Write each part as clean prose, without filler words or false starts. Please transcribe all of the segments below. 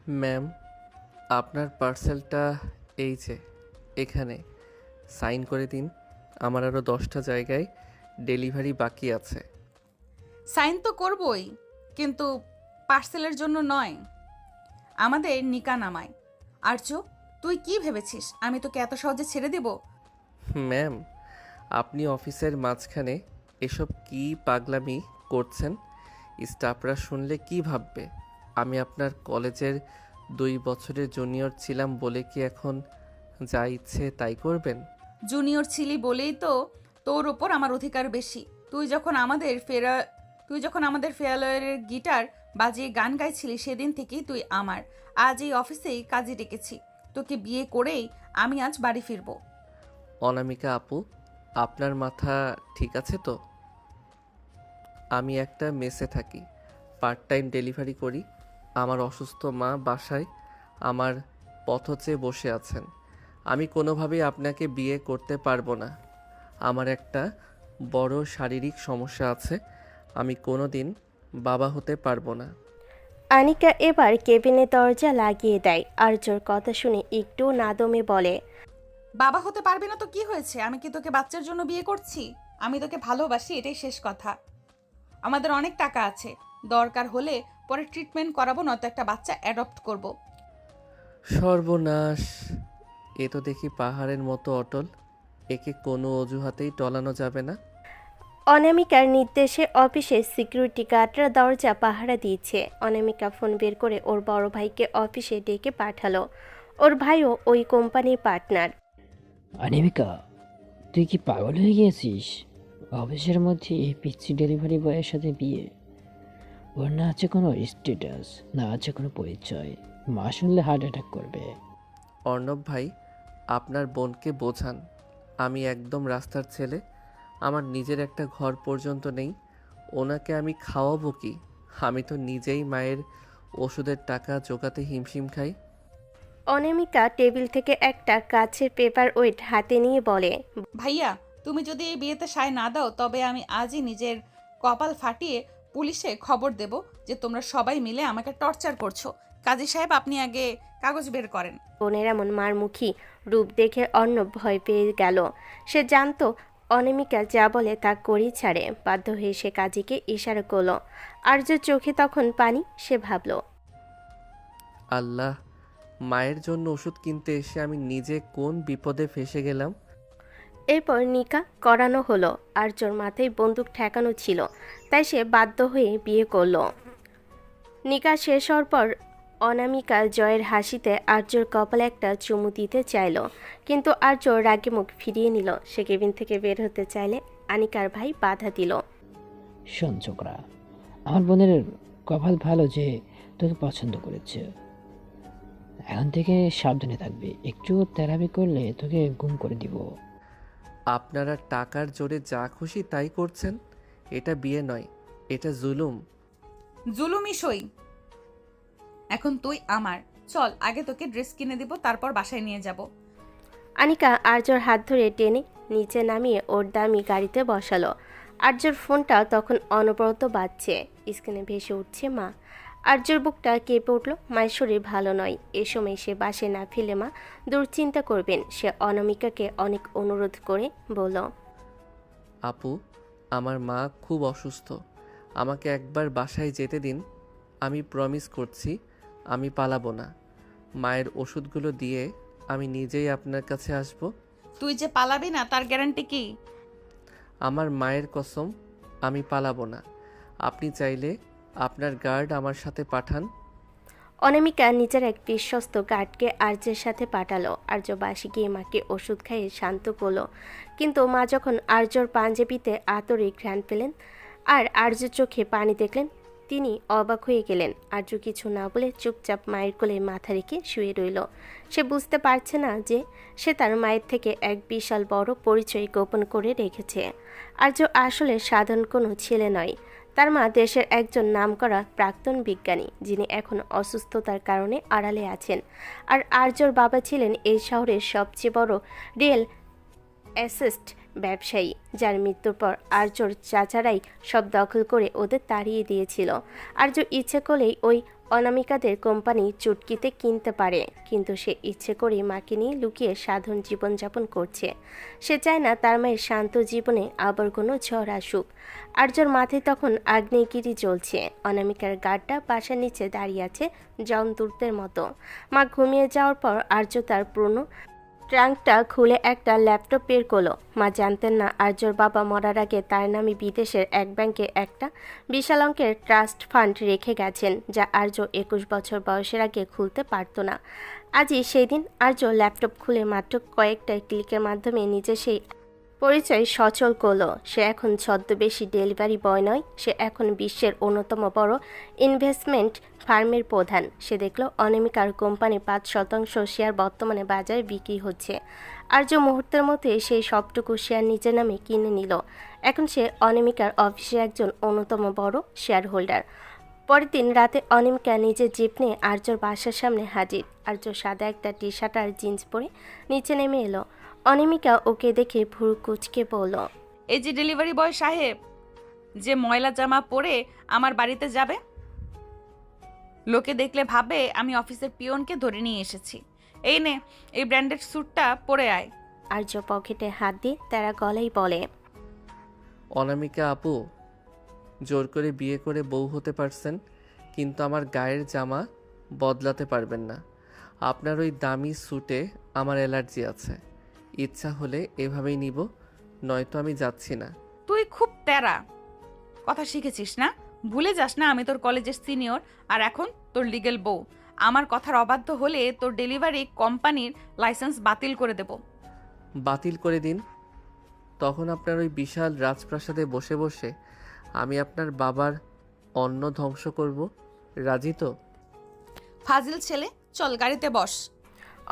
Ma'am, আপনার পার্সেলটা এই যে এখানে সাইন করে দিন। আমার আরও 10টা জায়গায় ডেলিভারি বাকি আছে। সাইন তো করবই, কিন্তু পার্সেলের জন্য নয়, আমাদের নিকা নামায়। আর্য, তুই কি ভেবেছিস আমি তোকে এত সহজে ছেড়ে দেব? ম্যাম, আপনি অফিসের মাঝখানে এসব কি পাগলামি করছেন? স্টাফরা শুনলে কি ভাববে? আমি আপনার কলেজের 2 বছরের জুনিয়র ছিলাম বলে কি এখন যা ইচ্ছে তাই করবেন? জুনিয়র ছিলি বলেই তো তোর ওপর আমার অধিকার বেশি। তুই যখন আমাদের ফেয়ারওয়েলের গিটার বাজিয়ে গান গাইছিলি সেদিন থেকেই তুই আমার। আজ এই অফিসেই কাজে ডেকেছি, তোকে বিয়ে করেই আমি আজ বাড়ি ফিরবো। অনামিকা আপু, আপনার মাথা ঠিক আছে তো? আমি একটা মেসে থাকি, পার্ট টাইম ডেলিভারি করি। আমার অসুস্থ মা বাসায় আমার পথ চেয়ে বসে আছেন। আমি কোনোভাবেই আপনাকে বিয়ে করতে পারবো না। আমার একটা বড় শারীরিক সমস্যা আছে। আমি কোনো দিন বাবা হতে পারবো না। আনিকা এবার কেবিনের দরজা লাগিয়ে দেয়। আর্যর কথা শুনে একটু না দমে বলে, বাবা হতে পারবি না তো কি হয়েছে? আমি কি তোকে বাচ্চার জন্য বিয়ে করছি? আমি তোকে ভালোবাসি, এটাই শেষ কথা। আমাদের অনেক টাকা আছে, দরকার হলে পরে ট্রিটমেন্ট করাবো, নয়তো একটা বাচ্চা অ্যাডপ্ট করব। সর্বনাশ! এ তো দেখি পাহাড়ের মতো অটল। একে কোনো অজুহাতেই টলানো যাবে না। অনামিকার নির্দেশে অফিসের সিকিউরিটি গার্ডরা দরজা পাহারা দিয়েছে। অনামিকা ফোন বের করে ওর বড় ভাইকে অফিসে ডেকে পাঠালো। ওর ভাইও ওই কোম্পানির পার্টনার। অনামিকা, তুই কি পাগল হয়ে গিয়েছিস? অফিসের মধ্যে এই পিচ্ছি ডেলিভারি বয়ের সাথে বিয়ে? ওর না আছে কোনো স্ট্যাটাস, না আছে কোনো পরিচয়। মা শুনলে হার্ট অ্যাটাক করবে। অর্ণব ভাই, আপনার বোনকে বোঝান। আমি একদম রাস্তার ছেলে। আমার নিজের একটা ঘর পর্যন্ত নেই। ওনাকে আমি খাওয়াবো কি? আমি তো নিজেই মায়ের ওষুধের টাকা জোগাতে হিমশিম খাই। অনামিকা টেবিল থেকে একটা কাচের পেপার ওয়েট হাতে নিয়ে বলে, ভাইয়া, তুমি যদি এই বিয়েতে সায় না দাও তবে আমি আজই নিজের কপাল ফাটিয়ে পুলিশে খবর দেব যে তোমরা সবাই মিলে আমাকে টর্চার করছো। কাজী সাহেব, আপনি আগে কাগজ বের করেন। বোনের এমন মারমুখী রূপ দেখে অর্ণব ভয় পেয়ে গেল। সে জানতো অনামিকা যা বলে তা করেই ছাড়ে। বাধ্য হয়ে সে কাজীকে ইশারা করলো। আর্যর চোখে তখন পানি। সে ভাবল, আল্লাহ, মায়ের জন্য ওষুধ কিনতে এসে আমি নিজে কোন বিপদে ফেসে গেলাম। এরপর নিকা করানো হলো। আর্যর মাথায় বন্দুক ঠেকানো ছিল, তাই সে বাধ্য হয়ে বিয়ে করলো। নিকা শেষ হওয়ার পর অনামিকা জয়ের হাসিতে আর্যর কপালে একটা চুমু দিতে চাইল, কিন্তু আর্য রাগে মুখ ফিরিয়ে নিল। সে কেবিন থেকে বের হতে চাইলে আনিকার ভাই বাধা দিল। শোন ছোকরা, আমার বোনের কপাল ভালো যে তোকে পছন্দ করেছে। এখন থেকে সাবধানে থাকবি, একটু তেরাবি করলে তোকে গুম করে দিব। আপনারা টাকার জোরে যা খুশি তাই করছেন। এটা বিয়ে নয়, এটা জুলুম। জুলুমি সই। এখন তুই আমার। চল, আগে তোকে ড্রেস কিনে দিব, তারপর বাসায় নিয়ে যাব। আনিকা আর্যর হাত ধরে টেনে নিচে নামিয়ে ওর দামি গাড়িতে বসালো। আর্যর ফোনটা তখন অনবরত বাজছে। স্ক্রিনে ভেসে উঠছে মা। আর্যর বুকটা কেঁপে উঠল। মায়ের শরীর ভালো নয়। এ সময় সে বাসে না ফিরলে মা দুশ্চিন্তা করবেন। সে অনামিকাকে অনেক অনুরোধ করে বলল, আপু, আমার মা খুব অসুস্থ। আমাকে একবার বাসায় যেতে দিন। আমি প্রমিস করছি আমি পালাবো না। মায়ের ওষুধগুলো দিয়ে আমি নিজেই আপনার কাছে আসব। তুই যে পালাবি না তার গ্যারান্টি কি? আমার মায়ের কসম, আমি পালাবো না। আপনি চাইলে আপনার গার্ড আমার সাথে পাঠান। অনামিকা নিজের এক বিশ্বস্ত গার্ডকে আর্যের সাথে পাঠালো। আর্য বাসে গিয়ে মাকে ওষুধ খাইয়ে শান্ত করলো, কিন্তু মা যখন আর্যর পাঞ্জাবিতে আতরে ঘ্রাণ পেলেন আর আর্যর চোখে পানি দেখলেন, তিনি অবাক হয়ে গেলেন। আর্য কিছু না বলে চুপচাপ মায়ের কোলে মাথা রেখে শুয়ে রইল। সে বুঝতে পারছে না যে সে তার মায়ের থেকে এক বিশাল বড় পরিচয় গোপন করে রেখেছে। আর্য আসলে সাধারণ কোনো ছেলে নয়। তার মা দেশের একজন নামকরা প্রাক্তন বিজ্ঞানী, যিনি এখন অসুস্থতার কারণে আড়ালে আছেন। আর আর্যর বাবা ছিলেন এই শহরের সবচেয়ে বড় রিয়েল অ্যাসেট ব্যবসায়ী, যার মৃত্যুর পর আর্যর চাচারাই সব দখল করে ওদের তাড়িয়ে দিয়েছিল। আর্য ইচ্ছে করলেই ওই অনামিকাদের কোম্পানি চুটকিতে কিনতে পারে, কিন্তু সে ইচ্ছে করেই মাকে নিয়ে লুকিয়ে সাধারণ জীবনযাপন করছে। সে চায় না তার মায়ের শান্ত জীবনে আবার কোনো ঝড় আসুক। আর্যর মাথায় তখন আগ্নেয়গিরি জ্বলছে। অনামিকার গাড্ডা বাসার নিচে দাঁড়িয়ে আছে জমদূতের মতো। মা ঘুমিয়ে যাওয়ার পর আর্য তার পুরনো ট্রাঙ্কটা খুলে একটা ল্যাপটপ বের করলো। মা জানতেন না আর্যর বাবা মরার আগে তার নামে বিদেশের এক ব্যাংকে একটা বিশাল অঙ্কের ট্রাস্ট ফান্ড রেখে গেছেন, যা আর্য 21 বছর বয়সের আগে খুলতে পারত না। আজই সেই দিন। আর্য ল্যাপটপ খুলে মাত্র কয়েকটা ক্লিকের মাধ্যমে নিজে সেই পরিচয় সচল করলো। সে এখন ছদ্মবেশী ডেলিভারি বয় নয়, সে এখন বিশ্বের অন্যতম বড় ইনভেস্টমেন্ট ফার্মের প্রধান। সে দেখল অনামিকার কোম্পানি 5% শেয়ার বর্তমানে বাজারে বিক্রি হচ্ছে। আর্য মুহূর্তের মধ্যে সেই সবটুকু শেয়ার নিজের নামে কিনে নিল। এখন সে অনামিকার অফিসের একজন অন্যতম বড় শেয়ার হোল্ডার। পরের দিন রাতে অনামিকা নিজের জিপ নিয়ে আর্যর বাসার সামনে হাজির। আর্য সাদা একটা টি শার্ট আর জিন্স পরে নিচে নেমে এলো। অনামিকা ওকে দেখে ভুরু কুচকে বলল, এই যে ডেলিভারি বয় সাহেব, যে ময়লা জামা পরে আমার বাড়িতে যাবে, লোকে দেখলে ভাবে আমি অফিসের পিয়নকে ধরে নিয়ে এসেছি। এই নে, এই ব্র্যান্ডেড স্যুটটা পরে আয়। আর্য পকেটে হাত দিয়ে তারা গলায় বলে, অনামিকা আপু, জোর করে বিয়ে করে বউ হতে পারছেন, কিন্তু আমার গায়ের জামা বদলাতে পারবেন না। আপনার ওই দামি স্যুটে আমার অ্যালার্জি আছে। ইচ্ছা হলে এভাবেই নিব, নয়তো আমি যাচ্ছি না। তুই খুব তেরা কথা শিখেছিস না? ভুলে যাস না আমি তোর কলেজের সিনিয়র, আর এখন তোর লিগ্যাল বউ। আমার কথার অবাধ্য হলে তোর ডেলিভারি কোম্পানির লাইসেন্স বাতিল করে দেব। বাতিল করে দিন, তখন আপনার ওই বিশাল রাজপ্রাসাদে বসে বসে আমি আপনার বাবার অন্ন ধ্বংস করব। রাজি তো? ফাজিল ছেলে, চল গাড়িতে বস।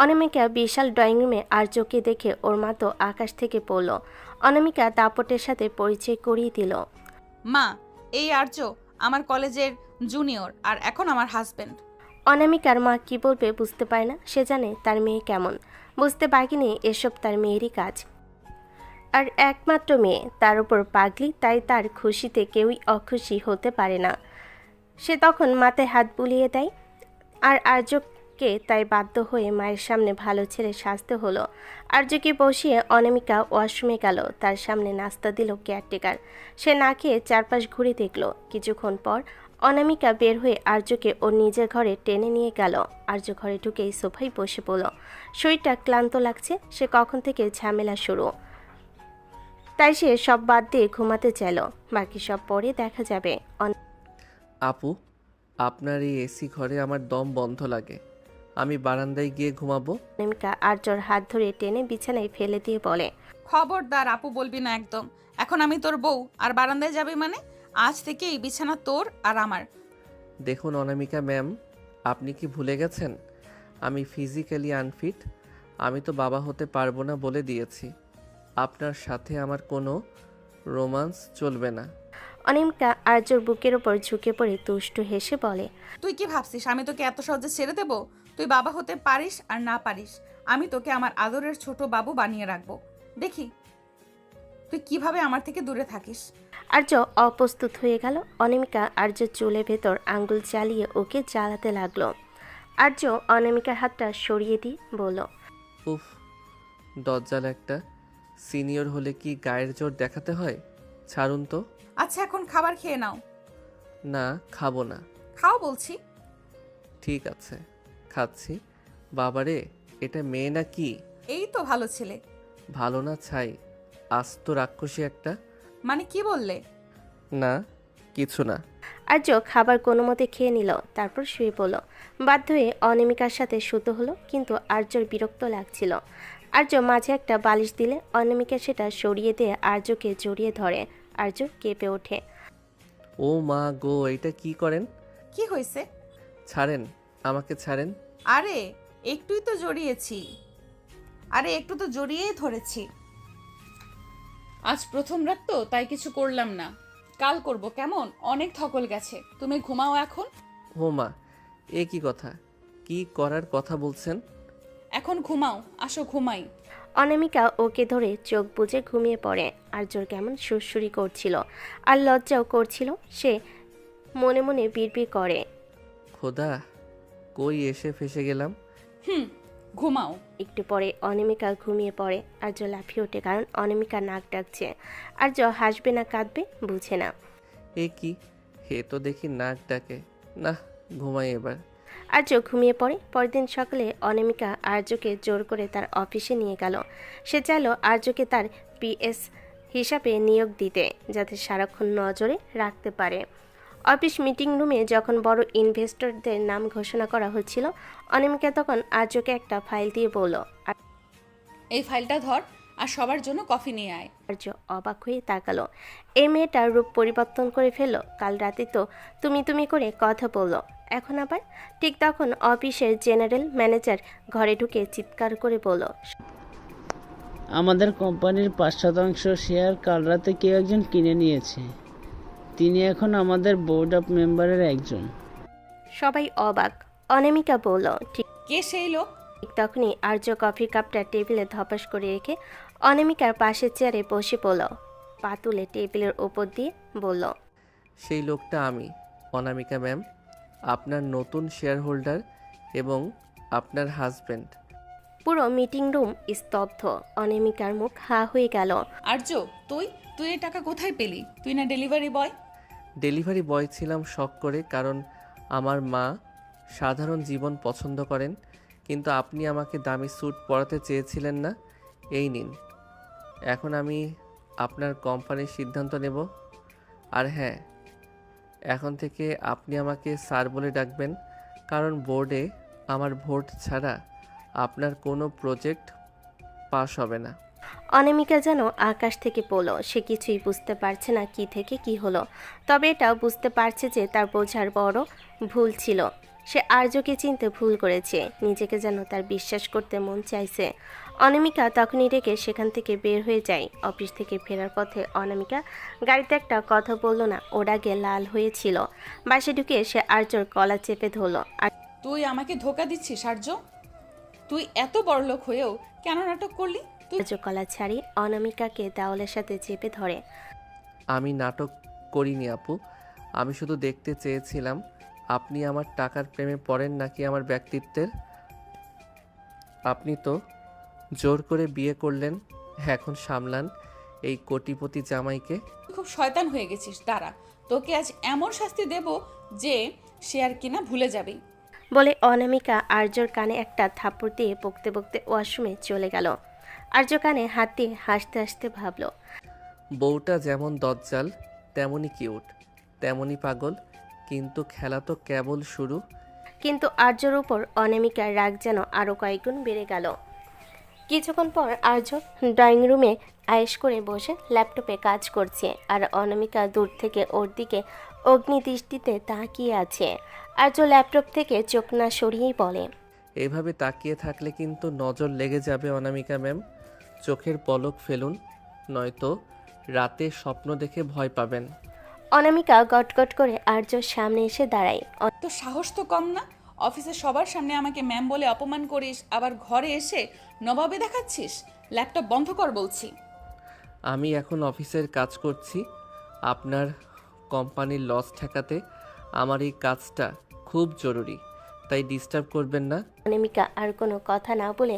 অনামিকা বিশাল ড্রয়িং রুমে আর্যকে দেখে ওর মা তো আকাশ থেকে পড়ল। অনামিকা দাপটের সাথে পরিচয় করিয়ে দিল। মা, এই আর্য আমার কলেজের জুনিয়র, আর এখন আমার হাজবেন্ড। অনামিকার মা কি বলবে বুঝতে পারে না। সে জানে তার মেয়ে কেমন, বুঝতে পারেনি এসব তার মেয়েরই কাজ। আর একমাত্র মেয়ে, তার উপর পাগলি, তাই তার খুশিতে কেউই অখুশি হতে পারে না। সে তখন মাথায় হাত বুলিয়ে দেয়। আর আর্যকে তাই বাধ্য হয়ে মায়ের সামনে ভালো ছেলে সাজতে হলো। আর্যকে বসিয়ে অনামিকা ওয়াশরুমে গেল। তার সামনে নাস্তা দিল কেয়ারটেকার। সে না খেয়ে চারপাশ ঘুরে দেখল। কিছুক্ষণ পর অনামিকা বের হয়ে আর্যকে ওর নিজের ঘরে টেনে নিয়ে গেল। আর্য ঘরে ঢুকেই সোফায় বসে পড়ল। শরীরটা ক্লান্ত লাগছে। সে কখন থেকে ঝামেলা শুরু, তাই সে সব বাদ দিয়ে ঘুমাতে চাইল। বাকি সব পরে দেখা যাবে। আপু, আপনার এই এসি ঘরে আমার দম বন্ধ লাগে, আমি বারান্দায় গিয়ে ঘুমাবো। অনামিকা আর্যর হাত ধরে টেনে বিছানায় ফেলে দিয়ে বলে, খবরদার আপু বলবি না একদম। এখন আমি তোর বউ, আর বারান্দায় যাবি মানে? আজ থেকে এই বিছানা তোর আর আমার। দেখুন অনামিকা ম্যাম, আপনি কি ভুলে গেছেন আমি ফিজিক্যালি আনফিট? আমি তো বাবা হতে পারবো না বলে দিয়েছি। আপনার সাথে আমার কোনো রোমান্স চলবে না। অনামিকা আর্যর বুকের ওপর ঝুঁকে পড়ে তুষ্ট হেসে বলে, তুই কি ভাবছিস আমি তোকে এত সহজে ছেড়ে দেব? তুই বাবা হতে পারিস আর না পারিস, আমি তোকে আমার আদরের ছোট বাবু বানিয়ে রাখবো। দেখি তুই কিভাবে আমার থেকে দূরে থাকিস। আর্য অপ্রস্তুত হয়ে গেল। অনামিকা আর্যর চুলের ভেতর আঙ্গুল চালিয়ে ওকে জ্বালাতে লাগলো। আর্য অনামিকার হাতটা সরিয়ে দিয়ে বলল, উফ, দজ্জাল একটা। সিনিয়র হলে কি গায়ের জোর দেখাতে হয়? ছাড়ুন তো। আচ্ছা এখন খাবার খেয়ে নাও। না, খাবো না। খাও বলছি। ঠিক আছে, খাচ্ছি। বাবারে, এটা মেয়ে না কি? এই তো ভালো ছেলে। ভালো না ছাই, আস্ত রাক্ষসী একটা। মানে কি বললে? না, কিছু না। আর্য খাবার কোনো মতে খেয়ে নিল, তারপর শুয়ে পড়ল। বাধ্য হয়ে অনামিকার সাথে শুতে হলো, কিন্তু আর্যর বিরক্ত লাগছিল। আর্য মাঝে একটা বালিশ দিলে অনামিকা সেটা সরিয়ে দিয়ে আর্যকে জড়িয়ে ধরে। আর্য কেঁপে ওঠে। ও মা গো, এটা কি করেন? কি হয়েছে? ছাড়েন, আমাকে ছাড়েন। আরে একটুই তো জড়িয়েছি, আরে একটু তো জড়িয়েই ধরেছি। আজ প্রথম রাত তো, তাই কিছু করলাম না। কাল করব কেমন? অনেক ধকল গেছে। তুমি ঘুমাও এখন। ও মা, এ কি কথা? কি করার কথা বলছেন? এখন ঘুমাও, আসো ঘুমাই। অনামিকা ওকে ধরে চোখ বুজে ঘুমিয়ে পড়ে। আর্যর কেমন সুরসুরি করছিল আর লজ্জাও করছিল। সে মনে মনে বিড়বিড় করে, খোদা, কই এসে ফেসে গেলাম। ঘুমাও। একটু পরে অনামিকা ঘুমিয়ে পড়ে। আর্য লাফিয়ে ওঠে, কারণ অনামিকা নাক ডাকছে। আর্য হাসবে না কাঁদবে বুঝে না। এ কি, হে তো দেখি নাক ডাকে। না, ঘুমাই এবার। আর্য ঘুমিয়ে পড়ে। পরের দিন সকালে অনামিকা আর্যকে জোর করে তার অফিসে নিয়ে গেল। সে চাইল আর্যকে তার পিএস হিসাবে নিয়োগ দিতে, যাতে সারাক্ষণ নজরে রাখতে পারে। অফিস মিটিং রুমে যখন বড় ইনভেস্টরদের নাম ঘোষণা করা হচ্ছিল, অনামিকা তখন আর্যকে একটা ফাইল দিয়ে বলল। এই ফাইলটা ধর আর সবার জন্য কফি নিয়ে আয়। আর্য অবাক হয়ে তাকালো। এই মেয়েটার রূপ পরিবর্তন করে ফেললো। কাল রাতে তো তুমি করে কথা বললো, এখন আবার? ঠিক তখন অফিসের জেনারেল ম্যানেজার ঘরে ঢুকে চিৎকার করে বলল, আমাদের কোম্পানির 5% শেয়ার কাল রাতে কেউ একজন কিনে নিয়েছে। তিনি এখন আমাদের বোর্ড অফ মেম্বারের একজন। সবাই অবাক। অনামিকা বলল, ঠিক কে সেই লোক? তখনই আর্য কফির কাপটা টেবিলে ধপাস করে রেখে অনামিকার পাশের চেয়ারে বসে পড়ল। পা তুলে টেবিলের ওপর দিয়ে বলল, সেই লোকটা আমি, অনামিকা ম্যাম, আপনার নতুন শেয়ার হোল্ডার এবং আপনার হাজব্যান্ড। পুরো মিটিং রুম স্তব্ধ। অনামিকার মুখ হা হয়ে গেল। আর্য, তুই তুই এই টাকা কোথায় পেলি? তুই না ডেলিভারি বয়? ডেলিভারি বয় ছিলাম শখ করে, কারণ আমার মা সাধারণ জীবন পছন্দ করেন, কিন্তু আপনি আমাকে দামি স্যুট পরাতে চেয়েছিলেন না। এই নিন, এখন আমি আপনার কোম্পানির সিদ্ধান্ত নেব। আর হ্যাঁ, এখন থেকে আপনি আমাকে স্যার বলে ডাকবেন, কারণ বোর্ডে আমার ভোট ছাড়া আপনার কোনো প্রজেক্ট পাস হবে না। অনামিকা যেন আকাশ থেকে পড়ল। সে কিছুই বুঝতে পারছে না কি থেকে কি হলো, তবে এটাও বুঝতে পারছে যে তার বোঝার বড় ভুল ছিল। সে আর্যকে চিনতে ভুল করেছে। নিজেকে যেন তার বিশ্বাস করতে মন চাইছে। অনামিকা তখনই রেখে সেখান থেকে বের হয়ে যায়। অফিস থেকে ফেরার পথে অনামিকা গাড়িতে একটা কথা বলল না, ওর আগে লাল হয়েছিল। বাসে ঢুকে সে আর্যর গলা চেপে ধরল। আর তুই আমাকে ধোকা দিচ্ছিস আর্য? তুই এত বড় লোক হয়েও কেন নাটক করলি? তুই আর্য গলা ছাড়িয়ে অনামিকাকে দেওয়ালের সাথে চেপে ধরে। আমি নাটক করিনি আপু, আমি শুধু দেখতে চেয়েছিলাম আপনি আমার টাকার প্রেমে পড়েন নাকি আমার ব্যক্তিত্বের। আপনি তো জোর করে বিয়ে করলেন, এখন সামলান এই কোটিপতি জামাইকে। খুব শয়তান হয়ে গেছিস। দাঁড়া, তোকে আজ এমন শাস্তি দেব যে সে আর কিনা ভুলে যাবে। বলে অনামিকা আর্যর কানে একটা থাপ্পড় দিয়ে বকতে বকতে ওয়াশরুমে চলে গেল। আর্য কানে হাত দিয়ে হাসতে হাসতে ভাবল, বউটা যেমন দজ্জাল, তেমনই কিউট, তেমনই পাগল, কিন্তু খেলা তো কেবল শুরু। কিন্তু আর্যর উপর অনামিকার রাগ যেন আরও কয়েকগুণ বেড়ে গেল। কিছুক্ষণ পর আর্য ড্রয়িং রুমে আয়েশ করে বসে ল্যাপটপে কাজ করছে, আর অনামিকা দূর থেকে ওর দিকে অগ্নিদৃষ্টিতে তাকিয়ে আছে। আর্য ল্যাপটপ থেকে চোখ না সরিয়েই বলে, এভাবে তাকিয়ে থাকলে কিন্তু নজর লেগে যাবে অনামিকা ম্যাম। চোখের পলক ফেলুন, নয়তো রাতে স্বপ্ন দেখে ভয় পাবেন। অনামিকা গটগট করে আর্যর সামনে এসে দাঁড়ায়। তোর সাহস তো কম না? অফিসের সবার সামনে আমাকে ম্যাম বলে অপমান করিস, আবার ঘরে এসে নবাবে দেখাচ্ছিস। ল্যাপটপ বন্ধ কর বলছি। আমি এখন অফিসের কাজ করছি, আপনার কোম্পানির লস ঠেকাতে আমার এই কাজটা খুব জরুরি, তাই ডিস্টার্ব করবেন না। অনামিকা আর কোনো কথা না বলে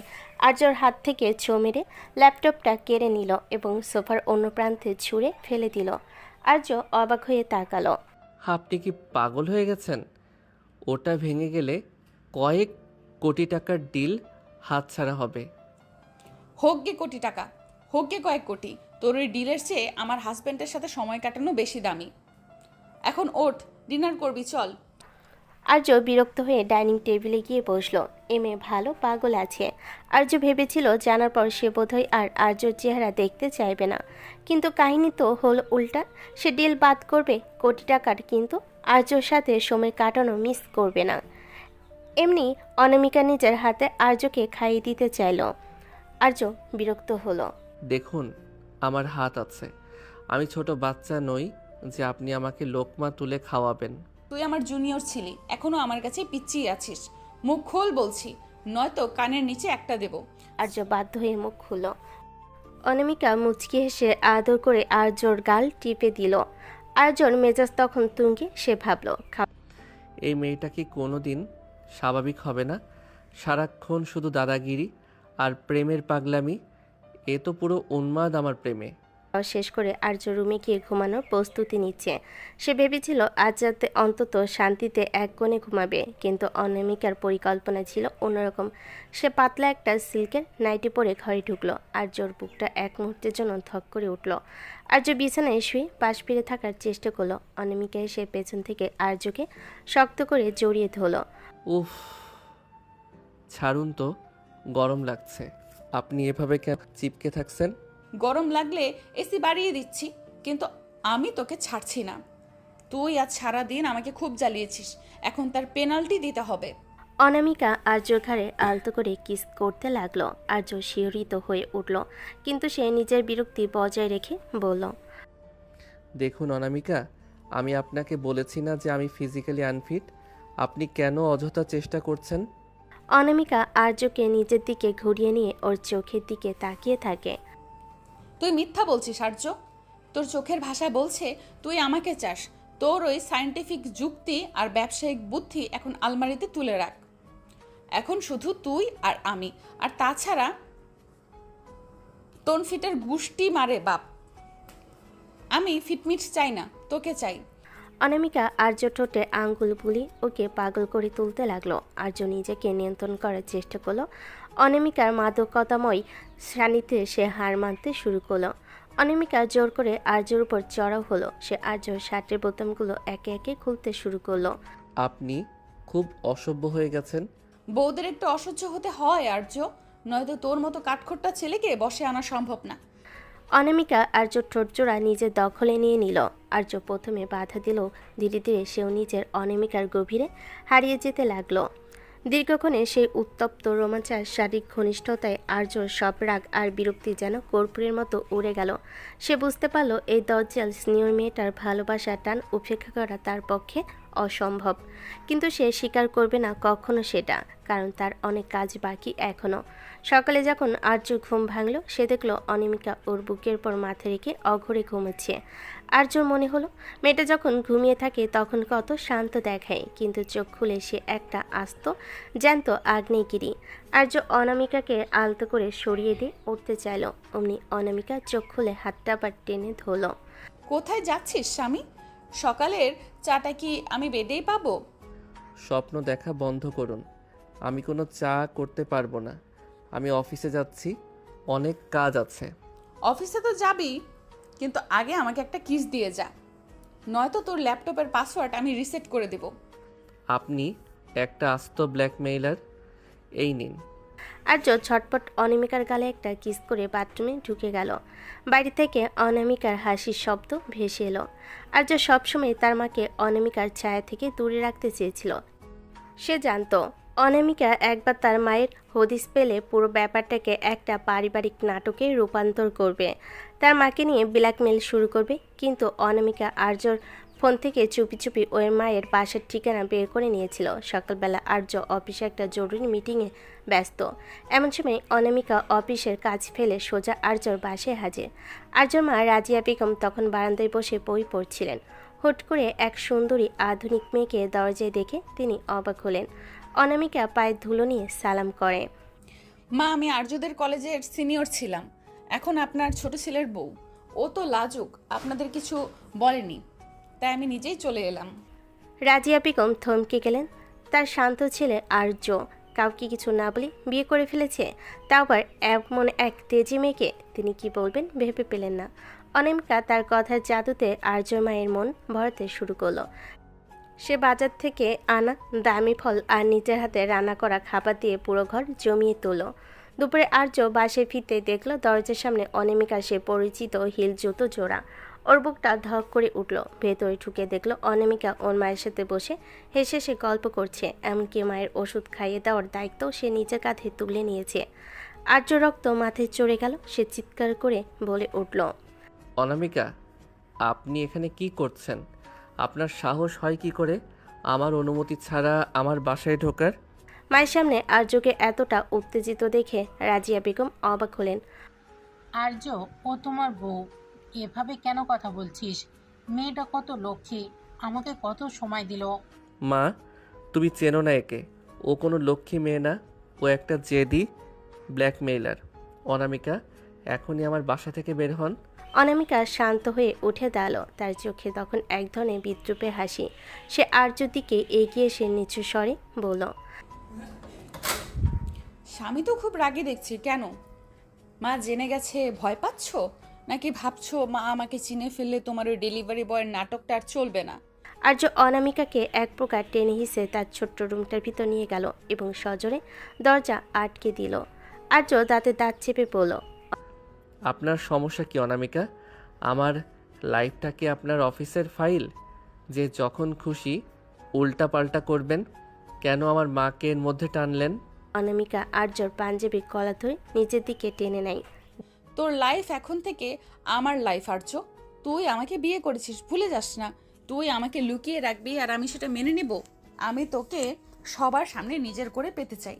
আর্যর হাত থেকে ছো মেরে ল্যাপটপটা কেড়ে নিল এবং সোফার অন্য প্রান্তে ছুঁড়ে ফেলে দিল। আর্য অবাক হয়ে তাকালো। আপনি কি পাগল হয়ে গেছেন? ওটা ভেঙে গেলে কয়েক কোটি টাকার ডিল হাতছাড়া হবে। হোক গে কোটি টাকা, হোক গে কয়েক কোটি, তোর ওই ডিলের চেয়ে আমার হাজব্যান্ডের সাথে সময় কাটানো বেশি দামি। এখন ওঠ, ডিনার করবি, চল। আর্য বিরক্ত হয়ে ডাইনিং টেবিলে গিয়ে বসলো। এ মেয়ে ভালো পাগল আছে। আর্য ভেবেছিল জানার পর সে বোধহয় আর আর্যর চেহারা দেখতে চাইবে না, কিন্তু কাহিনী তো হলো উল্টা। সে ডিল বাদ করবে কোটি টাকার, কিন্তু আর্যর সাথে সময় কাটানো মিস করবে না। এমনি অনামিকা নিজের হাতে আর্যকে খাইয়ে দিতে চাইল। আর্য বিরক্ত হলো। দেখুন, আমার হাত আছে, আমি ছোট বাচ্চা নই যে আপনি আমাকে লোকমা তুলে খাওয়াবেন। তুই আমার জুনিয়র ছিলি, এখনো আমার কাছে পিচ্চিই আছিস। মুখ খোল বলছি, নয়তো কানের নিচে একটা দেব। আর্য বাধ্য হয়ে মুখ খুলল। অনামিকা মুচকি হেসে আদর করে আর্যর গাল টিপে দিল। আর্যর মেজাজ তখন তুঙ্গে। সে ভাবল, এই মেয়েটা কি কোনো দিন স্বাভাবিক হবে না? সারাক্ষণ শুধু দাদাগিরি আর প্রেমের পাগলামি। এ তো পুরো উন্মাদ আমার প্রেমে। খাওয়া শেষ করে আর্য রুমে গিয়ে ঘুমানোর প্রস্তুতি নিচ্ছে। সে ভেবেছিল আজ রাতে অন্তত শান্তিতে এক কোণে ঘুমাবে, কিন্তু অনামিকার পরিকল্পনা ছিল অন্যরকম। সে পাতলা একটা সিল্কের নাইটি পরে ঘরে ঢুকলো। আর্যর বুকটা এক মুহূর্তের জন্য ধক করে উঠল। আর্য বিছানায় শুয়ে পাশ ফিরে থাকার চেষ্টা করলো। অনামিকা এসে পেছন থেকে আর্যকে শক্ত করে জড়িয়ে ধরলো। উফ, ছাড়ুন তো, গরম লাগছে। আপনি এভাবে কেন চিপকে থাকছেন? গরম লাগলে এসি বাড়িয়ে দিচ্ছি, কিন্তু আমি তোকে ছাড়ছি না। তুই আজ সারাদিন আমাকে খুব জ্বালিয়েছিস, এখন তার পেনাল্টি দিতে হবে। অনামিকা আর্যর ঘাড়ে আলতো করে কিস করতে লাগলো। আর্য শিহরিত হয়ে উঠল, কিন্তু সে নিজের বিরক্তি বজায় রেখে বলল, দেখুন অনামিকা, আমি আপনাকে বলেছি না যে আমি ফিজিক্যালি আনফিট? আপনি কেন অযথা চেষ্টা করছেন? অনামিকা আর্যকে নিজের দিকে ঘুরিয়ে নিয়ে ওর চোখের দিকে তাকিয়ে থাকে। তুই মিথ্যা বলছিস আর্য। তোর চোখের ভাষা বলছে তুই আমাকে চাস। তোর ওই সায়েন্টিফিক যুক্তি আর ব্যবসায়িক বুদ্ধি এখন আলমারিতে তুলে রাখ। এখন শুধু তুই আর আমি, আর তাছাড়া তনফিটের গুষ্টি মারে বাপ। আমি ফিটমিট চাই না, তোকে চাই। অনামিকা আর্য ঠোঁটে আঙ্গুল বুলি ওকে পাগল করে তুলতে লাগলো। আর্য নিজেকে নিয়ন্ত্রণ করার চেষ্টা করলো। অনামিকার মাদকতাময় সান্নিধ্যে সে হার মানতে শুরু করলো। অনামিকা জোর করে আর্যর উপর চড়াও হলো। সে আর্যর শার্টের বোতামগুলো একে একে খুলতে শুরু করলো। আপনি খুব অসভ্য হয়ে গেছেন। বউদের একটু অসহ্য হতে হয় আর্য, নয়তো তোর মতো কাঠখোট্টা ছেলেকে বশে আনা সম্ভব না। অনামিকা আর্য ঠোঁটজোড়া নিজের দখলে নিয়ে নিল। আর্য প্রথমে বাধা দিল, ধীরে ধীরে সেও নিজের অনামিকার গভীরে হারিয়ে যেতে লাগলো। দীর্ঘক্ষণে সেই উত্তপ্ত রোমাঞ্চার শারীরিক ঘনিষ্ঠতায় আর্যর সব রাগ আর বিরক্তি যেন কর্পূরের মতো উড়ে গেল। সে বুঝতে পারল এই দজ্জাল স্নেহর মেয়েটার ভালোবাসার টান উপেক্ষা করা তার পক্ষে অসম্ভব। কিন্তু সে স্বীকার করবে না কখনো সেটা, কারণ তার অনেক কাজ বাকি এখনও। সকালে যখন আর্য ঘুম ভাঙল, সে দেখল অনামিকা ওর বুকের পর মাথা রেখে অঘরে ঘুমোচ্ছে। আর্যর মনে হলো মেয়েটা যখন ঘুমিয়ে থাকে তখন কত শান্ত দেখায়, কিন্তু চোখ খুলে সে একটা আস্ত জ্যান্ত আগ্নেয়গিরি। আর্য অনামিকাকে আলতো করে সরিয়ে দিয়ে উঠতে চাইল, অমনি অনামিকা চোখ খুলে হাতটা আবার টেনে ধরল। কোথায় যাচ্ছিস স্বামী? সকালের চাটা কি আমি বেডেই পাবো? স্বপ্ন দেখা বন্ধ করুন। আমি কোনো চা করতে পারবো না। আমি অফিসে যাচ্ছি, অনেক কাজ আছে। অফিসে তো যাবি, কিন্তু আগে আমাকে একটা কিস দিয়ে যা, নয়তো তোর ল্যাপটপের পাসওয়ার্ড আমি রিসেট করে দেব। আপনি একটা আস্ত ব্ল্যাকমেইলার। এই নিন। আর্য ছটপট অনামিকার গালে একটা কিস করে বাথরুমে ঢুকে গেল। বাইরে থেকে অনামিকার হাসির শব্দ ভেসে এলো। আর্য সবসময় তার মাকে অনামিকার ছায়া থেকে দূরে রাখতে চেয়েছিল। সে জানতো অনামিকা একবার তার মায়ের হদিস পেলে পুরো ব্যাপারটাকে একটা পারিবারিক নাটকে রূপান্তর করবে, তার মাকে নিয়ে ব্ল্যাকমেল শুরু করবে। কিন্তু অনামিকা আর্যর ফোন থেকে চুপি চুপি ওর মায়ের বাসার ঠিকানা বের করে নিয়েছিল। সকালবেলা আর্য অফিসে একটা জরুরি মিটিংয়ে ব্যস্ত। এমন সময় অনামিকা অফিসের কাজ ফেলে সোজা আর্যর বাসায় হাজির। আর্যর মা রাজিয়া বেগম তখন বারান্দায় বসে বই পড়ছিলেন। হুট করে এক সুন্দরী আধুনিক মেয়েকে দরজায় দেখে তিনি অবাক হলেন। অনামিকা পায়ে ধুলো নিয়ে সালাম করে। মা, আমি আর্যদের কলেজের সিনিয়র ছিলাম, এখন আপনার ছোট ছেলের বউ। ও তো লাজুক, আপনাদের কিছু বলেনি, তাই আমি নিজেই চলে এলাম। রাজিয়া বেগম থমকে গেলেন। তার শান্ত ছেলে আর্য কাউকে কিছু না বলে বিয়ে করে ফেলেছে, তাও আবার এমন এক তেজি মেয়েকে। তিনি কি বলবেন ভেবে পেলেন না। অনামিকা তার কথার জাদুতে আর্যর মায়ের মন ভরাতে শুরু করলো। সে বাজার থেকে আনা দামি ফল আর নিজের হাতে রান্না করা খাবার দিয়ে পুরো ঘর জমিয়ে তোলো। দুপুরে আর্য বাসায় ফিরতে দেখলো দরজার সামনে অনামিকার সে পরিচিত হিল জুতো জোড়া। ওর বুকটা ধক করে উঠল। ভেতরে ঢুকে দেখলো অনামিকা ওর মায়ের সাথে বসে হেসে সে গল্প করছে, এমনকি মায়ের ওষুধ খাইয়ে দেওয়ার দায়িত্ব সে নিজের কাঁধে তুলে নিয়েছে। আর্য রক্ত মাথায় চড়ে গেল। সে চিৎকার করে বলে উঠল, অনামিকা, আপনি এখানে কি করছেন? আপনার সাহস হয় কি করে আমার অনুমতি ছাড়া আমার বাসায় ঢোকার? মায়ের সামনে আর্যকে এতটা উত্তেজিত দেখে রাজিয়া বেগম অবাক হলেন। আর্য, ও তোমার বউ, এভাবে কেন কথা বলছিস? মেয়েটা কত লক্ষ্মী, আমাকে কত সময় দিল। মা, তুমি চেনো না একে। ও কোনো লক্ষ্মী মেয়ে না, ও একটা জেদি ব্ল্যাকমেইলার। অনামিকা, এখনই আমার বাসা থেকে বের হন। অনামিকা শান্ত হয়ে উঠে দাঁড়ালো। তার চোখে তখন এক ধরনের বিদ্রুপের হাসি। সে আর্যর দিকে এগিয়ে এসে নিচু স্বরে বলল, স্বামী তো খুব রাগী দেখছি, কেন? মা জেনে গেছে ভয় পাচ্ছ, নাকি ভাবছো মা আমাকে চিনে ফেললে তোমার ওই ডেলিভারি বয়ের নাটকটা আর চলবে না? আর্য অনামিকাকে এক প্রকার টেনে হিসে তার ছোট্ট রুমটার ভিতর নিয়ে গেল এবং সজোরে দরজা আটকে দিল। আর্য দাঁতে দাঁত চেপে বলল, আপনার সমস্যা কি অনামিকা? আমার লাইফটা কি আপনার অফিসের ফাইল যে যখন খুশি উল্টা পাল্টা করবেন? কেন আমার মাকে এর মধ্যে টানলেন? অনামিকা আর্যর পাঞ্জাবির কলা ধরে নিচের দিকে টেনে নেয়। তোর লাইফ এখন থেকে আমার লাইফ আর্য। তুই আমাকে বিয়ে করেছিস, ভুলে যাস না। তুই আমাকে লুকিয়ে রাখবি আর আমি সেটা মেনে নেব? আমি তোকে সবার সামনে নিজের করে পেতে চাই।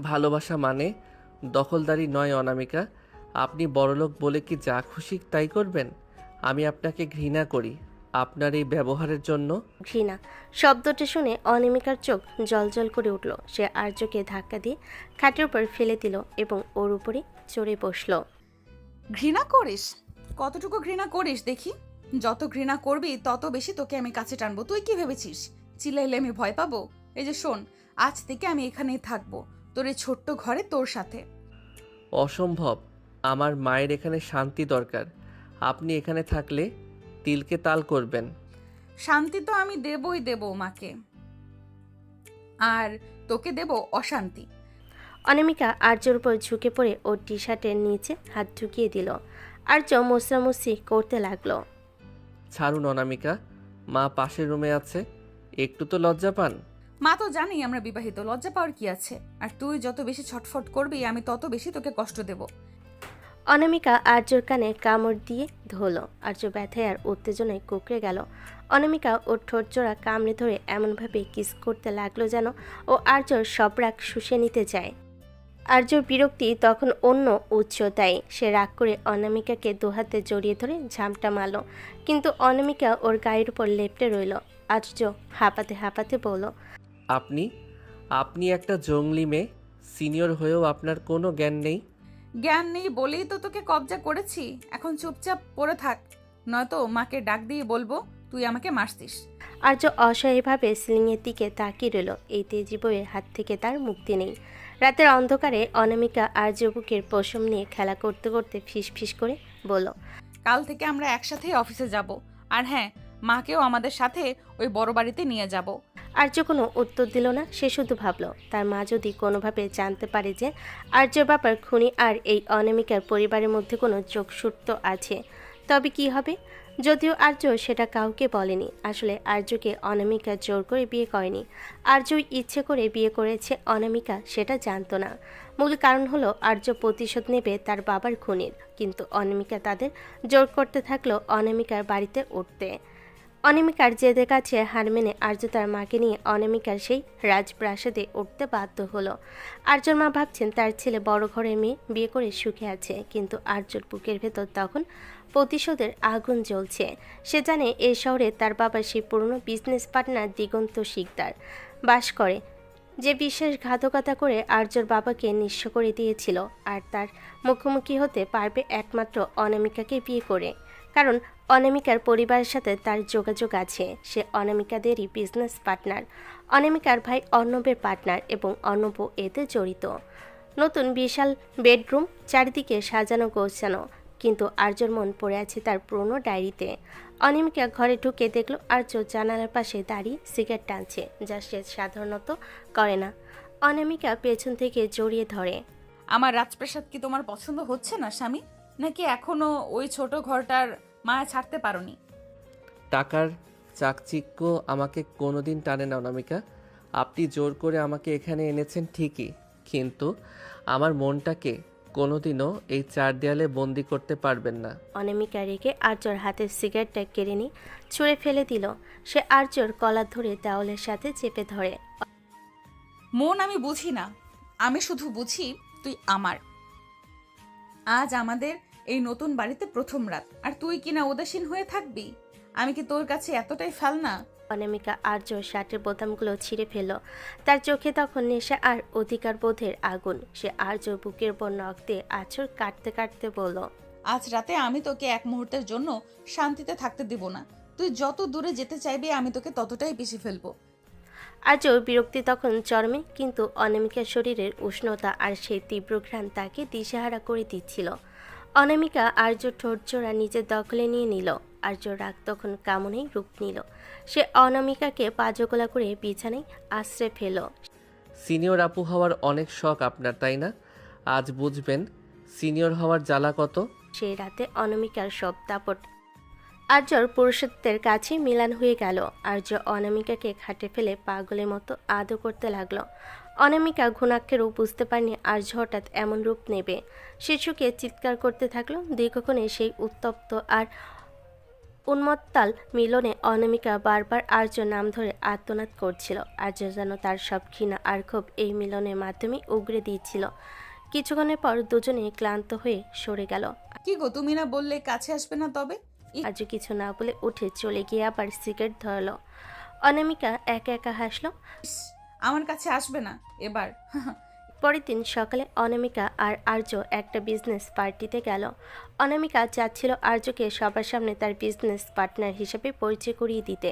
ভালোবাসা মানে দখলদারি নয় অনামিকা। আপনি বড়লোক বলে কি যা খুশি তাই করবেন? আমি আপনাকে ঘৃণা করি আপনার এই ব্যবহারের জন্য। ঘৃণা শব্দটি শুনে অনামিকার চোখ জলজল করে উঠল। সে আর্যকে ধাক্কা দিয়ে খাটের উপর ফেলে দিল এবং ওর উপরে চড়ে বসল। ঘৃণা করিস? কতটুকু ঘৃণা করিস দেখি। যত ঘৃণা করবি তত বেশি তোকে আমি কাছে টানবো। তুই কি ভেবেছিস চিল্লাইলে আমি ভয় পাবো? এই যে শোন, আজ থেকে আমি এখানেই থাকবো, তোর এই ছোট্ট ঘরে তোর সাথে। অসম্ভব। আমার মায়ের এখানে শান্তি দরকার। আপনি এখানে থাকলে তিলকে তাল করবেন। শান্তি তো আমি দেবই দেব মাকে, আর তোকে দেব অশান্তি। অনামিকা আর্যর উপর ঝুঁকে পড়ে ওর টি শার্টের নিচে হাত ঢুকিয়ে দিল। আর্য মোছরামুছি করতে লাগলো। ছাড়ুন অনামিকা, মা পাশের রুমে আছে, একটু তো লজ্জা পান। মা তো জানি আমরা বিবাহিত, লজ্জা পাওয়ার কি আছে? আর তুই যত বেশি ছটফট করবি আমি তত বেশি তোকে কষ্ট দেব। অনামিকা আর্যর কানে কামড় দিয়ে ধরল। আর্য ব্যথায় আর উত্তেজনায় কুঁকড়ে গেল। অনামিকা ওর ঠোঁটজোড়া কামড়ে ধরে এমনভাবে কিস করতে লাগলো যেন ও আর্যর সব রাগ শুষে নিতে চায়। আর্যর বিরক্তি তখন অন্য উচ্চতায়। সে রাগ করে অনামিকাকে দুহাতে জড়িয়ে ধরে ঝামটা মারল, কিন্তু অনামিকা ওর গায়ের উপর লেপ্টে রইল। আর্য হাঁপাতে হাঁপাতে বলল, আপনি আপনি একটা জঙ্গলি মেয়ে, সিনিয়র হয়েও আপনার কোনো জ্ঞান নেই। জ্ঞান নেই বলেই তো তোকে কবজা করেছি। এখন চুপচাপ পড়ে থাক, নয়তো মাকে ডাক দিয়ে বলবো তুই আমাকে মারছিস। আর্য অসহায়ভাবে সিলিংয়ের দিকে তাকিয়ে রইল। এই তেজি বইয়ের হাত থেকে তার মুক্তি নেই। রাতের অন্ধকারে অনামিকা আর্য বুকের পশম নিয়ে খেলা করতে করতে ফিস ফিস করে বলল, কাল থেকে আমরা একসাথে অফিসে যাব, আর হ্যাঁ, মাকেও আমাদের সাথে ওই বড় বাড়িতে নিয়ে যাব। আর্য কোনো উত্তর দিল না। সে শুধু ভাবল, তার মা যদি কোনোভাবে জানতে পারে যে আর্যর বাবার খুনি আর এই অনামিকার পরিবারের মধ্যে কোনো যোগসূত্র আছে, তবে কি হবে? যদিও আর্য সেটা কাউকে বলেনি। আসলে আর্যকে অনামিকা জোর করে বিয়ে করেনি। আর্যই ইচ্ছে করে বিয়ে করেছে অনামিকা, সেটা জানতো না। মূল কারণ হলো আর্য প্রতিশোধ নেবে তার বাবার খুনির, কিন্তু অনামিকা তাদের জোর করতে থাকলো অনামিকার বাড়িতে উঠতে। অনামিকার জেদের কাছে হার মেনে আর্য তার মাকে নিয়ে অনামিকার সেই রাজপ্রাসাদে উঠতে বাধ্য হলো। আর্যর মা ভাবছেন তার ছেলে বড় ঘরের মেয়ে বিয়ে করে সুখে আছে, কিন্তু আর্যর বুকের ভেতর তখন প্রতিশোধের আগুন জ্বলছে। সে জানে এই শহরে তার বাবার সেই পুরনো বিজনেস পার্টনার দিগন্ত শিকদার বাস করে, যে বিশ্বাসঘাতকতা করে আর্যর বাবাকে নিঃস্ব করে দিয়েছিল। আর তার মুখোমুখি হতে পারবে একমাত্র অনামিকাকে বিয়ে করে, কারণ অনামিকার পরিবারের সাথে তার যোগাযোগ আছে। সে অনামিকাদেরই বিজনেস পার্টনার, অনামিকার ভাই অর্ণবের পার্টনার, এবং অর্ণব এতে জড়িত। নতুন বিশাল বেডরুম, চারিদিকে সাজানো গোছানো, কিন্তু আর্যর মন পড়ে আছে তার পুরনো ডায়েরিতে। অনামিকা ঘরে ঢুকে দেখল আর্য জানালার পাশে দাঁড়িয়ে সিগারেট টানছে, যা সে সাধারণত করে না। অনামিকা পেছন থেকে জড়িয়ে ধরে। আমার রাজপ্রাসাদ কি তোমার পছন্দ হচ্ছে না স্বামী? নাকি এখনো ওই ছোট ঘরটার মায়া ছাড়তে পারোনি? টাকার চাকচিক্য আমাকে কোনোদিন টানে না অনামিকা। আপনি জোর করে আমাকে এখানে এনেছেন ঠিকই, কিন্তু আমার মনটাকে কোনোদিনও এই চার দেয়ালে বন্দি করতে পারবেন না। অনামিকা রেখে আর্যর হাতের সিগারেটটা কেড়ে নিয়ে ছুঁড়ে ফেলে দিল। সে আর্যর কলার ধরে দেওয়ালের সাথে চেপে ধরে। মন আমি বুঝি না, আমি শুধু বুঝি তুই আমার। আজ আমাদের এই নতুন বাড়িতে প্রথম রাত, আর তুই কিনা উদাসীন হয়ে থাকবি? আমি কি তোর কাছে এতটাই ফেলনা অনামিকা আর্য শার্টের বোতামগুলো ছিঁড়ে ফেলল। তার চোখে তখন নেশা আর অধিকার বোধের আগুন। সে আর্য বুকের উপর নখ দিয়ে আঁচড় কাটতে কাটতে বলল, আজ রাতে আমি তোকে এক মুহূর্তের জন্য শান্তিতে থাকতে দিব না। তুই যত দূরে যেতে চাইবি আমি তোকে ততটাই পিষে ফেলবো। আর্য বিরক্তি তখন চরমে, কিন্তু অনামিকার শরীরের উষ্ণতা আর সেই তীব্র ঘ্রাণ তাকে দিশেহারা করে দিচ্ছিল। অনামিকা আর্য ঠোঁটজোড়া নিজের দখলে নিয়ে নিল। আর্য রাগ তখন কামনেই রূপ নিল। সে অনামিকাকে পাজকোলা করে বিছানায় আশ্রে ফেল। সিনিয়র আপু হওয়ার অনেক শখ আপনার, তাই না? আজ বুঝবেন সিনিয়র হওয়ার জ্বালা কত। সেই রাতে অনামিকার সব দাপট আর্যর পুরুষত্বের কাছে মিলান হয়ে গেল। আর্য অনামিকাকে খাটে ফেলে পাগলের মতো আদর করতে লাগলো। অনামিকা ঘুণাক্ষেরও বুঝতে পারেনি আর্য হঠাৎ এমন রূপ নেবে। শিশুকে চিৎকার করতে থাকলো। দীর্ঘক্ষণে সেই উত্তপ্ত আর উন্মত্তাল মিলনে অনামিকা বারবার আর্য নাম ধরে আর্তনাদ করছিল। আর্য যেন তার সব ঘৃণা আর ক্ষোভ এই মিলনের মাধ্যমে উগরে দিয়েছিল। কিছুক্ষণের পর দুজনে ক্লান্ত হয়ে সরে গেল। কি গো, তুমি না বললে কাছে আসবে না? তবে আর্য কিছু না বলে উঠে চলে গিয়ে আবার সিগারেট ধরল। অনামিকা একা একা হাসলো। ইস, আমার কাছে আসবে না এবার। পরের দিন সকালে অনামিকা আর আর্য একটা বিজনেস পার্টিতে গেল। অনামিকা চাচ্ছিল আর্যকে সবার সামনে তার বিজনেস পার্টনার হিসেবে পরিচয় করিয়ে দিতে।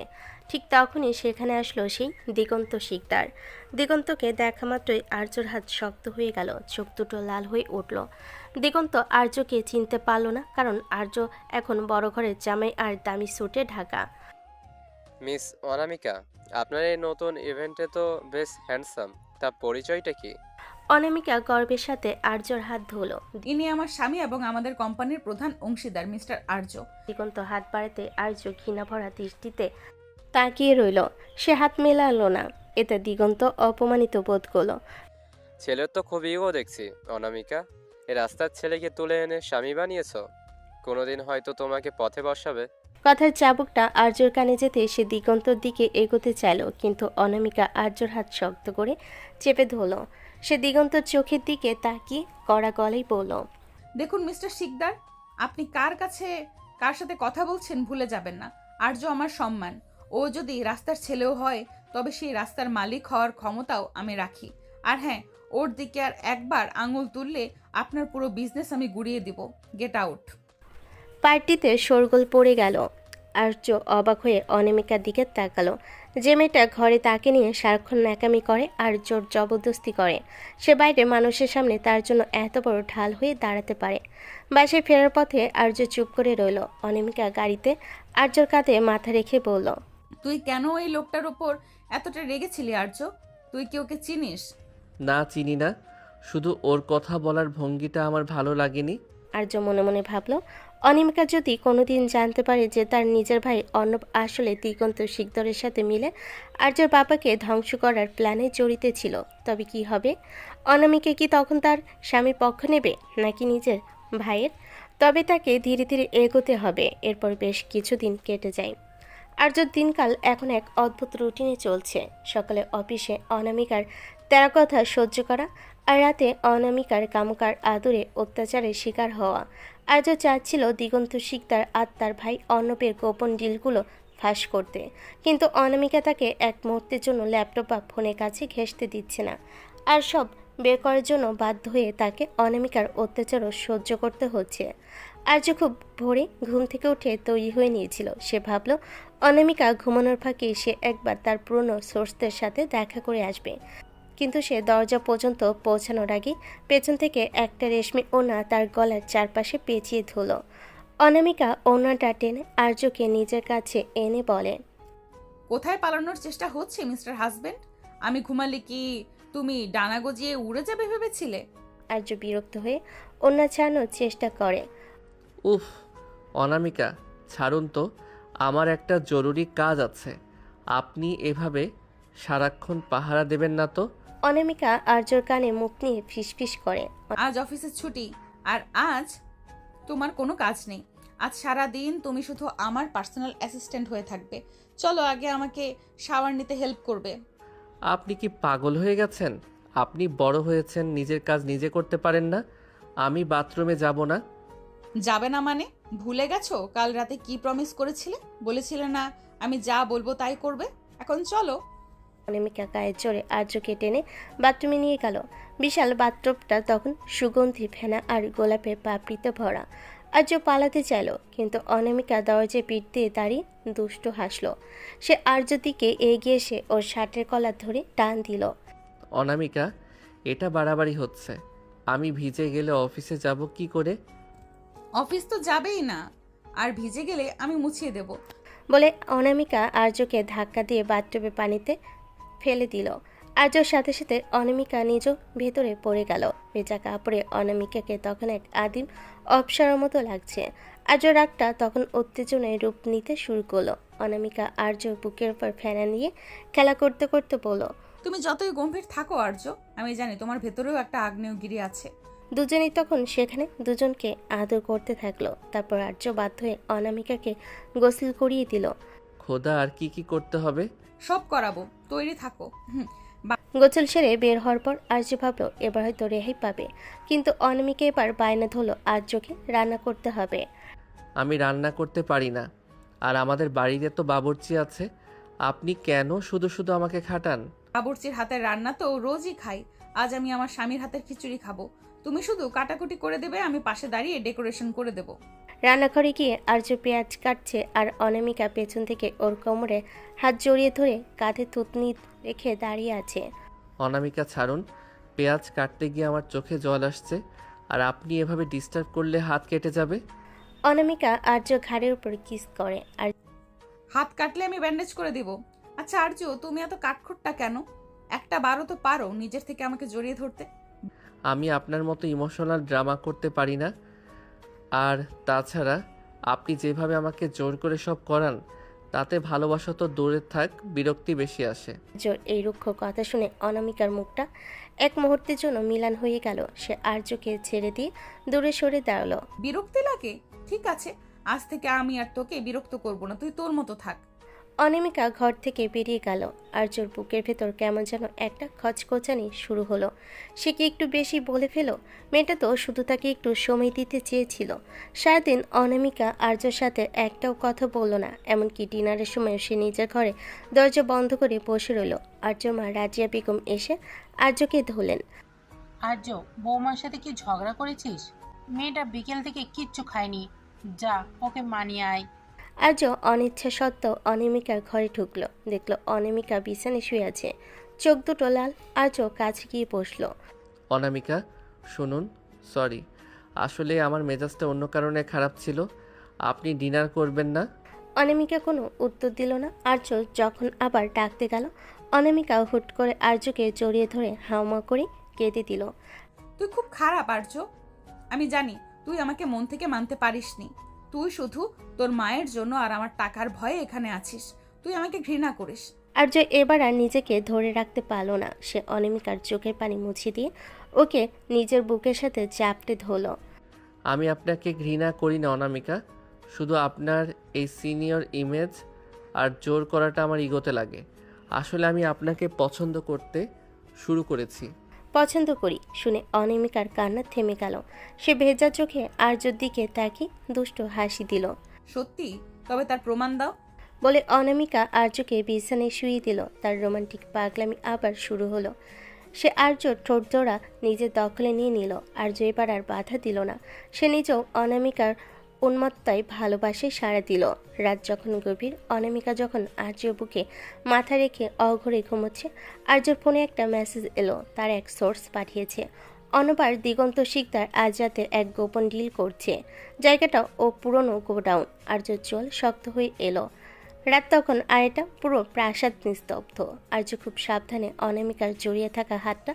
ঠিক তখনই সেখানে আসলো সেই দিগন্ত শিকদার। দিগন্তকে দেখা মাত্রই আর্যর হাত শক্ত হয়ে গেল, চোখ দুটো লাল হয়ে উঠল। দিগন্ত আর্যকে চিনতে পারল না, কারণ আর্য এখন বড় ঘরের জামাই আর দামি স্যুটে ঢাকা। মিস অনামিকা, আপনার এই নতুন ইভেন্টে তো বেশ হ্যান্ডসাম। তা পরিচয়টা কি? অনামিকা গর্বের সাথে আর্যর হাত ধরল। ইনি আমার স্বামী এবং আমাদের কোম্পানির প্রধান অংশীদার মিস্টার আর্য। দিগন্ত হাত বাড়াতে আর্য ঘৃণা ভরা দৃষ্টিতে তাকিয়ে রইল। সে হাত মেলালো না। এতে দিগন্ত অপমানিত বোধ করলো। ছেলের তো খুব ইগো দেখছি অনামিকা। এ রাস্তার ছেলেকে তুলে এনে স্বামী বানিয়েছো। কোনোদিন হয়তো তোমাকে পথে বসাবে। কথার চাবুকটা আর্যর কানে যেতে সে দিগন্তর দিকে এগোতে চাইল, কিন্তু অনামিকা আর্যর হাত শক্ত করে চেপে ধরল। সে দিগন্তর চোখের দিকে তাকিয়ে কড়া গলায় বলল, দেখুন মিস্টার শিকদার, আপনি কার সাথে কথা বলছেন ভুলে যাবেন না। আর্য আমার সম্মান। ও যদি রাস্তার ছেলেও হয় তবে সেই রাস্তার মালিক হওয়ার ক্ষমতাও আমি রাখি। আর হ্যাঁ, ওর দিকে আর একবার আঙুল তুললে আপনার পুরো বিজনেস আমি গুড়িয়ে দিব। Get out. পার্টিতে শোরগোল পড়ে গেল। আর্য অবাক হয়ে অনামিকার দিকে তাকালো। যে মেয়েটা ঘরে তাকে নিয়ে সারাক্ষণ ন্যাকামি করে আর জোর জবরদস্তি করে, সে বাইরে মানুষের সামনে তার জন্য এত বড় ঢাল হয়ে দাঁড়াতে পারে। বাসায় ফেরার পথে আর্য চুপ করে রইল। অনামিকা গাড়িতে আর্যর কাঁধে মাথা রেখে বলল, তুই কেন এই লোকটার ওপর এতটা রেগেছিলি আর্য? তুই কি ওকে চিনিস? না, চিনি না, শুধু ওর কথা বলার ভঙ্গিটা আমার ভালো লাগেনি। আর্য মনে মনে ভাবল, অনামিকা যদি কোনোদিন জানতে পারে যে তার নিজের ভাই অর্ণব আসলে দিগন্ত শিকদরের সাথে মিলে আর্যর বাবাকে ধ্বংস করার প্ল্যানে জড়িত ছিল, তবে কি হবে? অনামিকা কি তখন তার স্বামীর পক্ষ নেবে নাকি নিজের ভাইয়ের? তবে তাকে ধীরে ধীরে এগোতে হবে। এরপর বেশ কিছুদিন কেটে যায়। আর্যর দিনকাল এখন এক অদ্ভুত রুটিনে চলছে। সকালে অফিসে অনামিকার তেরা কথা সহ্য করা, আর রাতে অনামিকার কামকার আদরে অত্যাচারের শিকার হওয়া। আর্য চাচ্ছিল দিগন্ত শিকদার আর তার ভাই অর্ণবের গোপন ডিলগুলো ফাঁস করতে, কিন্তু অনামিকা তাকে এক মুহূর্তের জন্য ল্যাপটপ বা ফোনের কাছে ঘেঁষতে দিচ্ছে না। আর সব বের করার জন্য বাধ্য হয়ে তাকে অনামিকার অত্যাচারও সহ্য করতে হচ্ছে। আর্য খুব ভোরে ঘুম থেকে উঠে তৈরি হয়ে নিয়েছিল। সে ভাবল অনামিকা ঘুমানোর ফাঁকে সে একবার তার পুরনো সোর্সদের সাথে দেখা করে আসবে, কিন্তু সে দরজা পর্যন্ত পৌঁছানোর আগে পেছন থেকে একটা রেশমি ওড়না তার গলার চারপাশে পেঁচিয়ে ধরল। অনামিকা ওড়নাটা টেনে আর্যকে নিজের কাছে এনে বলে, কোথায় পালানোর চেষ্টা হচ্ছে মিস্টার হাজবেন্ড? আমি ঘুমালে কি তুমি ডানা গজিয়ে উড়ে যাবে ভেবেছিলে? আর্য বিরক্ত হয়ে ওড়না ছাড়ানোর চেষ্টা করে। উফ, অনামিকা ছাড়ুন তো, আমার একটা জরুরি কাজ আছে। আপনি এভাবে সারাক্ষণ পাহারা দেবেন না তো। অনামিকা আর্যর কানে মুখ নিয়ে ফিসফিস করে, আজ অফিসের ছুটি, আর আজ তোমার কোনো কাজ নেই। আজ সারা দিন তুমি শুধু আমার পার্সোনাল অ্যাসিস্ট্যান্ট হয়ে থাকবে। চলো আগে আমাকে শাওয়ার নিতে হেল্প করবে। আপনি কি পাগল হয়ে গেছেন? আপনি বড় হয়েছেন, নিজের কাজ নিজে করতে পারেন না। আমি বাথরুমে যাব না। যাবে না মানে? ভুলে গেছো কাল রাতে কি প্রমিস করেছিলে? বলেছিলে না আমি যা বলবো তাই করবে। এখন চলো। অনামিকা গায়ের জোরে আর্যকে টেনে বাথরুমে নিয়ে গেল। বিশাল বাথরুমটা তখন সুগন্ধি ফেনা আর গোলাপের পাপড়িতে ভরা। আর্য পালাতে চাইল, কিন্তু অনামিকা দরজায় পিঠ দিয়ে দাঁড়িয়ে দুষ্টু হাসলো। সে আর্যর দিকে এগিয়ে এসে ওর শার্টের কলার ধরে টান দিল। অনামিকা, এটা বাড়াবাড়ি হচ্ছে। আমি ভিজে গেলে অফিসে যাব কি করে? অফিস তো যাবেই না, আর ভিজে গেলে আমি মুছিয়ে দেব। বলে অনামিকা আর্যকে ধাক্কা দিয়ে বাথটবে পানিতে ফেলে দিল। আর্যর সাথে সাথে অনামিকা নিজও ভেতরে পড়ে গেল। ভেজা কাপড়ে অনামিকাকে তখন এক আদিম অপসরার মতো লাগছে। আর্য রাগটা তখন উত্তেজনায় রূপ নিতে শুরু করলো। অনামিকা আর্যর বুকের উপর ফেনা নিয়ে খেলা করতে করতে বলল, তুমি যতই গম্ভীর থাকো আর্য, আমি জানি তোমার ভেতরেও একটা আগ্নেয়গিরি আছে। দুজনেই তখন সেখানে দুজনকে আদর করতে থাকলো। তারপর আর্য বাধ্য হয়ে অনামিকাকে গোসল করিয়ে দিল। খোদা, আর কি কি করতে হবে? সব করাবো, তৈরি থাকো। গোসল সেরে বের হওয়ার পর আর্য ভাবলো এবার হয়তো রেহাই পাবে, কিন্তু অনামিকা এবার বায়না ধরলো আর্যকে রান্না করতে হবে। আমি রান্না করতে পারি না, আর আমাদের বাড়িতে তো বাবুর্চি আছে। আপনি কেন শুধু শুধু আমাকে খাটান? বাবুর্চির হাতের রান্না তো রোজই খাই। আজ আমি আমার স্বামীর হাতের খিচুড়ি খাবো। তুমি শুধু কাটাকুটি করে দেবে, আমি পাশে দাঁড়িয়ে ডেকোরেশন করে দেবো। রান্নাঘরে গিয়ে আর্য পেঁয়াজ কাটছে, আর অনামিকা পেছন থেকে ওর কোমরে হাত জড়িয়ে ধরে কাঁধে থুতনি রেখে দাঁড়িয়ে আছে। অনামিকা, ছাড়ুন। পেঁয়াজ কাটতে গিয়ে আমার চোখে জল আসছে, আর আপনি এভাবে ডিস্টার্ব করলে হাত কেটে যাবে। অনামিকা আর্য ঘাড়ের উপর কিস করে। আর হাত কাটলে আমি ব্যান্ডেজ করে দিব। আচ্ছা আর্য, তুমি এত কাঠখোট্টা কেন? একটা বারও তো পারো নিজের থেকে আমাকে জড়িয়ে ধরতে। আমি আপনার মতো ইমোশনাল ড্রামা করতে পারি না। আর তাছাড়া আপনি যেভাবে আমাকে জোর করে সব করান, তাতে ভালোবাসা তো দূরে থাক, বিরক্তি বেশি আসে। আর্যর এই রুক্ষ কথা শুনে অনামিকার মুখটা এক মুহূর্তের জন্য মিলান হয়ে গেল। সে আর্যকে ছেড়ে দিয়ে দূরে সরে দাঁড়ালো। বিরক্তি লাগে? ঠিক আছে, আজ থেকে আমি আর তোকে বিরক্ত করব না, তুই তোর মতো থাক। অনামিকা ঘর থেকে বেরিয়ে গেল। আর্যর বুকের ভেতর কেমন যেন একটা খচখচানি শুরু হলো। সে কি একটু বেশি বলে ফেলো? মেয়েটা তো শুধু তাকে একটু সময় দিতে চেয়েছিল। সারাদিন অনামিকা আর্যর সাথে একটাও কথা বলল না। এমনকি ডিনারের সময় সে নিজের ঘরে দরজা বন্ধ করে বসে রইল। আর্যর মা রাজিয়া বেগম এসে আর্যকে ধরলেন। আর্য, বৌমার সাথে কি ঝগড়া করেছিস? মেয়েটা বিকেল থেকে কিচ্ছু খায়নি, যা ওকে মানিয়ে আয়। আর্য অনিচ্ছা সত্ত্বেও অনামিকার ঘরে ঢুকলো। দেখলো অনামিকা বিছানে শুয়ে আছে, চোখ দুটো লাল। আর্য কাছে গিয়ে বসলো। অনামিকা, শুনুন, সরি, আসলে আমার মেজাজটা অন্য কারণে খারাপ ছিল। আপনি ডিনার করবেন না? অনামিকা কোনো উত্তর দিল না। আর্য যখন আবার ডাকতে গেল, অনামিকা হুট করে আর্যকে জড়িয়ে ধরে হাওমা করে কেঁদে দিল। তুই খুব খারাপ আর্য। আমি জানি তুই আমাকে মন থেকে মানতে পারিসনি। তুই শুধু তোর মায়ের জন্য আর আমার টাকার ভয়ে এখানে আছিস। তুই আমাকে ঘৃণা করিস। আর্য এবার আর নিজেকে ধরে রাখতে পারল না। সে অনামিকার চোখের পানি মুছে দিয়ে ওকে নিজের বুকের সাথে চাপটে ধরল। আমি আপনাকে ঘৃণা করি না অনামিকা, শুধু আপনার এই সিনিয়র ইমেজ আর জোর করাটা আমার ইগোতে লাগে। আসলে আমি আপনাকে পছন্দ করতে শুরু করেছি। পছন্দ করি শুনে অনামিকার কান্না থেমে গেল। সে ভেজা চোখে আর্যর দিকে তাকিয়ে দুষ্ট হাসি দিল। সত্যি? তবে তার প্রমাণ দাও। বলে অনামিকা আর্যকে বিছানায় শুয়ে দিল। তার রোমান্টিক পাগলামি আবার শুরু হলো। সে আর্যর ঠোঁট জোড়া নিজের দখলে নিয়ে নিল। আর্য এবার আর বাধা দিল না। সে নিজেও অনামিকার উন্মত্তায় ভালোবাসে সাড়া দিল। রাত যখন গভীর, অনামিকা যখন আর্যর বুকে মাথা রেখে অঘরে ঘুমোচ্ছে, আর্যর ফোনে একটা মেসেজ এলো। তার এক সোর্স পাঠিয়েছে, অনবার দিগন্ত শিকদার আজ রাতে এক গোপন ডিল করছে। জায়গাটা ও পুরনো গোডাউন। আর্যর চোল শক্ত হয়ে এলো। রাত তখন, আর এটা পুরো প্রাসাদ নিস্তব্ধ। আর্য খুব সাবধানে অনামিকার জড়িয়ে থাকা হাতটা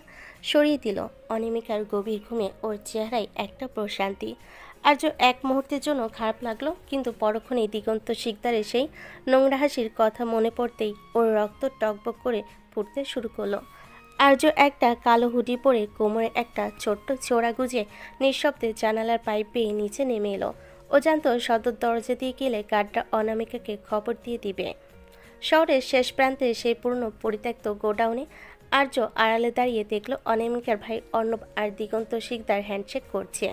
সরিয়ে দিল। অনামিকার গভীর ঘুমে ওর চেহারায় একটা প্রশান্তি। আর্য এক মুহূর্তের জন্য খারাপ লাগলো, কিন্তু পরক্ষণেই দিগন্ত শিকদারের সেই নোংরা হাসির কথা মনে পড়তেই ওর রক্ত টকবক করে ফুটতে শুরু করলো। আর্য একটা কালো হুডি পরে কোমরে একটা ছোট্ট ছোড়া গুজে নিঃশব্দে জানালার পাইপ বেয়ে নিচে নেমে এলো। ও জানতো সদর দরজা দিয়ে গেলে গার্ডরা অনামিকাকে খবর দিয়ে দিবে। শহরের শেষ প্রান্তে সেই পুরনো পরিত্যক্ত গোডাউনে আর্য আড়ালে দাঁড়িয়ে দেখলো অনামিকার ভাই অর্ণব আর দিগন্ত শিকদার হ্যান্ডশেক করছে।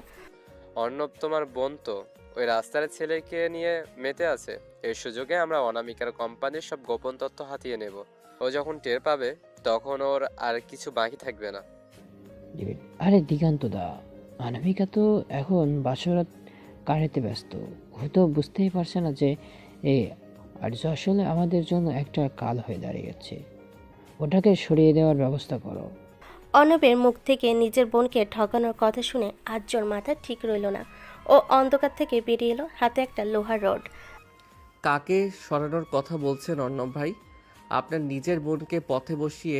অর্ণব তোমার বোন তো? ওই রাস্তার ছেলেকে নিয়ে মেতে আছে। এই সুযোগে আমরা অনামিকার কোম্পানির সব গোপন তথ্য হাতিয়ে নেব। ও যখন টের পাবে তখন ওর আর কিছু বাকি থাকবে না। ডেভিড, আরে দিগান্ত দা, অনামিকা তো এখন বাসরাত কাটাতে ব্যস্ত। ও তো বুঝতেই পারছে না যে এই আর্য আসলে আমাদের জন্য একটা কাল হয়ে দাঁড়িয়েছে। ওটাকে সরিয়ে দেওয়ার ব্যবস্থা করো। অর্ণবের মুখ থেকে নিজের বোনকে ঠকানোর কথা শুনে আর্যর মাথা ঠিক রইল না। ও অন্ধকার থেকে বেরিয়ে এলো, হাতে একটা লোহার রড। কাকে সরানোর কথা বলছেন অর্ণব ভাই? আপনার নিজের বোনকে পথে বসিয়ে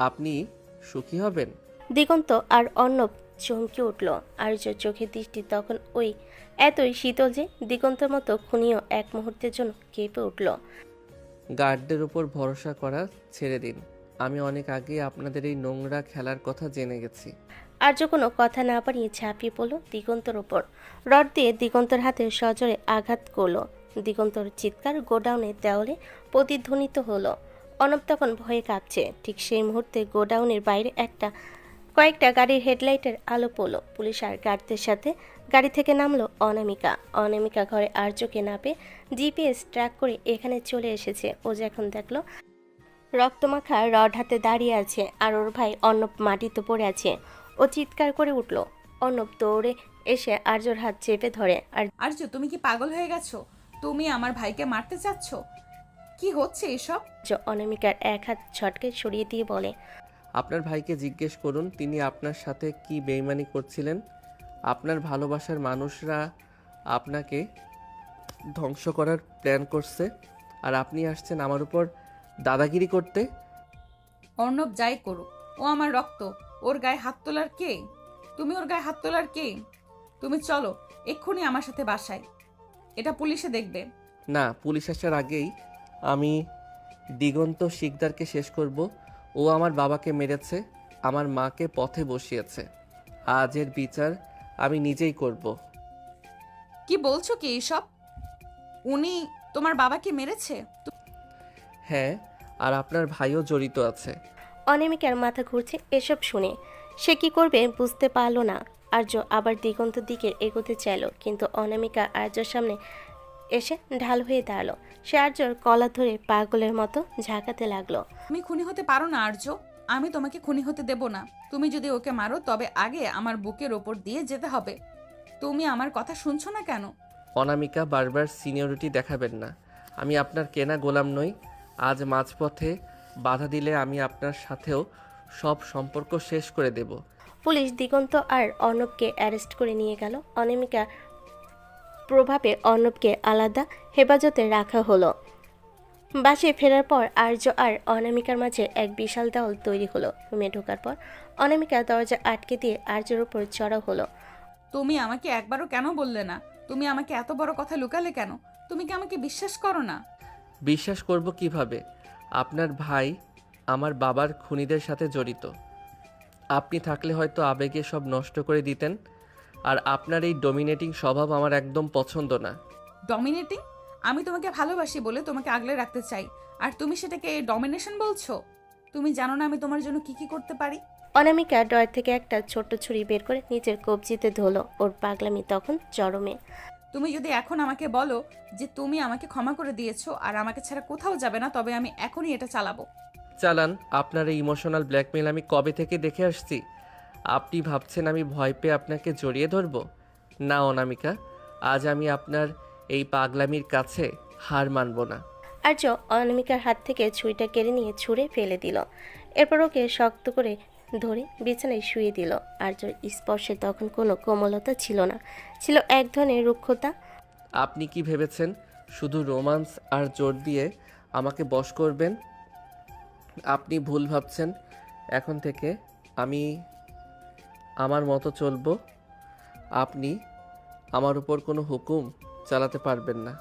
আপনি সুখী হবেন? দিগন্ত আর অর্ণব চমকে উঠল। আর্যর চোখের দৃষ্টি তখন ওই এতই শীতল যে দিগন্তের মতো খুনিও এক মুহূর্তের জন্য কেঁপে উঠল। গার্ডদের উপর ভরসা করা ছেড়ে দিন। আমি অনেক আগেই আপনাদের এই নোংরা খেলার কথা জেনে গেছি। আর্য কোনো কথা না বাড়িয়ে ঝাঁপিয়ে পড়ল দিগন্তর ওপর। রড দিয়ে দিগন্তর হাতে সজোরে আঘাত করলো। দিগন্তর চিৎকার গোডাউনের দেওয়ালে প্রতিধ্বনিত হলো। অর্ণব তখন ভয়ে কাঁপছে। ঠিক সেই মুহূর্তে গোডাউনের বাইরে কয়েকটা গাড়ির হেডলাইটের আলো পড়ল। পুলিশ আর গার্ডদের সাথে গাড়ি থেকে নামলো অনামিকা। অনামিকা ঘরে আর্যকে না পেয়ে জিপিএস ট্র্যাক করে এখানে চলে এসেছে। ও যখন দেখলো রক্তমাখা রড হাতে দাঁড়িয়ে আছে আর ওর ভাই অর্ণব মাটিতে পড়ে আছে, ও চিৎকার করে উঠল। অর্ণব দৌড়ে এসে আর্যর হাত চেপে ধরে। আর আর্য, তুমি কি পাগল হয়ে গেছো? তুমি আমার ভাইকে মারতে চাচ্ছ? কি হচ্ছে এসব? অনামিকার এক হাত ছটকে সরিয়ে দিয়ে বলে, আপনার ভাইকে জিজ্ঞেস করুন তিনি আপনার সাথে কি বেইমানি করছিলেন। আপনার ভালোবাসার মানুষরা আপনাকে ধ্বংস করার প্ল্যান করছে, আর আপনি আসছেন আমার উপর দাদাগিরি করতে। অর্ণব যাই করুক, ও আমার রক্ত। ওর গায়ে হাত তোলার কে? তুমি ওর গায়ে হাত তোলার কে? তুমি চলো এক্ষুনি আমার সাথে বাসায়, এটা পুলিশে দেখবে। না, পুলিশ আসার আগেই আমি দিগন্ত শিকদারকে শেষ করব। ও আমার বাবাকে মেরেছে, আমার মাকে পথে বসিয়েছে। আজ এর বিচার আমি নিজেই করব। কি বলছো কি এসব? উনি তোমার বাবাকে মেরেছে? হ্যাঁ, আর আপনার ভাইও জড়িত আছে। অনামিকার মাথা ঘুরছে এসব শুনে। সে কি করবে বুঝতে পারল না। আর্য আবার দিগন্তর দিকে এগোতে চাইল, কিন্তু অনামিকা আর্যর সামনে এসে ঢাল হয়ে দাঁড়ালো। সে আর্যর কলা ধরে পাগলের মতো ঝাঁকাতে লাগলো। তুমি খুনি হতে পারো না আর্য, আমি তোমাকে খুনি হতে দেব না। তুমি যদি ওকে মারো তবে আগে আমার বুকের ওপর দিয়ে যেতে হবে। তুমি আমার কথা শুনছো না কেন? অনামিকা, বারবার সিনিয়রিটি দেখাবেন না। আমি আপনার কেনা গোলাম নই। আজ মাঝপথে বাধা দিলে আমি আপনার সাথেও সব সম্পর্ক শেষ করে দেব। পুলিশ দিগন্ত আর অর্ণবকে অ্যারেস্ট করে নিয়ে গেল। অনামিকা প্রভাবে অর্ণবকে আলাদা হেফাজতে রাখা হলো। বাসে ফেরার পর আর্য আর অনামিকার মাঝে এক বিশাল দেওয়াল তৈরি হলো। রুমে ঢোকার পর অনামিকা দরজা আটকে দিয়ে আর্যের উপর চড়াও হলো। তুমি আমাকে একবারও কেন বললে না? তুমি আমাকে এত বড় কথা লুকালে কেন? তুমি কি আমাকে বিশ্বাস করো না? বিশ্বাস করব কিভাবে? আপনার ভাই আমার বাবার খুনিদের সাথে জড়িত। আপনি থাকলে হয়তো আবেগে সব নষ্ট করে দিতেন। আর আপনার এই ডমিনেটিং স্বভাব আমার একদম পছন্দ না। ডমিনেটিং? আমি তোমাকে ভালোবাসি বলে তোমাকে আগলে রাখতে চাই, আর তুমি সেটাকে ডমিনেশন বলছো? তুমি জানো না আমি তোমার জন্য কি কি করতে পারি? অনামিকা ডয়ের থেকে একটা ছোট্ট ছুরি বের করে নিজের কবজিতে ধরলো। ওর পাগলামি তখন চরমে। তুমি যদি এখন আমাকে বলো যে তুমি আমাকে ক্ষমা করে দিয়েছো আর আমাকে ছাড়া কোথাও যাবে না, তবে আমি এখনই এটা চালাবো। চালান। আপনার এই ইমোশনাল ব্ল্যাকমেল আমি কবে থেকে দেখে আসছি। আপনি ভাবছেন আমি ভয় পেয়ে আপনাকে জড়িয়ে ধরব? না অনামিকা, আজ আমি আপনার এই পাগলামির কাছে হার মানব না। আর্য অনামিকার হাত থেকে ছুরিটা কেড়ে নিয়ে ছুঁড়ে ফেলে দিল। এরপর ওকে শক্ত করে ধরে বিছানায় শুয়ে দিল। আর্যর স্পর্শে তখন কোনো কোমলতা ছিল না, ছিল এক ধরনের রুক্ষতা। আপনি কি ভেবেছেন শুধু রোমান্স আর জোর দিয়ে আমাকে বশ করবেন? আপনি ভুল ভাবছেন। এখন থেকে আমি আমার মতো চলবো। আপনি আমার উপর কোনো হুকুম চালাতে পারবেন না।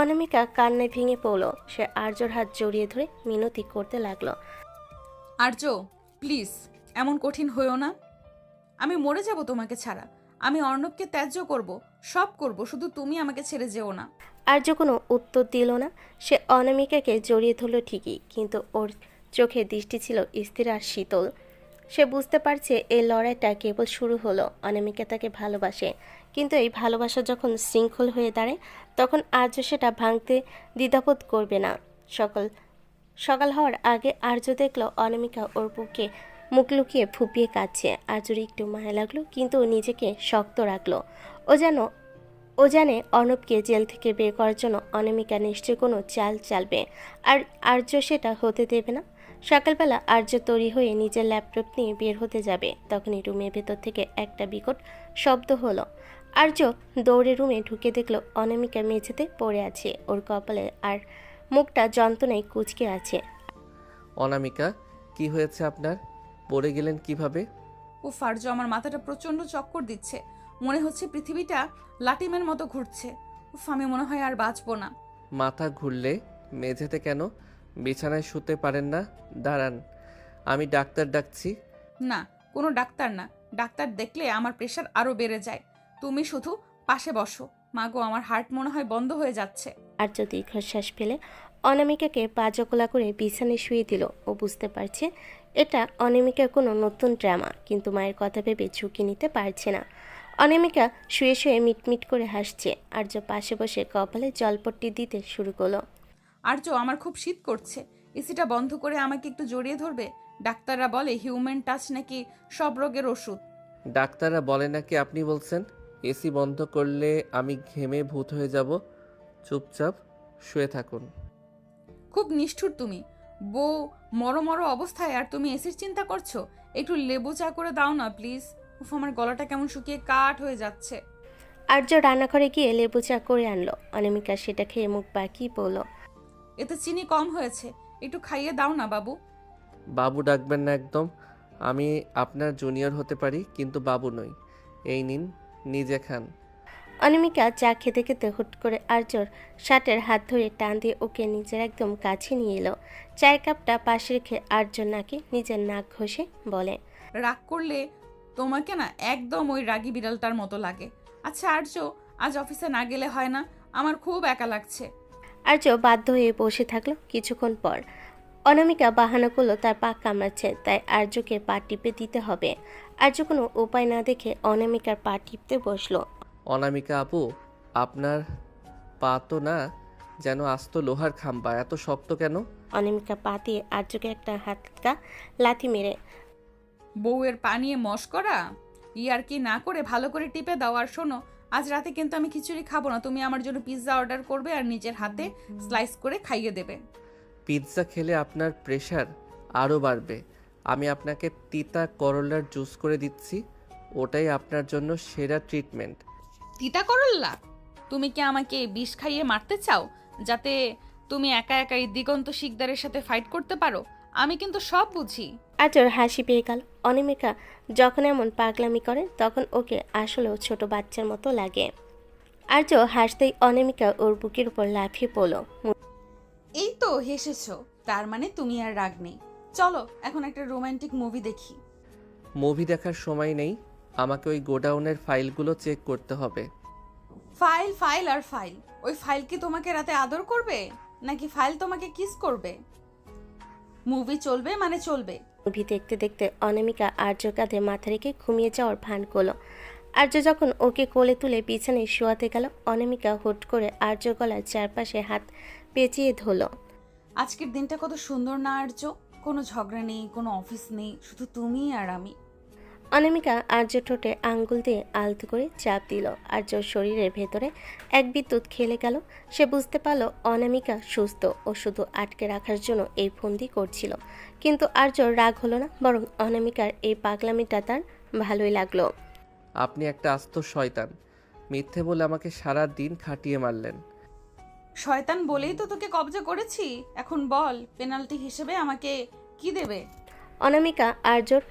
অনামিকা কান্নায় ভেঙে পড়ল। সে আর্যর হাত জড়িয়ে ধরে মিনতি করতে লাগলো। আর্য, প্লিজ এমন কঠিন হয়েও না। আমি মরে যাব তোমাকে ছাড়া। আমি অর্ণবকে ত্যায্য করব, সব করব, শুধু তুমি আমাকে ছেড়ে যেও না। আর্য কোনো উত্তর দিল না। সে অনামিকাকে জড়িয়ে ধরল ঠিকই, কিন্তু ওর চোখে দৃষ্টি ছিল স্থির আর শীতল। সে বুঝতে পারছে এই লড়াইটা কেবল শুরু হলো। অনামিকা তাকে ভালোবাসে, কিন্তু এই ভালোবাসা যখন শৃঙ্খল হয়ে দাঁড়ায় তখন আর্য সেটা ভাঙতে দ্বিধাবোধ করবে না। সকাল হওয়ার আগে আর্য দেখলো অনামিকা ওর বুকে মুখ লুকিয়ে ফুপিয়ে কাঁদছে। আর্যর একটু মায়া লাগলো, কিন্তু ও নিজেকে শক্ত রাখলো। ও জানে অর্ণবকে জেল থেকে বের করার জন্য অনামিকা নিশ্চয়ই কোনো চাল চালবে, আর আর্য সেটা হতে দেবে না। সকালবেলা আর্য তৈরি হয়ে নিজের ল্যাপটপ নিয়ে বের হতে যাবে, তখনই রুমের ভেতর থেকে একটা বিকট শব্দ হলো। আর্য দৌড়ে রুমে ঢুকে দেখলো অনামিকা মেঝেতে পড়ে আছে, ওর কপালে আর মুখটা যন্ত্রণায় কুঁচকে আছে। অনামিকা, কি হয়েছে আপনার? পড়ে গেলেন কিভাবে? উফ আর্য, আমার মাথাটা প্রচন্ড চক্কর দিচ্ছে, মনে হচ্ছে পৃথিবীটা লাটিমের মতো ঘুরছে। উফ, আমি মনে হয় আর বাঁচবো না। মাথা ঘুরলে মেঝেতে কেন? বিছানায় শুতে পারেন না? দাঁড়ান, আমি ডাক্তার ডাকছি। না, কোনো ডাক্তার না, ডাক্তার দেখলে আমার প্রেশার আরো বেড়ে যায়। তুমি শুধু পাশে বসো। মাগো, আমার হার্ট মনে হয় বন্ধ হয়ে যাচ্ছে। আর্য দীর্ঘশ্বাস ফেলে অনামিকাকে পা জকলা করে বিছানায় শুয়ে দিল। ও বুঝতে পারছে এটা অনামিকার কোনো নতুন ড্রামা, কিন্তু মায়ের কথা ভেবে ঝুঁকি নিতে পারছে না। অনামিকা শুয়ে শুয়ে মিটমিট করে হাসছে। আর্য পাশে বসে কপালে জলপট্টি দিতে শুরু করলো। আর্য, আমার খুব শীত করছে, এসিটা বন্ধ করে আমাকে একটু জড়িয়ে ধরবে? ডাক্তাররা বলে হিউম্যান টাচ নাকি সব রোগের ওষুধ। ডাক্তাররা বলে নাকি আপনি বলছেন? এসি বন্ধ করলে আমি ঘেমে ভূত হয়ে যাব। চুপচাপ শুয়ে থাকুন। খুব নিষ্ঠুর তুমি। বউ মরো অবস্থায় আর তুমি এসির চিন্তা করছো? একটু লেবু চা করে দাও না প্লিজ। উফ, আমার গলাটা কেমন শুকিয়ে কাঠ হয়ে যাচ্ছে। আর্য রান্নাঘরে গিয়ে লেবু চা করে আনলো। অনামিকা সেটা খেয়ে মুখ বাঁকিয়ে বলল, এতে চিনি কম হয়েছে, একটু খাইয়ে দাও না বাবু। বাবু ডাকবেন না একদম। আমি আপনার জুনিয়র হতে পারি, কিন্তু বাবু নই। এই নিন, নিজে খান। অনামিকা চা খেতে খেতে হুট করে আর্যর শার্টের হাত ধরে টান দিয়ে ওকে নিজের একদম কাছে নিয়ে এলো। চায়ের কাপটা পাশে রেখে আর্য নাকে নিজের নাক ঘষে বলে, রাগ করলে তোমাকে না একদম ওই রাগী বিড়ালটার মতো লাগে। আচ্ছা আর্য, আজ অফিসে না গেলে হয় না? আমার খুব একা লাগছে। আর্য বাধ্য হয়ে বসে থাকলো। কিছুক্ষণ পর অনামিকা বাহানা করলো তার পা কামড়াচ্ছে, তাই আর্যকে পা টিপে দিতে হবে। আর্য কোনো উপায় না দেখে অনামিকার পা টিপতে বসলো। অনামিকা আপু, আপনার পা তো না যেন আস্ত লোহার খাম্বা, এত শক্ত কেন? অনামিকা পা দিয়ে আর্যকে একটা হাতকা লাথি মেরে, বউয়ের পা নিয়ে মশকরা ইয়ার কি না করে ভালো করে টিপে দাও। আর শোনো, আজ রাতে কিন্তু আমি খিচুড়ি খাবো না, তুমি আমার জন্য পিৎজা অর্ডার করবে আর নিজের হাতে স্লাইস করে খাইয়ে দেবে। পিৎজা খেলে আপনার প্রেশার আরও বাড়বে। আমি আপনাকে তিতা করলার জুস করে দিচ্ছি, ওটাই আপনার জন্য সেরা ট্রিটমেন্ট। তিতা করল্লা? তুমি কি আমাকে বিষ খাইয়ে মারতে চাও, যাতে তুমি একা একাই দিগন্ত শিকদারের সাথে ফাইট করতে পারো? আমি কিন্তু সব বুঝি। আর্যর হাসি পেয়ে গেল। অনামিকা যখন এমন পাগলামি করে তখন ওকে আসলেও ছোট বাচ্চার মতো লাগে। আর্য হাসতেই অনামিকা ওর বুকের উপর লাফিয়ে পড়ল। এই তো হেসেছো, তার মানে তুমি আর রাগ নেই। চলো এখন একটা রোমান্টিক মুভি দেখি। মুভি দেখার সময় নেই, আমাকে ওই গোডাউনের ফাইলগুলো চেক করতে হবে। ফাইল ফাইল আর ফাইল? ওই ফাইল কি তোমাকে রাতে আদর করবে, নাকি ফাইল তোমাকে কিস করবে? মুভি চলবে মানে চলবে। মুভি দেখতে দেখতে অনামিকা আর্যর কাঁধে মাথা রেখে ঘুমিয়ে যাওয়ার ভান করলো। আর্য যখন ওকে কোলে তুলে বিছানায় শোয়াতে গেল, অনামিকা হুট করে আর্যর গলার চারপাশে হাত পেঁচিয়ে ধরল। আজকের দিনটা কত সুন্দর না আর্য? কোনো ঝগড়া নেই, কোনো অফিস নেই, শুধু তুমি আর আমি। অনামিকা আর্য ঠোঁটে আঙ্গুল দিয়ে আলতো করে চাপ দিল। আর্যর শরীরের ভেতরে এক বিদ্যুৎ খেলে গেল। সে বুঝতে পারল অনামিকা সুস্থ, ও শুধু আটকে রাখার জন্য এই ফন্দি করছিল। কিন্তু আর্যর রাগ হলো না, বরং অনামিকার এই পাগলামিটা তার ভালোই লাগলো। আপনি একটা আস্ত শয়তান, মিথ্যে বলে আমাকে সারা দিন খাটিয়ে মারলেন। শয়তান বলেই তো তোকে কবজা করেছি। এখন বল, পেনাল্টি হিসেবে আমাকে কি দেবে? অনামিকা আর্যর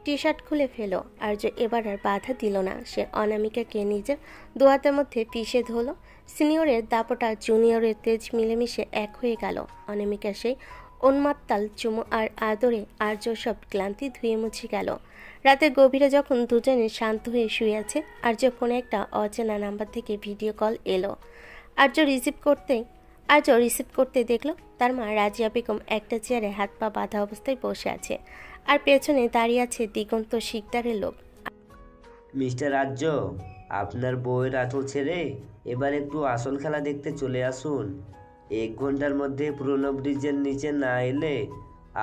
টি শার্ট খুলে ফেলো। আর্য এবার আর বাধা দিল না। সে অনামিকাকে নিজের দু হাতের মধ্যে পিষে ধরল। সিনিয়রের দাপটা জুনিয়রের তেজ মিলেমিশে এক হয়ে গেল। অনামিকা সেই উন্মাত্তাল চুমু আর আদরে আর্য সব ক্লান্তি ধুয়ে মুছে গেল। রাতের গভীরে যখন দুজনে শান্ত হয়ে শুয়ে আছে, আর্য ফোনে একটা অচেনা নাম্বার থেকে ভিডিও কল এলো। আর্য রিসিভ করতে দেখল তার মা রাজিয়া বেগম একটা চেয়ারে হাত পা বাঁধা অবস্থায় বসে আছে। আর পেছনে দাঁড়িয়ে আছে দিগন্ত শিকদারের লোক। মিস্টার রাজ্য, আপনার বউয়ের আঁচল ছেড়ে এবার একটু আসল খেলা দেখতে চলে আসুন। 1 ঘন্টার মধ্যে পুরনো ব্রিজের নিচে না এলে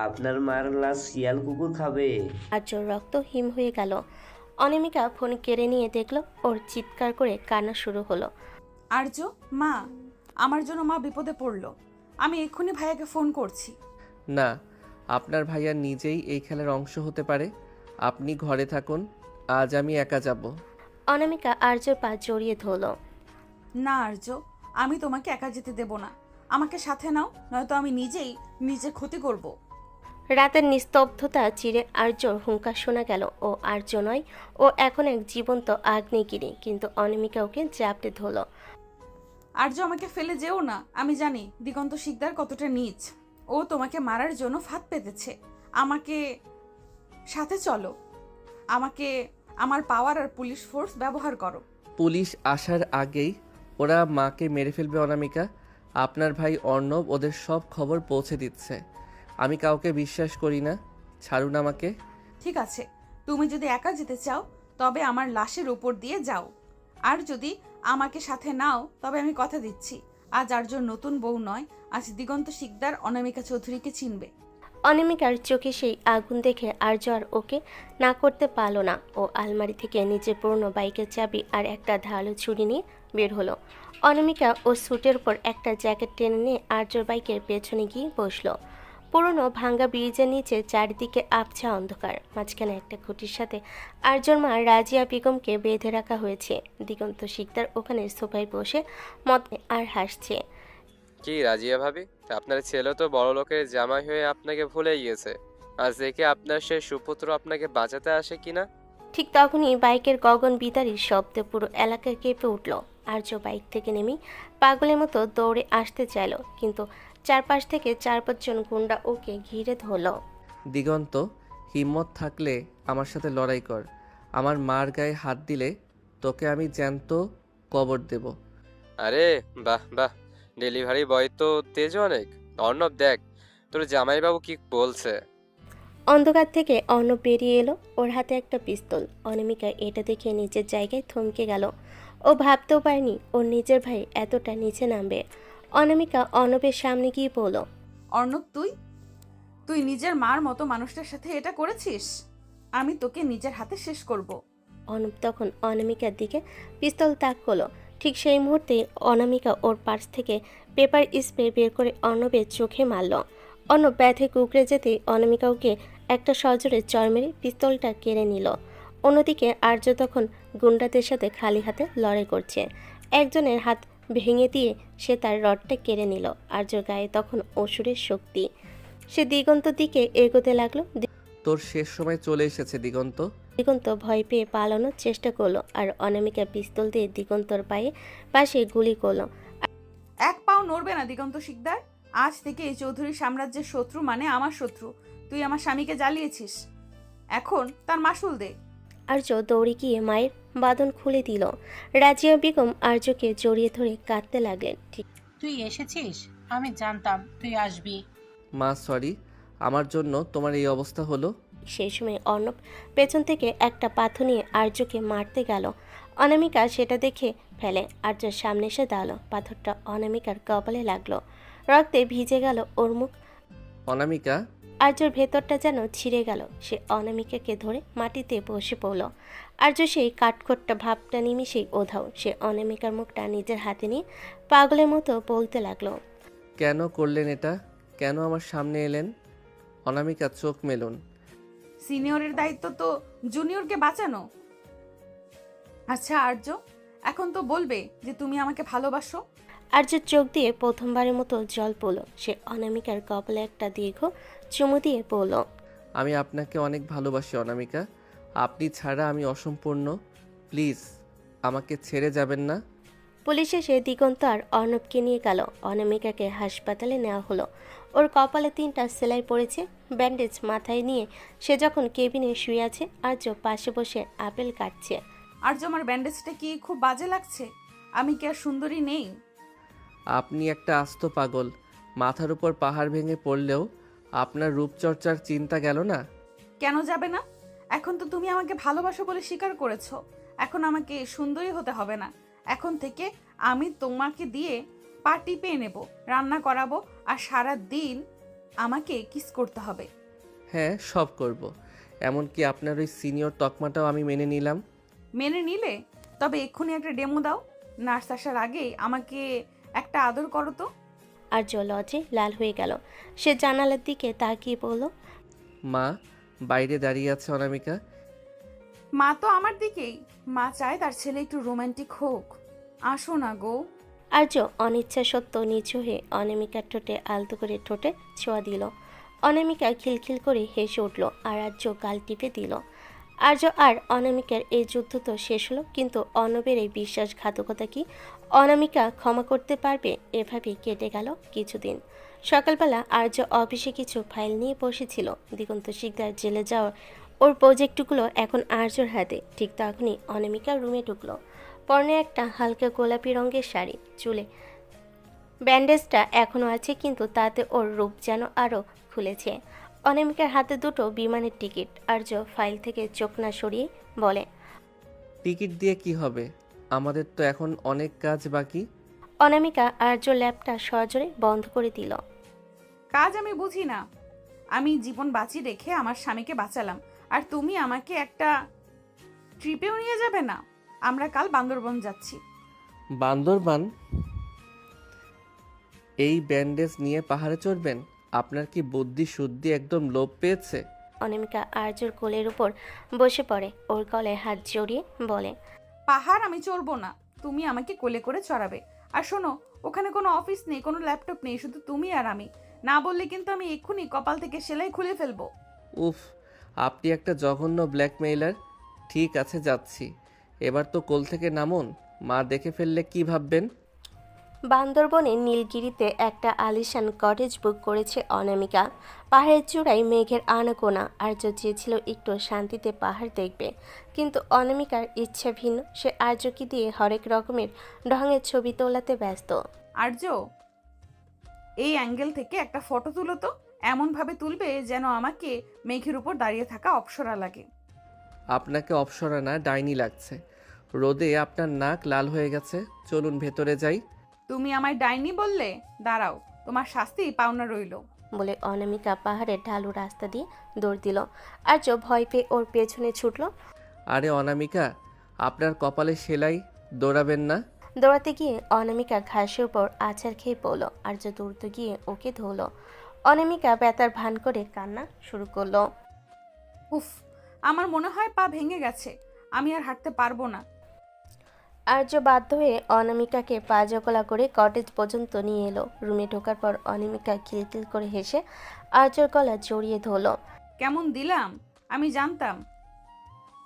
আপনার মার লাশ শিয়াল কুকুর খাবে। আর্যর রক্ত হিম হয়ে গেল। অনামিকা ফোন কেড়ে নিয়ে দেখলো ওর চিৎকার করে কান্না শুরু হলো। আর্য, মা, আমার জন্য মা বিপদে পড়লো। আমি এক্ষুনি ভাইয়াকে ফোন করছি। না, আপনার ভাইয়া নিজেই এই খেলার অংশ হতে পারে। আপনি ঘরে থাকুন, আজ আমি একা যাব। অনামিকা আর্যর পা জড়িয়ে ধরল। না আর্য, আমি তোমাকে একা যেতে দেব না। আমাকে সাথে নাও, নয়তো আমি নিজেই নিজের ক্ষতি করব। রাতের নিস্তব্ধতা চিরে আর্যর হুঙ্কার শোনা গেল। ও আর্য নয়, ও এখন এক জীবন্ত আগ্নেয়গিরি। কিন্তু অনামিকা ওকে জাপটে ধরল। আর্য, আমাকে ফেলে যেও না। আমি জানি দিগন্ত শিকদার কতটা নীচ। ও তোমাকে মারার জন্য ফাঁদ পেতেছে। আমাকে সাথে চলো। আমাকে আমার পাওয়ার আর পুলিশ ফোর্স ব্যবহার করো। পুলিশ আসার আগেই ওরা মাকে মেরে ফেলবে অনামিকা। আপনার ভাই অর্ণব ওদের সব খবর পৌঁছে দিচ্ছে। আমি কাউকে বিশ্বাস করি না, ছাড়ুন আমাকে। ঠিক আছে, তুমি যদি একা যেতে চাও তবে আমার লাশের উপর দিয়ে যাও। আর যদি আমাকে সাথে নাও তবে আমি কথা দিচ্ছি, আজ আর্যর নতুন বউ নয়, আজ দিগন্ত শিকদার অনামিকা চৌধুরীকে চিনবে। অনামিকার চোখে সেই আগুন দেখে আর্য আর ওকে না করতে পারল না। ও আলমারি থেকে নিজের পুরনো বাইকের চাবি আর একটা ধারালো ছুরি নিয়ে বের হলো। অনামিকা ও স্যুটের উপর একটা জ্যাকেট টেনে নিয়ে আর্যর বাইকের পেছনে গিয়ে বসলো। পুরনো ভাঙ্গা ব্রিজের নিচে চারিদিকে আবছা অন্ধকার। মাঝখানে একটা খুঁটির সাথে আর্যর মা রাজিয়া বেগমকে বেঁধে রাখা হয়েছে। দিগন্ত শিকদার ওখানে সোফায় বসে মদ আর হাসছে। কি রাজিয়া ভাবি, আপনার ছেলে তো বড় লোকের জামাই হয়ে আপনাকে ভুলে গিয়েছে। আজ দেখে আপনার সে সুপুত্র আপনাকে বাঁচাতে আসে কিনা। ঠিক তখনই বাইকের গগন বিদারী শব্দে পুরো এলাকা কেঁপে উঠল। আর্য বাইক থেকে নেমেই পাগলের মতো দৌড়ে আসতে চাইল, কিন্তু চারপাশ থেকে 4-5 জন গুন্ডা ওকে ঘিরে ধরল। দিগন্ত, হিম্মত থাকলে আমার সাথে লড়াই কর। আমার মার গায়ে হাত দিলে তোকে আমি জ্যান্ত কবর দেব। আরে বাহ বাহ, ডেলিভারি বয় তো তেজ অনেক। অর্ণব দেখ তোর জামাইবাবু কি বলছে। অন্ধকার থেকে অর্ণব বেরিয়ে এলো, ওর হাতে একটা পিস্তল। অনামিকা এটা দেখে নিজের জায়গায় থমকে গেল। ও ভাবতেও পারেনি ওর নিজের ভাই এতটা নিচে নামবে। অনামিকা অর্ণবের সামনে গিয়ে বলল, অর্ণব, তুই নিজের মার মতো মানুষটার সাথে এটা করেছিস? আমি তোকে নিজের হাতে শেষ করব। অর্ণব তখন অনামিকার দিকে পিস্তল তাক করলো। ঠিক সেই মুহূর্তে অনামিকা ওর পার্স থেকে পেপার স্প্রে বের করে অর্ণবের চোখে মারল। অর্ণব ব্যথে কুকড়ে যেতেই অনামিকা ওকে একটা সজোরে চড় মেরে পিস্তলটা কেড়ে নিল। অন্যদিকে আর্য তখন গুন্ডাদের সাথে খালি হাতে লড়াই করছে। একজনের হাত ভেঙে দিয়ে সে তার রডটা কেড়ে নিল। আর্যর গায়ে তখন অসুরের শক্তি। সে দিগন্তর দিকে এগোতে লাগলো। তোর শেষ সময় চলে এসেছে দিগন্ত। দিগন্ত ভয় পেয়ে পালানোর চেষ্টা করলো, আর অনামিকা পিস্তল দিয়ে দিগন্তর পাশে গুলি করলো। এক পাও নড়বে না দিগন্ত শিকদার। আজ থেকে এই চৌধুরী সাম্রাজ্যের শত্রু মানে আমার শত্রু। তুই আমার স্বামীকে জ্বালিয়েছিস, এখন তার মাসুল দে। আর্য দৌড়ে গিয়ে মায়ের বাঁধন খুলে দিল। রাজিয়া বেগম আর্যকে জড়িয়ে ধরে কাঁদতে লাগলেন। ঠিক তুই এসেছিস, আমি জানতাম তুই আসবি। মা সরি, আমার জন্য তোমার এই অবস্থা হলো। সেই সময় অর্ণব পেছন থেকে একটা পাথর নিয়ে আর্যকে মারতে গেল। অনামিকা সেটা দেখে ফেলে আর্যর সামনে এসে দাঁড়ালো। পাথরটা অনামিকার কপালে লাগলো, রক্তে ভিজে গেল ওর মুখ। অনামিকা, আর্যর ভেতরটা যেন ছিঁড়ে গেল। সে অনামিকাকে ধরে মাটিতে বসে পড়ল। আর্য সেই কাঠখোট্টা ভাবটা নিমিশেই ওধাও। সে অনামিকার মুখটা নিজের হাতে নিয়ে পাগলের মতো বলতে লাগলো, কেন করলেন এটা? কেন আমার সামনে এলেন? অনামিকা, চোখ মেলুন। সিনিয়রের দায়িত্ব তো জুনিয়রকে বাঁচানো। আচ্ছা আর্য, এখন তো বলবে যে তুমি আমাকে ভালোবাসো। আর্যের চোখ দিয়ে প্রথমবারের মতো জল পড়ল। সে অনামিকার কপালে একটা দীর্ঘ চুমু দিয়ে বলল, আমি আপনাকে অনেক ভালোবাসি অনামিকা। আপনি ছাড়া আমি অসম্পূর্ণ। প্লিজ আমাকে ছেড়ে যাবেন না। পুলিশ এসে দিগন্ত আর অর্ণবকে নিয়ে গেল। অনামিকাকে হাসপাতালে নেওয়া হলো। ওর কপালে 3টা সেলাই পড়েছে, ব্যান্ডেজ মাথায় নিয়ে সে যখন কেবিনে শুয়ে আছে, আর্য পাশে বসে আপেল কাটছে। আর্য, আমার ব্যান্ডেজটা কি খুব বাজে লাগছে? আমি কি আর সুন্দরী নেই? আপনি একটা আস্ত পাগল। মাথার উপর পাহাড় ভেঙে পড়লেও আপনার রূপচর্চার চিন্তা গেল না। কেন যাবে না? এখন তো তুমি আমাকে ভালোবাসো বলে স্বীকার করেছো। এখন আমাকে সুন্দরী হতে হবে না। এখন থেকে আমি তোমাকে দিয়ে পা টিপে নেব, রান্না করাবো, আর সারা দিন আমাকে কিস করতে হবে। হ্যাঁ, সব করব। এমনকি আপনার ওই সিনিয়র তকমাটাও আমি মেনে নিলাম। মেনে নিলে? তবে এক্ষুনি একটা ডেমো দাও। নার্স আসার আগেই আমাকে একটা আদর করো তো। আর্য লজ্জে লাল হয়ে গেল। সে জানালার দিকে তাকিয়ে বলল, মা বাইরে দাঁড়িয়ে আছে অনামিকা। মা তো আমার দিকেই। মা চায় তার ছেলে একটু রোমান্টিক হোক। আসো না গো। আর্য অনিচ্ছা সত্ত্বেও নিচু হয়ে অনামিকার ঠোঁটে আলতো করে ঠোঁটে ছোঁয়া দিল। অনামিকা খিলখিল করে হেসে উঠল আর আর্য গাল টিপে দিল। আর্য আর অনামিকার এই যুদ্ধ তো শেষ হলো, কিন্তু অর্ণবের এই বিশ্বাসঘাতকতা কি অনামিকা ক্ষমা করতে পারবে? এভাবেই কেটে গেল কিছুদিন। সকালবেলা আর্য অফিসে কিছু ফাইল নিয়ে বসেছিল। দিগন্ত শিকদার জেলে যাওয়ার ওর প্রজেক্টগুলো এখন আর্যর হাতে। ঠিক তখনই অনামিকা রুমে ঢুকলো। পরনে একটা হালকা গোলাপি রঙের শাড়ি, চুলে ব্যান্ডেজটা এখনও আছে, কিন্তু তাতে ওর রূপ যেন আরও খুলেছে। অনামিকার হাতে দুটো বিমানের টিকিট। আর্য ফাইল থেকে চোখ না সরিয়ে বলে, টিকিট দিয়ে কি হবে? আমাদের তো এখন অনেক কাজ বাকি। অনামিকা আর্য ল্যাপটা সজোরে বন্ধ করে দিল। কাজ আমি বুঝি না। আমি জীবন বাঁচি রেখে আমার স্বামীকে বাঁচালাম, আর তুমি আমাকে একটা ট্রিপেও নিয়ে যাবে না? আমরা কাল বান্দরবন যাচ্ছি। বান্দরবান? এই ব্যান্ডেজ নিয়ে পাহাড়ে চড়বেন? আপনার কি বুদ্ধি শুদ্ধি একদম লোপ পেয়েছে? অনামিকা আর্যর কোলের উপর বসে পড়ে, ওর গলায় হাত জড়িয়ে বলে, পাহাড় আমি চড়বো না, তুমি আমাকে কোলে করে চড়াবে। আর শোনো, ওখানে কোনো অফিস নেই, কোনো ল্যাপটপ নেই, শুধু তুমি আর আমি। না বললে কিন্তু আমি এক্ষুনি কপাল থেকে সেলাই খুলে ফেলবো। উফ, আপনি একটা জঘন্য ব্ল্যাকমেইলার। ঠিক আছে, যাচ্ছি। এবার তো কোল থেকে নামুন। মা দেখে ফেললে কি ভাববেন? বান্দরবনের নীলগিরিতে একটা আলিশান কটেজ বুক করেছে অনামিকা। পাহাড়ের চূড়ায় মেঘের আনাগোনা। আর্য চেয়েছিল একটু শান্তিতে পাহাড় দেখবে, কিন্তু অনামিকার ইচ্ছা ভিন্ন। সে আর্যকে দিয়ে হরেক রকমের ঢঙের ছবি তোলাতে ব্যস্ত। আর্য, এই অ্যাঙ্গেল থেকে একটা ফটো তুলো তো। এমনভাবে তুলবে যেন আমাকে মেঘের উপর দাঁড়িয়ে থাকা অপ্সরা লাগে। আপনাকে অপসরা না, ডাইনি লাগছে। রোদে আপনার নাক লাল হয়ে গেছে। চলুন ভেতরে যাই। তুমি আমায় ডাইনি বললে? দাঁড়াও, তোমার শাস্তি পাওনা রইল। বলে অনামিকা পাহাড়ের ঢালু রাস্তা দিয়ে দৌড় দিল। আর্য ভয় পেয়ে ওর পেছনে ছুটল। আরে অনামিকা, আপনার কপালে সেলাই, দৌড়াবেন না। দৌড়াতে গিয়ে অনামিকা ঘাসের উপর আছাড় খেয়ে পড়ল। আর্য দ্রুত গিয়ে ওকে ধরল। অনামিকা ব্যথার ভান করে কান্না শুরু করলো। উফ, আমার মনে হয় পা ভেঙে গেছে, আমি আর হাঁটতে পারবো না। আর্য বাধ্য হয়ে অনামিকাকে পা জকলা করে কটেজ পর্যন্ত নিয়ে এলো। রুমে ঢোকার পর অনামিকা খিলখিল করে হেসে আর্যর গলা জড়িয়ে ধরল। কেমন দিলাম? আমি জানতাম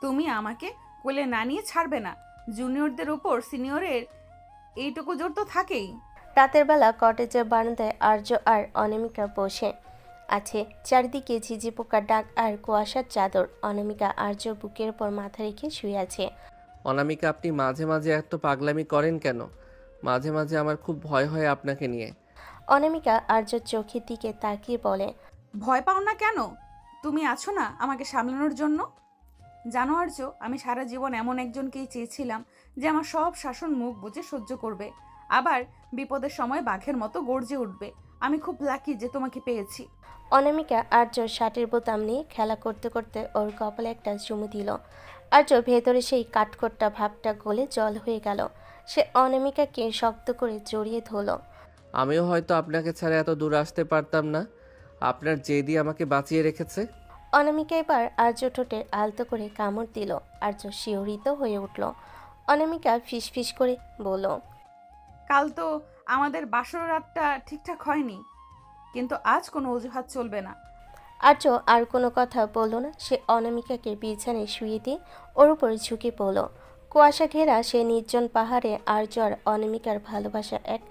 তুমি আমাকে কোলে না নিয়ে ছাড়বে না। জুনিয়রদের উপর সিনিয়রের এইটুকু জোর তো থাকেই। রাতের বেলা কটেজের বারান্দায় আর্য আর অনামিকা বসে আছে। চারিদিকে ঝিঝি পোকার ডাক আর কুয়াশার চাদর। অনামিকা আর্যর বুকের উপর মাথা রেখে শুয়ে আছে। অনামিকা, আপনি মাঝে মাঝে এত পাগলামি করেন কেন? মাঝে মাঝে আমার খুব ভয় হয় আপনাকে নিয়ে। অনামিকা আর্যর চোখের দিকে তাকিয়ে বলে, ভয় পাও না কেন? তুমি আছো না আমাকে সামলানোর জন্য। জানো আর্য, আমি সারা জীবন এমন একজনকেই চেয়েছিলাম যে আমার সব শাসন মুখ বুজে সহ্য করবে, আবার বিপদের সময় বাঘের মতো গর্জে উঠবে। আমি খুব লাকি যে তোমাকে পেয়েছি। অনামিকা আর্যর শার্টের বোতাম নিয়ে খেলা করতে করতে ওর কপালে একটা চুমু দিল। আর্য ভেতরে সেই কাঠখোট্টা ভাবটা গলে জল হয়ে গেল। সে অনামিকাকে শক্ত করে জড়িয়ে ধরল। আমিও হয়তো আপনাকে ছাড়া এত দূর আসতে পারতাম না। আপনার জেদি আমাকে বাঁচিয়ে রেখেছে। অনামিকা এবার আর্য ঠোঁটে আলতো করে কামড় দিল। আর্য শিহরিত হয়ে উঠল। অনামিকা ফিসফিস করে বলল, কাল তো আমাদের বাসর রাতটা ঠিকঠাক হয়নি, কিন্তু আজ কোনো অজুহাত চলবে না। আর্য আর কোনো কথা বলল না। সে অনামিকাকে বিছানায় শুয়ে দিয়ে ওর উপর ঝুঁকে পড়ল। কুয়াশা ঘেরা সে নির্জন পাহাড়ে আর্য আর অনামিকার ভালোবাসা এক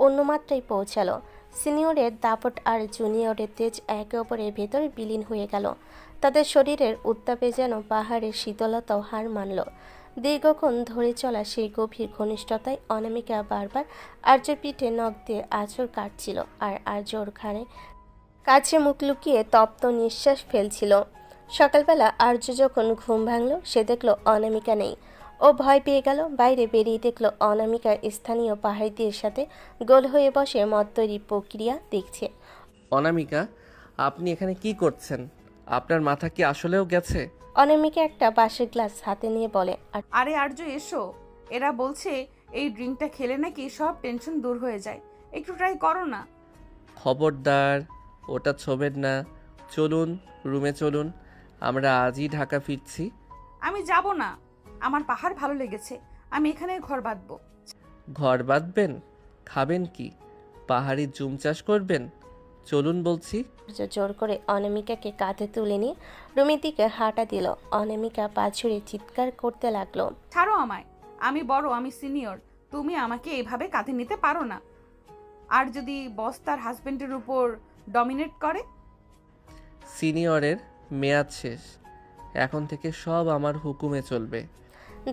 অন্য মাত্রায় পৌঁছালো। সিনিয়রের দাপট আর জুনিয়রের তেজ একে অপরের ভেতরে বিলীন হয়ে গেল। তাদের শরীরের উত্তাপে যেন পাহাড়ের শীতলতাও হার মানল। দীর্ঘক্ষণ ধরে চলা সেই গভীর ঘনিষ্ঠতায় অনামিকা বারবার আর্যর পিঠে নখ দিয়ে আঁচড় কাটছিল, আর আর্য ওর ঘাড়ে কাছে মুখ লুকিয়ে তপ্ত নিঃশ্বাস ফেলছিল। সকালবেলা আর্য যখন ঘুম ভাঙল সে দেখল অনামিকা নেই। ও ভয় পেয়ে গেল। বাইরে বেরিয়ে দেখল অনামিকা স্থানীয় পাহাড়িদের সাথে গোল হয়ে বসে মদ তৈরি প্রক্রিয়া দেখছে। অনামিকা, আপনি এখানে কি করছেন? আপনার মাথা কি আসলেও গেছে? অনামিকা একটা বাঁশের গ্লাস হাতে নিয়ে বলে, আর আরে আর্য এসো, এরা বলছে এই ড্রিঙ্কটা খেলে নাকি সব টেনশন দূর হয়ে যায়, একটু ট্রাই করো না। খবরদার, ওটা ছোবেন না। চলুন রুমে চলুন, আমরা আজই ঢাকা ফিরছি। আমি যাব না, আমার পাহাড় ভালো লেগেছে, আমি এখানে ঘর বাঁধবো। ঘর বাঁধবেন? খাবেন কি? পাহাড়ি জুম চাষ করবেন? চলুন বলছি। আর্য জোর করে অনামিকাকে কাঁধে তুলে নিয়ে রুমের দিকে হাঁটা দিল। অনামিকা পা ছুড়ে চিৎকার করতে লাগলো। ছাড়ো আমায়, আমি বড়, আমি সিনিয়র, তুমি আমাকে এইভাবে কাঁধে নিতে পারো না। আর যদি বস তার হাজবেন্ডের উপর ডমিনেট করে? সিনিয়রের মেয়াদ শেষ, এখন থেকে সব আমার হুকুমে চলবে।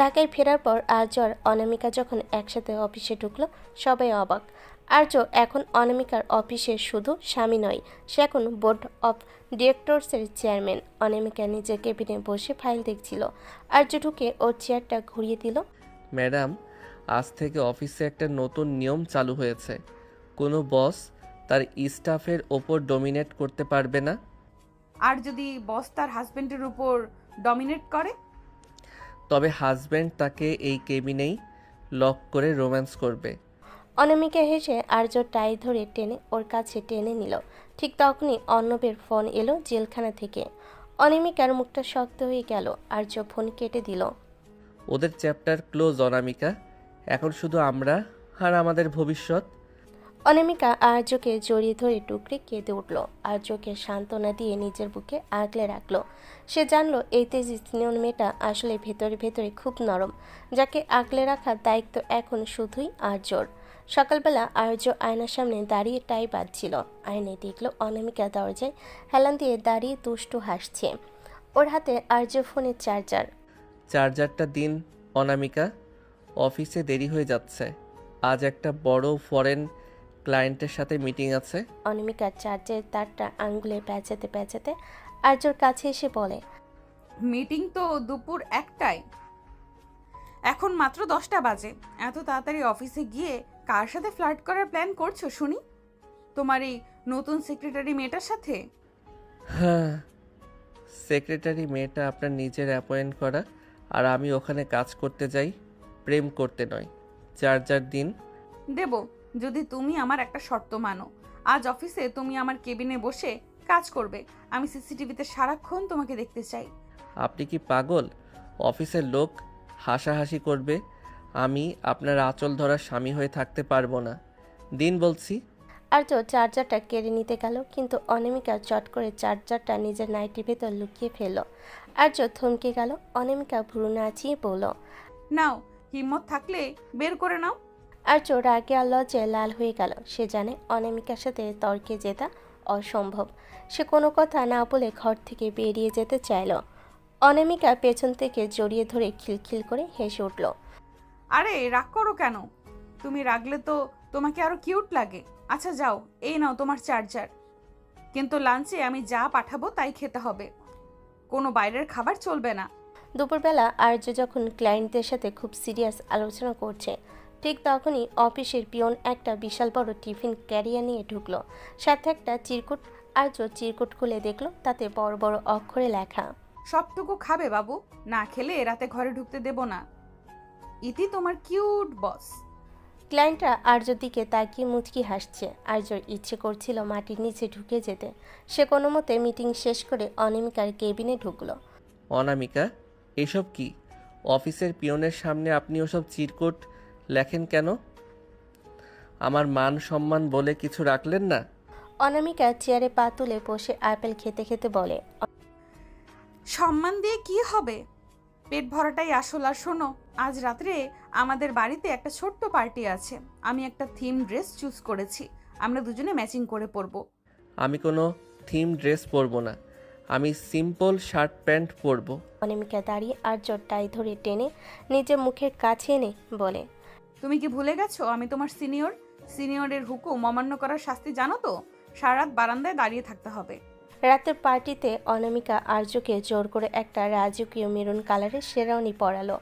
ঢাকায় ফেরার পর আর্য আর অনামিকা যখন একসাথে অফিসে ঢুকলো সবাই অবাক। আর্য এখন অনামিকার অফিসের শুধু স্বামী নয়, সে এখন বোর্ড অফ ডিরেক্টরসের চেয়ারম্যান। অনামিকা নিজের কেবিনে বসে ফাইল দেখছিল। আর্য ঢুকে ওর চেয়ারটা ঘুরিয়ে দিল। ম্যাডাম, আজ থেকে অফিসে একটা নতুন নিয়ম চালু হয়েছে। কোনো বস তার স্টাফের ওপর ডমিনেট করতে পারবে না। আর যদি বস তার হাজবেন্ডের উপর ডমিনেট করে? তবে হাজব্যান্ড তাকে এই কেবিনেই লক করে রোম্যান্স করবে। অনামিকা হেসে আর্য টাই ধরে টেনে ওর কাছে টেনে নিল। ঠিক তখনই অর্ণবের ফোন এলো জেলখানা থেকে। অনামিকার মুখটা শক্ত হয়ে গেল। আর্য ফোন কেটে দিল। ওদের চ্যাপ্টার ক্লোজ অনামিকা, এখন শুধু আমরা আর আমাদের ভবিষ্যৎ। অনামিকা আর্যকে জড়িয়ে ধরে টুকরে কেঁদে উঠল। আর্যকে সান্ত্বনা দিয়ে নিজের বুকে আগলে রাখলো। সে জানলো এই তেজি সিনিয়র মেয়েটা আসলে ভেতরে ভেতরে খুব নরম, যাকে আগলে রাখার দায়িত্ব এখন শুধুই আর্যর। সকালবেলা আর্য আয়নার সামনে দাঁড়িয়ে টাই বাঁধছিল। আয়নায় দেখলো অনামিকা দরজায় হেলান দিয়ে দাঁড়িয়ে দুষ্টু হাসছে। ওর হাতে আর্য ফোনের চার্জার। চার্জারটা দিন অনামিকা, অফিসে দেরি হয়ে যাচ্ছে। আজ একটা বড় ফরেন ক্লায়েন্টের সাথে মিটিং আছে। অনামিকার চার্জারের তারটা আঙ্গুলে প্যাঁচাতে প্যাঁচাতে আর্যর কাছে এসে বলে, মিটিং তো দুপুর 1টায়, এখন মাত্র 10টা বাজে। এত তাড়াতাড়ি অফিসে গিয়ে কার সাথে ফ্লার্ট করার প্ল্যান করছো শুনি? তোমার এই নতুন সেক্রেটারি মেয়েটার সাথে? হ্যাঁ, সেক্রেটারি মেয়েটা আপনার নিজের অ্যাপয়েন্ট করা, আর আমি ওখানে কাজ করতে যাই, প্রেম করতে নয়। চার্জার দিন। দেব, যদি তুমি আমার একটা শর্ত মানো। আজ অফিসে তুমি আমার কেবিনে বসে কাজ করবে, আমি সিসিটিভিতে সারাক্ষণ তোমাকে দেখতে চাই। আপনি কি পাগল? অফিসের লোক হাসাহাসি করবে, আমি আপনার আঁচল ধরার স্বামী হয়ে থাকতে পারবো না। দিন বলছি। আর্য চার্জারটা কেড়ে নিতে গেল, কিন্তু অনামিকা চট করে চার্জারটা নিজের নাইটির ভেতর লুকিয়ে ফেলল। আর্য থমকে গেল। অনামিকা ভ্রু নাচিয়ে বলল, নাও, হিম্মত থাকলে বের করে নাও। আর্য রাগে আর লজ্জায় লাল হয়ে গেল। সে জানে অনামিকার সাথে তর্কে জেতা অসম্ভব। সে কোনো কথা না বলে ঘর থেকে বেরিয়ে যেতে চাইল। অনামিকা পেছন থেকে জড়িয়ে ধরে খিলখিল করে হেসে উঠল। আরে রাগ করো কেন? তুমি রাগলে তো তোমাকে আরো কিউট লাগে। আচ্ছা যাও, এই নাও তোমার চার্জার, কিন্তু লাঞ্চে আমি যা পাঠাবো তাই খেতে হবে, কোনো বাইরের খাবার চলবে না। দুপুরবেলা আর্য যখন ক্লায়েন্টদের সাথে খুব সিরিয়াস আলোচনা করছে, ঠিক তখনই অফিসের পিয়ন একটা বিশাল বড় টিফিন ক্যারিয়ার নিয়ে ঢুকলো। সাথে একটা চিরকুট। আর্য চিরকুট খুলে দেখলো তাতে বড় বড় অক্ষরে লেখা, সবটুকু খাবে বাবু, না খেলে রাতে ঘরে ঢুকতে দেব না। ইতি তোমার কিউট বস। ক্লায়েন্টরা আর্যর দিকে তাকিয়ে মুচকি হাসছে। আর্যর ইচ্ছে করছিল মাটির নিচে ঢুকে যেতে। সে কোনো মতে মিটিং শেষ করে অনামিকার কেবিনে ঢুকলো। অনামিকা, এসব কি? অফিসের পিয়নের সামনে আপনি ওসব চিরকুট লেখেন কেন? আমার মান সম্মান বলে কিছু রাখলেন না? অনামিকা চেয়ারে পা তুলে বসে আপেল খেতে খেতে বলে, সম্মান দিয়ে কি হবে, পেট ভরাটাই আসল। আর শোনো, আজ রাত্রে আমাদের বাড়িতে একটা ছোট্ট পার্টি আছে। আমি একটা থিম ড্রেস চুজ করেছি, আমরা দুজনে ম্যাচিং করে পরবো। আমি কোনো থিম ড্রেস পরবো না, আমি সিম্পল শার্ট প্যান্ট পরবো। অনামিকা দাঁড়িয়ে আর্যর টাই ধরে টেনে নিজের মুখের কাছে এনে বলে, তুমি কি ভুলে গেছো আমি তোমার সিনিয়র? সিনিয়রের হুকুম অমান্য করার শাস্তি জানো তো? সারা রাত বারান্দায় দাঁড়িয়ে থাকতে হবে। রাতের পার্টিতে অনামিকা আর্যকে জোর করে একটা রাজকীয় মেরুন কালারের শেরওয়ানি পরালো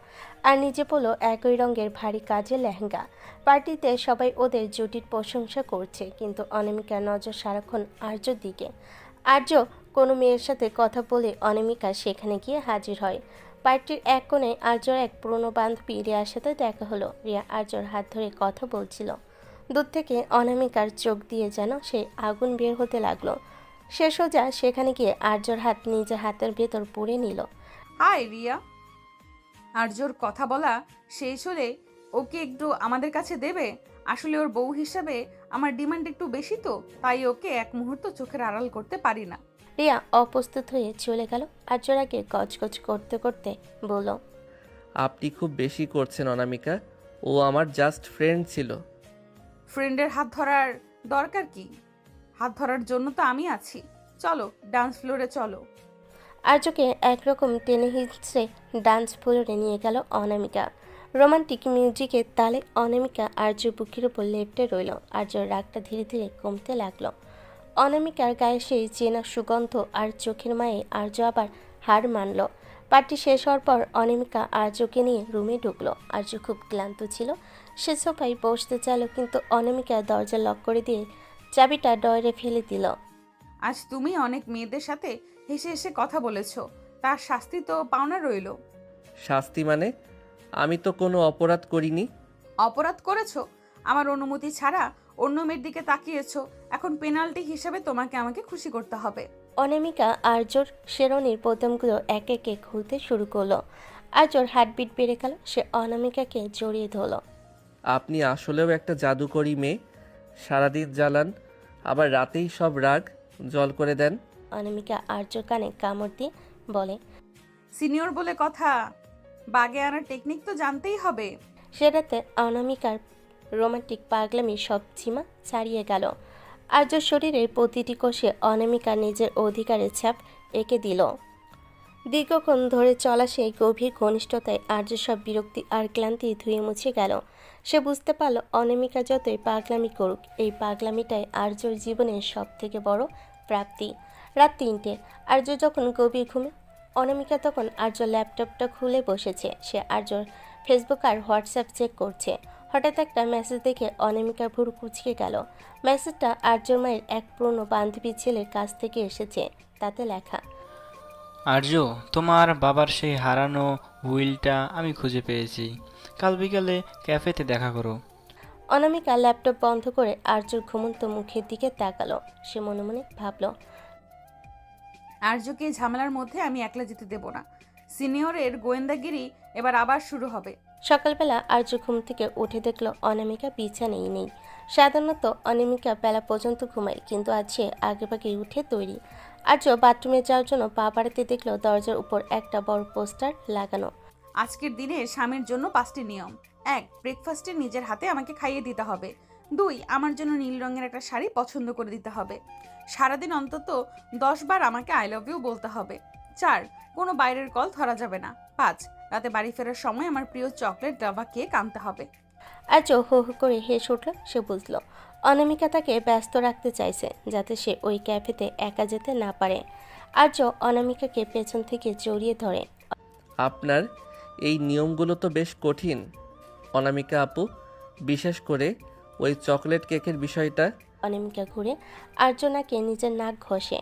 আর নিজে পরলো একই রঙের ভারী কাজের লেহেঙ্গা। পার্টিতে সবাই ওদের জুটির প্রশংসা করছে, কিন্তু অনামিকার নজর সারাক্ষণ আর্যর দিকে। আর্য কোনো মেয়ের সাথে কথা বলে অনামিকা সেখানে গিয়ে হাজির হয়। পার্টির এক কোণে আর্যর এক পুরনো বান্ধবী রিয়ার সাথে দেখা হলো। রিয়া আর্যর হাত ধরে কথা বলছিল। দূর থেকে অনামিকার চোখ দিয়ে যেন সে আগুন বের হতে লাগলো। সে সোজা সেখানে গিয়ে আর্যর হাত নিজের হাতের ভেতর পুরে নিল। হাই রিয়া। আর্যর কথা বলা শেষ হলে ওকে একটু আমাদের কাছে দেবে? আসলে ওর বউ হিসাবে আমার ডিমান্ড একটু বেশি, তো তাই ওকে এক মুহূর্ত চোখের আড়াল করতে পারি না। রিয়া অপ্রস্তুত হয়ে চলে গেল। আর্যর আগে গজগজ করতে করতে বলল, আপনি খুব বেশি করছেন অনামিকা, ও আমার জাস্ট ফ্রেন্ড ছিল। ফ্রেন্ডের হাত ধরার দরকার কি? হাত ধরার জন্য তো আমি আছি। চলো ডান্স ফ্লোরে চলো। আর্যকে একরকম টেনে হিঁচড়ে ডান্স ফ্লোরে নিয়ে গেল অনামিকা। রোমান্টিক মিউজিকের তালে অনামিকা আর্য বুকের উপর লেপ্টে রইল। আর্যর রাগটা ধীরে ধীরে কমতে লাগলো। অনামিকার গায়ে সেই চেনা সুগন্ধ আর চোখের মায়ে আর্য আবার হার মানল। পার্টি শেষ হওয়ার পর অনামিকা আর্যকে নিয়ে রুমে ঢুকলো। আর্য খুব ক্লান্ত ছিল। সে সোফায় বসতে চাইল, কিন্তু অনামিকা দরজা লক করে দিয়ে চাবিটা ডয়ারে ফেলে দিল। আজ তুমি অনেক মেয়েদের সাথে হেসে হেসে কথা বলেছ, তার শাস্তি তো পাওনা রইল। শাস্তি মানে? আমি তো কোনো অপরাধ করিনি। অপরাধ করেছো, আমার অনুমতি ছাড়া অন্য মেয়ের দিকে তাকিয়েছো। এখন পেনাল্টি হিসেবে তোমাকে আমাকে খুশি করতে হবে। অনামিকা আর্যর শেরওয়ানির বোতামগুলো এক একে খুলতে শুরু করলো। আর্যর হার্টবিট বেড়ে গেল। সে অনামিকাকে জড়িয়ে ধরল। আপনি আসলেও একটা জাদুকরি মেয়ে, সারাদিন জ্বালান, আবার রাতেই সব রাগ জল করে দেন। অনামিকা আর্যর কানে কামড় দিয়ে বলে, সিনিয়র বলে কথা, বাগে আনার টেকনিক তো জানতেই হবে। সে রাতে অনামিকার রোমান্টিক পাগলামি সব সীমা ছাড়িয়ে গেল। আর্যর শরীরের প্রতিটি কোষে অনামিকা নিজের অধিকারের ছাপ এঁকে দিল। দীর্ঘক্ষণ ধরে চলা সেই গভীর ঘনিষ্ঠতায় আর্য সব বিরক্তি আর ক্লান্তি ধুয়ে মুছে গেল। সে বুঝতে পারল অনামিকা যতই পাগলামি করুক, এই পাগলামিটাই আর্যর জীবনের সব থেকে বড় প্রাপ্তি। রাত ৩টে। আর্য যখন গভীর ঘুমে, অনামিকা তখন আর্যর ল্যাপটপটা খুলে বসেছে। সে আর্যর ফেসবুক আর হোয়াটসঅ্যাপ চেক করছে। হঠাৎ একটা মেসেজ দেখে অনামিকার ভুরু কুঁচকে গেল। মেসেজটা আর্যর মায়ের এক পুরনো বান্ধবী ছেলের কাছ থেকে এসেছে। তাতে লেখা, আর্য, তোমার বাবার সেই হারানো হুইলটা আমি খুঁজে পেয়েছি। কাল বিকালে ক্যাফেতে দেখা করো। অনামিকা ল্যাপটপ বন্ধ করে আর্যর ঘুমন্ত মুখের দিকে তাকালো। সে মনে মনে ভাবল, আর্যকে এই ঝামেলার মধ্যে আমি একলা যেতে দেব না। সিনিয়রের গোয়েন্দাগিরি এবার আবার শুরু হবে। সকালবেলা আর্য ঘুম থেকে উঠে দেখল অনামিকা বিছানেই নেই। সাধারণত অনামিকা বেলা পর্যন্ত ঘুমায়, কিন্তু আজ সে আগেভাগে উঠে তৈরি। আর্য বাথরুমে যাওয়ার জন্য পা বাড়াতে দেখল দরজার উপর একটা বড় পোস্টার লাগানো। আজকের দিনে স্বামীর জন্য 5টি নিয়ম। 1. ব্রেকফাস্টে নিজের হাতে আমাকে খাইয়ে দিতে হবে। 2. আমার জন্য নীল রঙের একটা শাড়ি পছন্দ করে দিতে হবে। সারাদিন অন্তত 10 বার আমাকে আই লাভ ইউ বলতে হবে। 4. কোনো বাইরের কল ধরা যাবে না। 5. রাতে বাড়ি ফেরার সময় আমার প্রিয় চকলেট গাভা কেক আনতে হবে। আর্য হো হো করে হেসে উঠল। সে বুঝল অনামিকা তাকে ব্যস্ত রাখতে চাইছে, যাতে সে ওই ক্যাফেতে একা যেতে না পারে। আর্য অনামিকাকে পেছন থেকে জড়িয়ে ধরে। আপনার এই নিয়মগুলো তো বেশ কঠিন অনামিকা আপু, বিশেষ করে ওই চকলেট কেকের বিষয়টা। অনামিকা ঘুরে আর্য নাকে নিজের নাক ঘষে।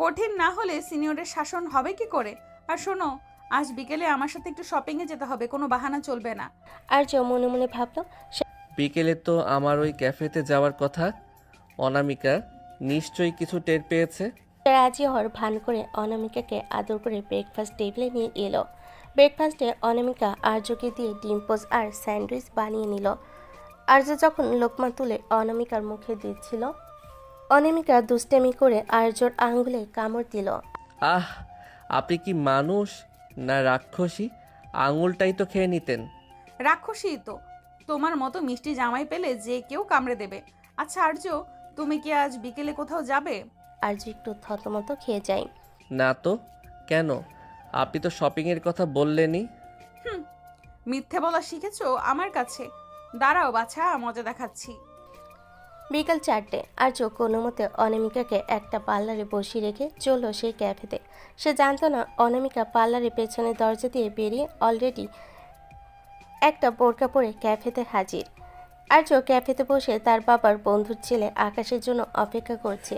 কঠিন না হলে সিনিয়রের শাসন হবে কি করে? আর শোনো, আজ বিকেলে আমার সাথে একটু শপিংয়ে যেতে হবে, কোনো বাহানা চলবে না। আর্য মনে মনে ভাবল, বিকেলে তো আমার ওই ক্যাফেতে যাওয়ার কথা। অনামিকা নিশ্চয়ই কিছু টের পেয়েছে। রাজি হওয়ার ভান করে অনামিকাকে আদর করে ব্রেকফাস্ট টেবিলে নিয়ে এলো। ব্রেকফাস্টে অনামিকা আর্যকে দিয়ে ডিম পোজ আর স্যান্ডউইচ বানিয়ে নিল। আর্য যখন লোকমা তুলে অনামিকার মুখে দিচ্ছিল, অনামিকা দুষ্টামি করে আর্যর আঙ্গুলে কামড় দিল। আহ, আপনি কি মানুষ না রাক্ষসী? আঙুলটাই তো খেয়ে নিতেন। রাক্ষসী তো, তোমার মতো মিষ্টি জামাই পেলে যে কেউ কামড়ে দেবে। আচ্ছা আর্য, তুমি কি আজ বিকেলে কোথাও যাবে? আর্য একটু থতমত খেয়ে যায়। না তো, কেন? আপনি তো শপিংয়ের কথা বললেনই। মিথ্যে বলা শিখেছো আমার কাছে? দাঁড়াও বাছা, মজা দেখাচ্ছি। বিকাল 4টে। আর্য কোনো মতে অনামিকাকে একটা পার্লারে বসিয়ে রেখে চলল সেই ক্যাফেতে। সে জানতো না অনামিকা পার্লারের পেছনের দরজা দিয়ে বেরিয়ে অলরেডি একটা বোরকা পরে ক্যাফেতে হাজির। আর্য ক্যাফেতে বসে তার বাবার বন্ধুর ছেলে আকাশের জন্য অপেক্ষা করছে।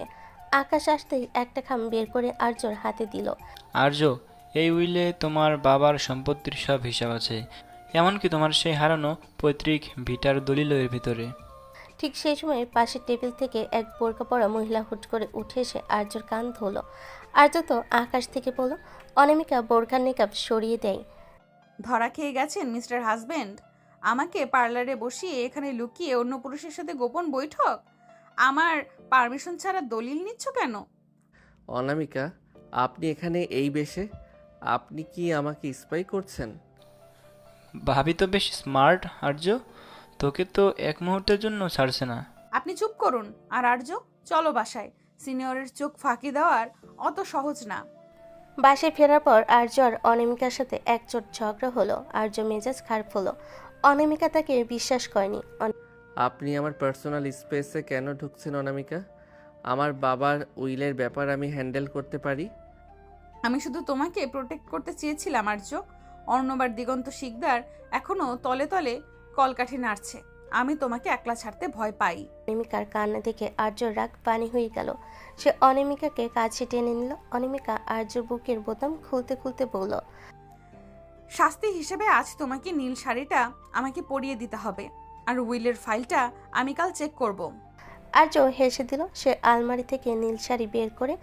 আকাশ আসতেই একটা খাম বের করে আর্যর হাতে দিল। আর্য, এই উইলে তোমার বাবার সম্পত্তির সব হিসাব আছে, এমনকি তোমার সেই হারানো পৈতৃক ভিটার দলিলও এর ভিতরে। ঠিক সেই সময় পাশের টেবিল থেকে এক বোরকা পরা মহিলা হুট করে উঠে এসে আর্যর কান ধরল। আর্য তো আকাশ থেকে বলল। অনামিকা বোরখার নিকাব সরিয়ে দেয়। ধরা খেয়ে গেছেন মিস্টার হাজবেন্ড? আমাকে পার্লারে বসিয়ে এখানে লুকিয়ে অন্য পুরুষের সাথে গোপন বৈঠক? আমার পারমিশন ছাড়া দলিল নিচ্ছ কেন? অনামিকা, আপনি এখানে এই বেশে? আপনি কি আমাকে স্পাই করছেন? ভাবি তো বেশ স্মার্ট আর্য, তোকে তো এক মুহূর্তের জন্য ছাড়ছে না। আপনি চুপ করুন। আর আর্য, চলো বাসায়। সিনিয়রের চোখ ফাঁকি দেওয়ার অত সহজ না। বাসায় ফেরার পর আর্য আর অনামিকার সাথে একচোট ঝগড়া হলো। আর্য মেজাজ খারাপ হলো। অনামিকা তাকে বিশ্বাস করেনি। আপনি আমার পার্সোনাল স্পেসে কেন ঢুকছেন অনামিকা? আমার বাবার উইলের ব্যাপার আমি হ্যান্ডেল করতে পারি। আমি শুধু তোমাকে প্রোটেক্ট করতে চেয়েছিলাম আর্য। অর্ণবার দিগন্ত শিকদার এখনো তলে তলে কলকাঠি নাড়ছে। আমি তোমাকে একলা ছাড়তে ভয় পাই। অনামিকার কান্না দেখে আর্যর রাগ পানি হয়ে গেল। সে অনামিকাকে কাছে টেনে নিল। অনামিকা আর্যর বুকের বোতাম খুলতে খুলতে বলল, শাস্তি হিসেবে আজ তোমাকে নীল শাড়িটা আমাকে পরিয়ে দিতে হবে। আর উইলের ফাইলটা আমি কাল চেক করব। আর্য হেসে দিল। সে আলমারি থেকে নীল শাড়ি বের করে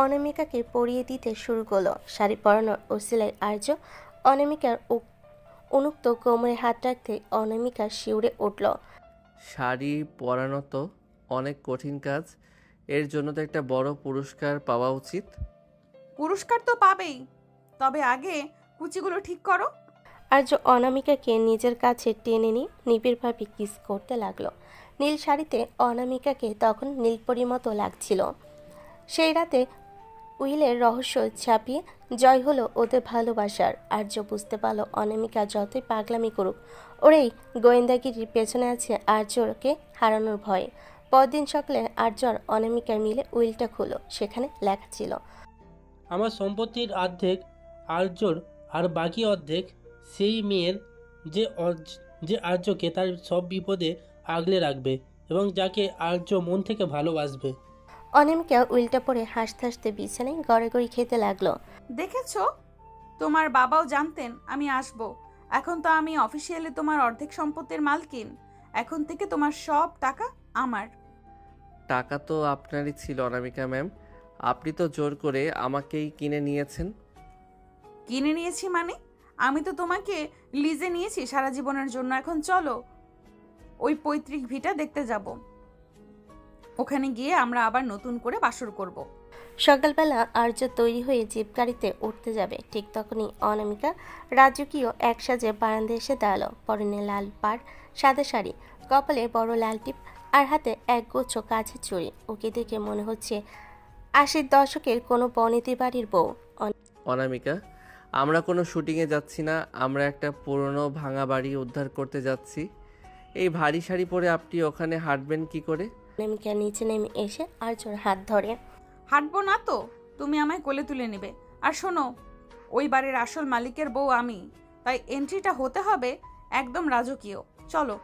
অনামিকাকে পরিয়ে দিতে শুরু করলো। শাড়ি পরানোর ওসিলায় আর্য অনামিকার উন্মুক্ত কোমরে হাত রাখতে অনামিকা শিউরে উঠল। শাড়ি পরানো তো অনেক কঠিন কাজ, এর জন্য তো একটা বড় পুরস্কার পাওয়া উচিত। পুরস্কার তো পাবেই, তবে আগে কুচিগুলো ঠিক করো। আর্য অনামিকাকে নিজের কাছে টেনে নিয়ে নিবিড়ভাবে কিস করতে লাগলো। নীল শাড়িতে অনামিকাকে তখন নীলপরির মতো লাগছিল। সেই রাতে উইলের রহস্য ছাপিয়ে জয় হলো ওদের ভালোবাসার। আর্য বুঝতে পারলো অনামিকা যতই পাগলামি করুক, ওরেই গোয়েন্দাগিরির পেছনে আছে আর্যকে হারানোর ভয়ে। পরদিন সকালে আর্য আর অনামিকা মিলে উইলটা খুলো। সেখানে লেখা ছিল, আমার সম্পত্তির অর্ধেক আর্যর আর বাকি অর্ধেক সেই মেয়ের যে আর্যকে তার সব বিপদে আগলে রাখবে এবং যাকে আর্য মন থেকে ভালোবাসবে। অনামিকা উইলটা পরে হাসতে হাসতে বিছানায় গড়াগড়ি খেতে লাগলো। দেখেছো, তোমার বাবাও জানতেন আমি আসব। এখন তো আমি অফিসিয়ালি তোমার অর্ধেক সম্পত্তির মালকিন। এখন থেকে তোমার সব টাকা আমার। টাকা তো আপনারই ছিল অনামিকা ম্যাম, আপনি তো জোর করে আমাকেই কিনে নিয়েছেন। কিনে নিয়েছি মানে? আমি তো তোমাকে লিজে নিয়েছি সারা জীবনের জন্য। এখন চলো ওই পৈতৃক ভিটা দেখতে যাব। ওখানে গিয়ে আমরা আবার নতুন করে বাসর করব। সকালবেলা আর্য তৈরি হয়ে জিপ গাড়িতে উঠতে যাবে। ঠিক তখনই অনামিকা রাজকীয় এক সাজে বারান্দায় এসে দাঁড়ালো। পরনে লাল পাড়, সাদা শাড়ি, কপালে বড় লাল টিপ আর হাতে এক গুচ্ছ কাছের চুড়ি। ওকে দেখে মনে হচ্ছে 80 দশকের কোনো বনেদি বাড়ির বউ। অনামিকা, আমরা কোনো শুটিংয়ে যাচ্ছি না, আমরা একটা পুরনো ভাঙা বাড়ি উদ্ধার করতে যাচ্ছি। এই ভারী শাড়ি পরে আপনি ওখানে হাঁটবেন কি করে? অনামিকা নিচে নেমে এসে আর্যর হাত ধরে। হাঁটবো না তো তুমি আমায় কোলে তুলে নেবে। আর শোনো, ওই বাড়ির আসল মালিকের বউ আমি, তাই এন্ট্রিটা হতে হবে একদম রাজকীয়। চলো।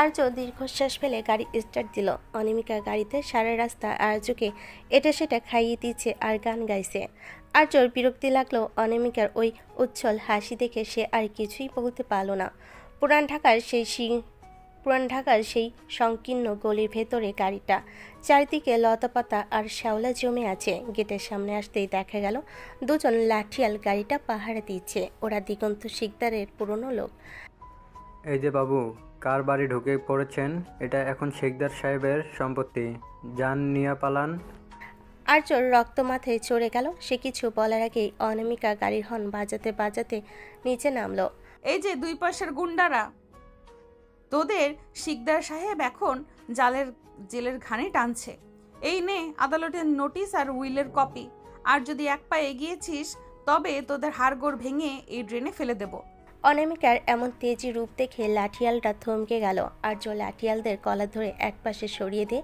আর্য দীর্ঘশ্বাস ফেলে গাড়ি স্টার্ট দিল। অনামিকা গাড়িতে সারা রাস্তা আর্যকে এটা সেটা খাইয়ে দিচ্ছে আর গান গাইছে। আর্যর বিরক্তি লাগলো অনামিকার ওই উচ্ছল হাসি দেখে। সে আর কিছুই বলতে পারল না। পুরান ঢাকার সেই সংকীর্ণ গলির ভেতরে গাড়িটা, চারিদিকে লতাপাতা আর শ্যাওলা জমে আছে। গেটের সামনে আসতেই দেখা গেল দুজন লাঠিয়াল গাড়িটা পাহারা দিচ্ছে। ওরা দিগন্ত শিকদারের পুরনো লোক। এই যে বাবু, কার বাড়ি ঢুকে পড়েছেন? এটা এখন শেখদার সাহেবের সম্পত্তি, যান নিয়ে পালান। আর্যর রক্ত মাথায় চড়ে গেল। সে কিছু বলার আগেই অনামিকা গাড়ির হর্ন বাজাতে বাজাতে নিচে নামলো। এই যে 2 পয়সার গুন্ডারা, তোদের শিকদার সাহেব এখন জেলের ঘানি টানছে। এই নে আদালতের নোটিশ আর উইলের কপি। আর যদি এক পা এগিয়েছিস তবে তোদের হাড়গোড় ভেঙে এই ড্রেনে ফেলে দেব। অনামিকার এমন তেজি রূপ দেখে লাঠিয়ালটা থমকে গেল। আর্য লাঠিয়ালদের কলা ধরে একপাশে সরিয়ে দিয়ে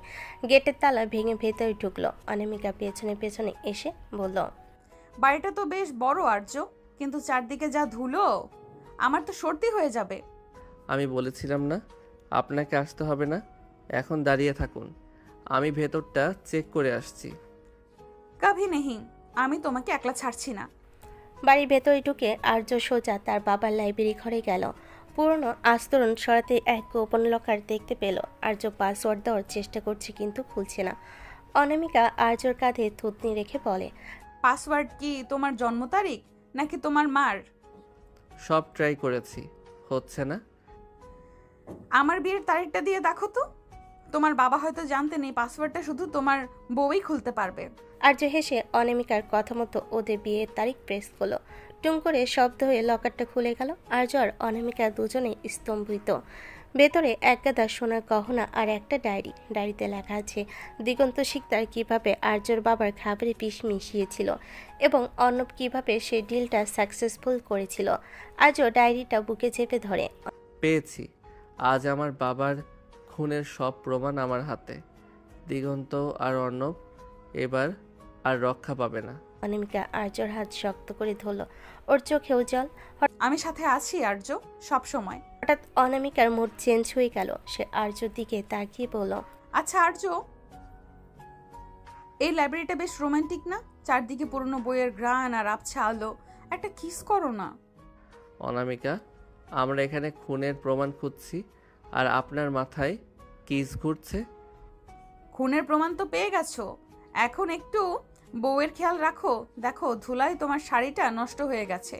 গেটের তালা ভেঙে ভেতরে ঢুকলো। অনামিকা পেছনে পেছনে এসে বলল, বাড়িটা তো বেশ বড় আর্য, কিন্তু চারদিকে যা ধুলো, আমার তো সর্দি হয়ে যাবে। আমি বলেছিলাম না আপনাকে আসতে হবে না, এখন দাঁড়িয়ে থাকুন, আমি ভেতরটা চেক করে আসছি। কাভি নেহি, আমি তোমাকে একলা ছাড়ছি না। বাড়ির ভেতরে ঢুকে আর্য সোজা তার বাবার লাইব্রেরি ঘরে গেল। পুরনো আস্তরণ সরাতে এক গোপন লকার দেখতে পেল। আর্য পাসওয়ার্ড দেওয়ার চেষ্টা করছে কিন্তু খুলছে না। অনামিকা আর্যর কাঁধে থুতনি রেখে বলে, পাসওয়ার্ড কি তোমার জন্ম তারিখ নাকি তোমার মার? সব ট্রাই করেছি, হচ্ছে না। আমার বিয়ের তারিখটা দিয়ে দেখো তো। তোমার বাবা হয়তো জানতে নেই পাসওয়ার্ডটা শুধু তোমার বউই খুলতে পারবে। আর্য হেসে অনামিকার কথা মতো ওদের বিয়ের তারিখ প্রেস করলো। টুম করে শব্দ হয়ে লকারটা খুলে গেল। আর্য আর অনামিকা দুজনেই স্তম্ভিত। ভেতরে এক গাদা সোনার গহনা আর একটা ডায়েরিতে লেখা আছে দিগন্ত শিকদার কিভাবে আর্যর বাবার খাবারে বিষ মিশিয়েছিল এবং অর্ণব কিভাবে সেই ডিলটা সাকসেসফুল করেছিল। আর্য ডায়েরিটা বুকে চেপে ধরে। পেয়েছি, আজ আমার বাবার খুনের সব প্রমাণ আমার হাতে। দিগন্ত আর অর্ণব এবার আর রক্ষা পাবে না। অনামিকা আর্যর হাত শক্ত করে ধরল। ওর চোখেও জল। আমি সাথে আছি আর্য, সব সময়। হঠাৎ অনামিকার মুড চেঞ্জ হয়ে গেল। সে আর্যর দিকে তাকিয়ে বলল, আচ্ছা আর্য, এই লাইব্রেরিটা বেশ রোমান্টিক না? চারদিকে পুরনো বইয়ের ঘ্রাণ আর আবছা আলো। একটা কিস করো না। অনামিকা, আমরা এখানে খুনের প্রমাণ খুঁজছি আর আপনার মাথায় কিস ঘুরছে। খুনের প্রমাণ তো পেয়ে গেছো, এখন একটু বউয়ের খেয়াল রাখো। দেখো ধুলায় তোমার শাড়িটা নষ্ট হয়ে গেছে।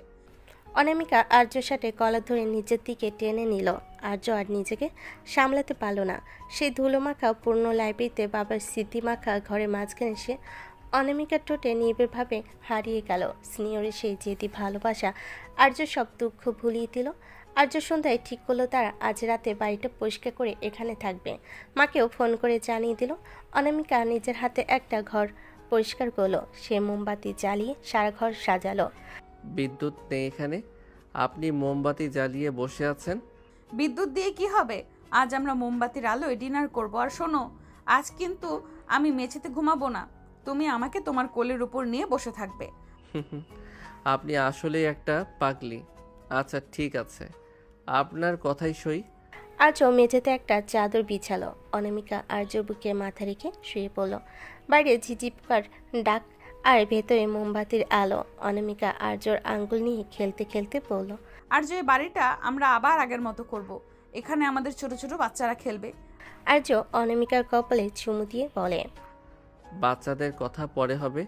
অনামিকা আর্যর সাথে কলার ধরে নিচের দিকে টেনে নিল। আর্য আর নিজেকে সামলাতে পারল না। সেই ধুলোমাখা পূর্ণ লাইব্রেরিতে বাবার স্মৃতিমাখা ঘরের মাঝখানে সে অনামিকার ঠোঁটে নিবিড়ভাবে হারিয়ে গেল। সিনিয়রের সেই জেদি ভালোবাসা আর্য সব দুঃখ ভুলিয়ে দিল। আর্য সন্ধ্যায় ঠিক করলো তারা আজ রাতে বাড়িটা পরিষ্কার করে এখানে থাকবে। মাকেও ফোন করে জানিয়ে দিল। অনামিকা নিজের হাতে একটা ঘর পরিষ্কার করলো। সে মোমবাতি জ্বালিয়ে সারা ঘর সাজালো। বিদ্যুৎ নেই এখানে, আপনি মোমবাতি জ্বালিয়ে বসে আছেন। বিদ্যুৎ দিয়ে কি হবে? আজ আমরা মোমবাতির আলোয় ডিনার করব। আর শোনো, আজ কিন্তু আমি মেঝেতে ঘুমাবো না। তুমি আমাকে তোমার কোলের উপর নিয়ে বসে থাকবে। আপনি আসলেই একটা পাগলি। আচ্ছা ঠিক আছে, আপনার কথাই সই। আজও মেঝেতে একটা চাদর বিছালো। অনামিকা আর্যর বুকে মাথা রেখে শুয়ে পড়ল। বাইরে ঝিঝিপকার ডাক আর ভেতরে মোমবাতির আলো। অনামিকা আর্যর আঙ্গুল নিয়ে খেলতে খেলতে বলল, আর যে বাড়িটা আমরা আবার আগের মতো করব। এখানে আমাদের ছোট ছোট বাচ্চারা খেলবে। আর্য অনামিকার কপালে চুমু দিয়ে বলে, বাচ্চাদের কথা পরে হবে,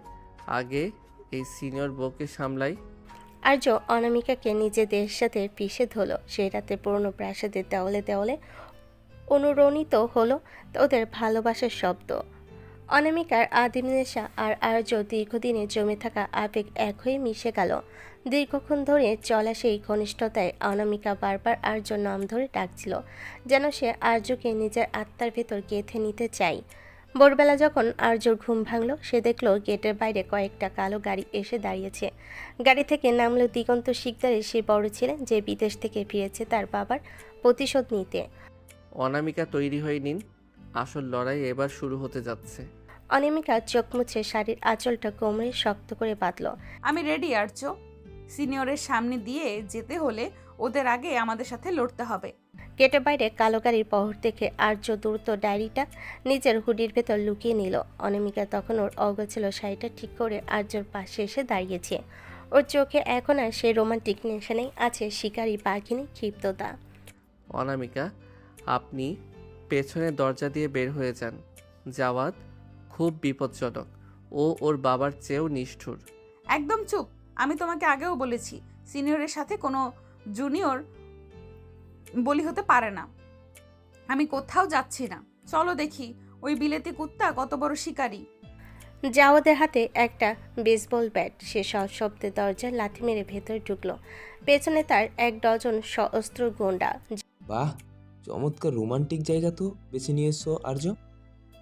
আগে এই সিনিয়র বউকে সামলাই। আর্য অনামিকাকে নিজেদের সাথে পিষে ধরল। সেই রাতে পুরনো প্রাসাদের দেওয়ালে দেওয়ালে অনুরণিত হলো ওদের ভালোবাসার শব্দ। অনামিকার আদিম নেশা আর আর্য দীর্ঘদিনে জমে থাকা আবেগ এক হয়ে মিশে গেল। দীর্ঘক্ষণ ধরে চলা সেই ঘনিষ্ঠতায় অনামিকা বারবার আর্যর নাম ধরে ডাকছিল, যেন সে আর্যকে নিজের আত্মার ভেতর গেঁথে নিতে চায়। ভোরবেলা যখন আর্যর ঘুম ভাঙল, সে দেখল গেটের বাইরে কয়েকটা কালো গাড়ি এসে দাঁড়িয়েছে। গাড়ি থেকে নামলো দিগন্ত শিকদারের সেই বড় ছেলে, যে বিদেশ থেকে ফিরেছে তার বাবার প্রতিশোধ নিতে। অনামিকা তৈরি হয়ে নিন, আসল লড়াই এবার শুরু হতে যাচ্ছে। অনামিকা চোখ মুছে শাড়ির আঁচলটা কোমরে শক্ত করে বাঁধল। আমি রেডি আর্য। সিনিয়রের সামনে দিয়ে যেতে হলে ওদের আগে আমাদের সাথে লড়তে হবে। গেটের বাইরে কালো গাড়ির পহর দেখে আর্য দ্রুত ডায়েরিটা নিজের হুডির ভেতর লুকিয়ে নিল। অনামিকা তখন ওর অগোছাল শাড়িটা ঠিক করে আর্যর পাশে এসে দাঁড়িয়েছে। ওর চোখে এখন আর সেই রোমান্টিক নেশানেই আছে শিকারী পাখিনী ক্ষিপ্ততা। অনামিকা, আপনি পেছনের দরজা দিয়ে বের হয়ে যান। জাওয়াদ খুব বিপজ্জনক, ও ওর বাবার চেয়েও নিষ্ঠুর। একদম চুপ। আমি তোমাকে আগেও বলেছি, সিনিয়রের সাথে কোনো জুনিয়র বলি হতে পারে না। আমি কোথাও যাচ্ছি না। চলো দেখি ওই বিলেতি কুত্তা কত বড় শিকারী। জাওয়াদের হাতে একটা বেসবল ব্যাট। সে সশব্দে দরজার লাথি মেরে ভেতরে ঢুকলো। পেছনে তার 1 ডজন সশস্ত্র গুন্ডা। বাহ, চমৎকার রোমান্টিক জায়গা তো বেছে নিয়েছো আর্য।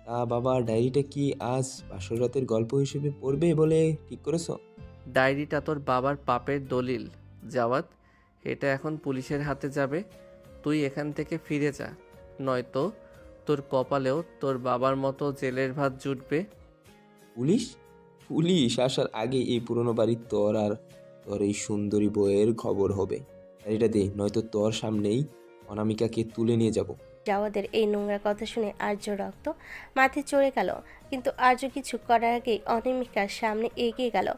তা বাবা, ডায়েরিটা কি আজ বাসর রাতের গল্প হিসেবে পড়বে বলে ঠিক করেছো? ডায়েরিটা তোর বাবার পাপের দলিল জাওয়াত। এটা এখন পুলিশের হাতে যাবে। তুই এখান থেকে ফিরে যা, নয়তো তোর কপালেও তোর বাবার মতো জেলের ভাত জুটবে। পুলিশ? পুলিশ আসার আগে এই পুরনো বাড়ির তোর এই সুন্দরী বইয়ের খবর হবে। গাড়িটা দে, নয়তো তোর সামনেই অনামিকাকে তুলে নিয়ে যাব। জাওয়াদের এই নোংরা কথা শুনে আর্য রক্ত মাথায় চড়ে গেল, কিন্তু আর্য কিছু করার আগেই অনামিকার সামনে এগিয়ে গেল।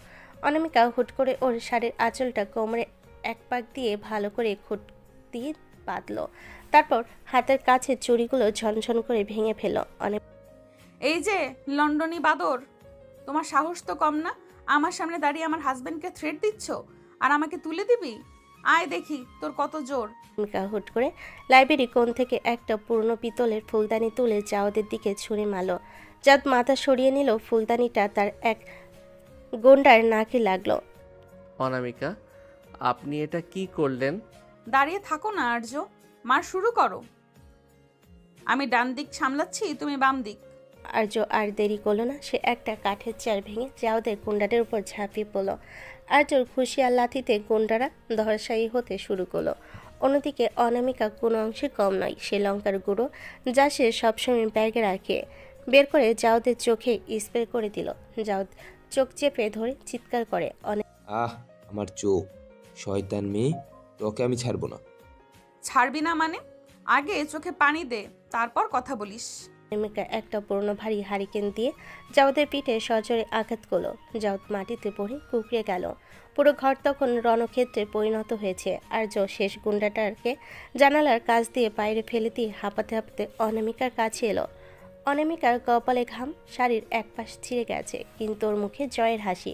অনামিকা হুট করে ওর শাড়ির আঁচলটা কোমরে এক পাক দিয়ে ভালো করে খুঁট দিয়ে বাঁধল। তারপর হাতের কাছে চুড়িগুলো ঝনঝন করে ভেঙে ফেল। এই যে লন্ডনী বাদর, তোমার সাহস তো কম না। আমার সামনে দাঁড়িয়ে আমার হাজবেন্ডকে থ্রেট দিচ্ছ আর আমাকে তুলে দিবি? আয় দেখি তোর কত জোর। অনামিকা হুট করে লাইব্রেরি কোণ থেকে একটা পুরনো পিতলের ফুলদানি তুলে জাওয়াদের দিকে ছুঁড়ে মারল। জাওয়াদ মাথা সরিয়ে নিল। ফুলদানিটা তার এক গন্ডার নাকে লাগলো। অনামিকা, আপনি এটা কি করলেন? দাঁড়িয়ে থাকো না আর্য, মার শুরু করো। আমি ডান দিক সামলাচ্ছি, তুমি বাম দিক। আর্য আর দেরি করলো না, সে একটা কাঠের চেয়ার ভেঙে জাওয়াদের গুন্ডাদের উপর ঝাঁপিয়ে পড়ল। আর্যর খুশি আর লাথিতে গুন্ডারা ধরাশায়ী হতে শুরু করলো। অন্যদিকে অনামিকা কোনো অংশে কম নয়। সে লঙ্কার গুঁড়ো, যা সে সবসময় ব্যাগে রাখে, বের করে জাওয়াদের চোখে স্প্রে করে দিল। জাওয়াদ চোখ চেপে ধরে চিৎকার করে। আহ, আমার চোখ! শয়তান মেয়ে, তোকে আমি ছাড়বো না। ছাড়বি না মানে? আগে চোখে পানি দে, তারপর কথা বলিস। অনামিকা একটা পুরনো ভারী হারিকেন দিয়ে জাওয়াদের পিঠে সজোরে আঘাত করলো। জাওয়াদ মাটিতে পড়ে কুঁকড়ে গেল। পুরো ঘর তখন রণক্ষেত্রে পরিণত হয়েছে। আর্য শেষ গুন্ডাটাকে জানালার কাছ দিয়ে বাইরে ফেলে দিয়ে হাঁপাতে হাঁপাতে অনামিকার কাছে এলো। অনামিকার কপালে ঘাম, শাড়ির এক পাশ ছিঁড়ে গেছে, কিন্তু ওর মুখে জয়ের হাসি।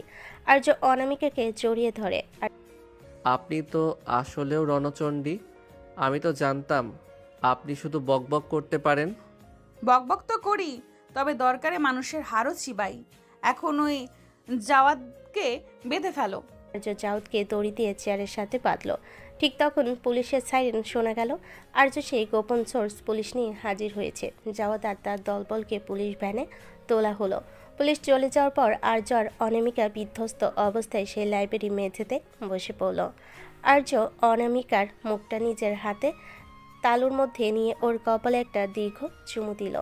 আর্য অনামিকাকে জড়িয়ে ধরে। আপনি তো আসলেও রণচণ্ডী। আমি তো জানতাম আপনি শুধু বকবক করতে পারেন। বকবক তো করি, তবে দরকারে মানুষের হাড়ও চিবাই। এখন ওই জাওয়াদকে বেঁধে ফেলো। আর্য জাওয়াদকে দড়ি দিয়ে চেয়ারের সাথে বাঁধল। ঠিক তখন পুলিশের সাইরেন শোনা গেল। আর্য সেই গোপন সোর্স পুলিশ নিয়ে হাজির হয়েছে। জাওয়াদ আর তার দলবলকে পুলিশ ভ্যানে তোলা হলো। পুলিশ চলে যাওয়ার পর আর্য আর অনামিকা বিধ্বস্ত অবস্থায় সেই লাইব্রেরি মেঝেতে বসে পড়ল। আর্য অনামিকার মুখটা নিজের হাতে তালুর মধ্যে নিয়ে ওর কপালে একটা দীর্ঘ চুমু দিল।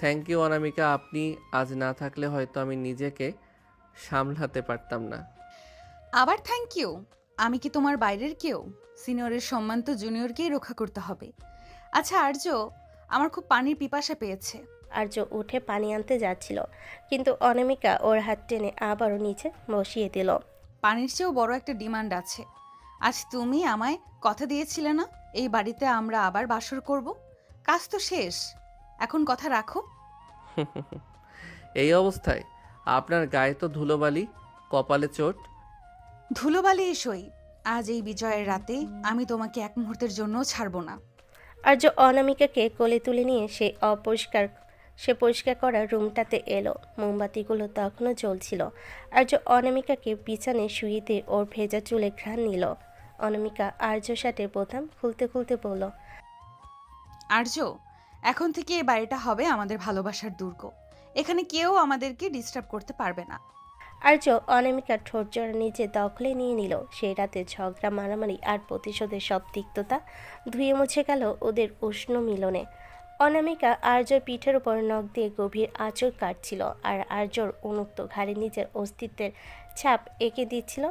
থ্যাংক ইউ অনামিকা, আপনি আজ না থাকলে হয়তো আমি নিজেকে সামলাতে পারতাম না। আবার থ্যাংক ইউ? আমি কি তোমার বাইরের কেউ? সিনিয়রের সম্মান তো জুনিয়রকেই রক্ষা করতে হবে। আচ্ছা আর্য, আমার খুব পানির পিপাসা পেয়েছে। আর্য উঠে পানি আনতে যাচ্ছিল, কিন্তু অনামিকা ওর হাত টেনে আবারও নিচে বসিয়ে দিল। পানির চেয়েও বড় একটা ডিমান্ড আছে। আজ তুমি আমায় কথা দিয়েছিলে না, এই বাড়িতে আমরা আবার বাসর করব? কাজ তো শেষ, এখন কথা রাখো। এই অবস্থায় আপনার গায়ে তো ধুলোবালি, কপালে চোট। ধুলোবালি সই, আজ এই বিজয়ের রাতে আমি তোমাকে এক মুহূর্তের জন্য ছাড়বো না। আর্য অনামিকাকে কোলে তুলে নিয়ে সে পরিষ্কার করা রুমটাতে এলো। মোমবাতিগুলো তখনও জ্বলছিল। আর্য অনামিকাকে বিছানায় শুয়ে দিয়ে ওর ভেজা চুলে ঘ্রাণ নিল। অনামিকা আর্য শার্টের বোতাম খুলতে খুলতে বলল, আর্য, এখন থেকে এই বাড়িটা হবে আমাদের ভালোবাসার দুর্গ। এখানে কেউ আমাদেরকে ডিস্টার্ব করতে পারবে না। আর্য অনামিকার ঠোঁট জোড়া নিজে দখলে নিয়ে নিল। সেই রাতে ঝগড়া, মারামারি আর প্রতিশোধের সব তিক্ততা ধুয়ে মুছে গেল ওদের উষ্ণ মিলনে। অনামিকা আর্যর পিঠের উপর নখ দিয়ে গভীর আঁচড় কাটছিল, আর আর্যর উন্মুক্ত ঘাড়ে নিজের অস্তিত্বের ছাপ এঁকে দিচ্ছিল।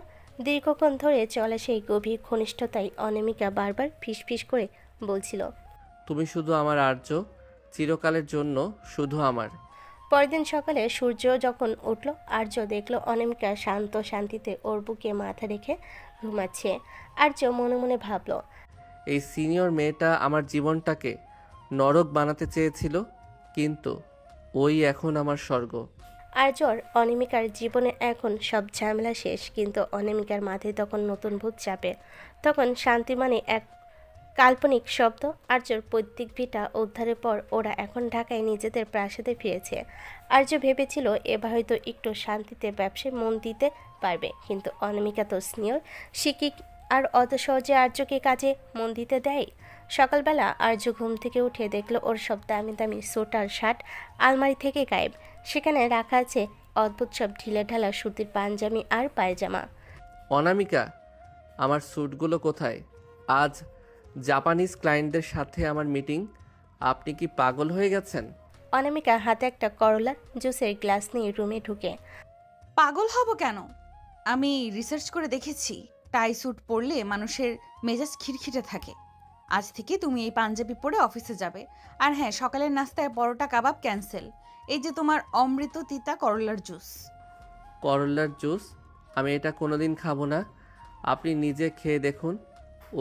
দীর্ঘক্ষণ ধরে চলা সেই গভীর ঘনিষ্ঠতায় অনামিকা বারবার ফিসফিস করে বলছিল, তুমি শুধু আমার আর্য, চিরকালের জন্য শুধু আমার। পরদিন সকালে সূর্য যখন উঠল, আর্য দেখল অনামিকা শান্ত শান্তিতে ওর বুকে মাথা রেখে ঘুমাচ্ছে। আর্য মনে মনে ভাবল, এই সিনিয়র মেয়েটা আমার জীবনটাকে নরক বানাতে চেয়েছিল, কিন্তু ওই এখন আমার স্বর্গ। আর্যর অনামিকার জীবনে এখন সব ঝামেলা শেষ, কিন্তু অনামিকার মাথায় তখন নতুন ভূত চাপে। তখন শান্তি মানে এক কাল্পনিক শব্দ। আর্যর পৈতৃক ভিটা উদ্ধারের পর ওরা এখন ঢাকায় নিজেদের প্রাসাদে ফিরেছে। আর্য ভেবেছিল এবার হয়তো একটু শান্তিতে ব্যবসায় মন দিতে পারবে, কিন্তু অনামিকা তো সিনিয়র শিক্ষিক, আর অত সহজে আর্যকে কাজে মন দিতে দেয়। সকালবেলা আর্য ঘুম থেকে উঠে দেখলো ওর সব দামি দামি স্যুট আর শার্ট আলমারি থেকে গায়েব। সেখানে রাখা আছে অদ্ভুত সব ঢিলেঢালা সুতির পাঞ্জাবি আর পায়জামা। অনামিকা, আমার স্যুটগুলো কোথায়? আজ জাপানিজ ক্লায়েন্টদের সাথে আমার মিটিং। আপনি কি পাগল হয়ে গেছেন? অনামিকা হাতে একটা করলার জুসের গ্লাস নিয়ে রুমে ঢুকে। পাগল হব কেন? আমি রিসার্চ করে দেখেছি টাই স্যুট পরলে মানুষের মেজাজ খিটখিটে থাকে। আজ থেকে তুমি এই পাঞ্জাবি পরে অফিসে যাবে। আর হ্যাঁ, সকালের নাস্তায় পরোটা কাবাব ক্যান্সেল। এই যে তোমার অমৃত তিতা করলার জুস। করলার জুস? আমি এটা কোনোদিন খাবো না। আপনি নিজে খেয়ে দেখুন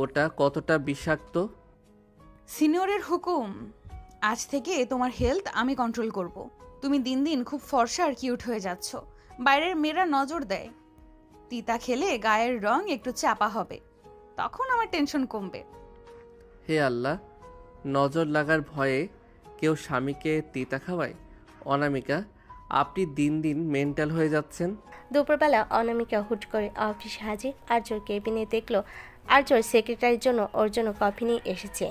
ওটা কতটা বিষাক্ত। সিনিয়রের হুকুম। আজ থেকে তোমার হেলথ আমি কন্ট্রোল করব। তুমি দিন দিন খুব ফর্সা আর কিউট হয়ে যাচ্ছ। বাইরের মেয়েরা নজর দেয়। তিতা খেলে গায়ের রং একটু চাপা হবে, তখন আমার টেনশন কমবে। হে আল্লাহ, নজর লাগার ভয়ে কেউ স্বামীকে তিতা খাওয়ায়? অনামিকা, আপনি দিন দিন মেন্টাল হয়ে যাচ্ছেন। দুপুরবেলা অনামিকা হুট করে অফিসে হাজির। আর্যর কেবিনে দেখলো আর্যর সেক্রেটারির জন্য ওর জন্য কফি নিয়ে এসেছে।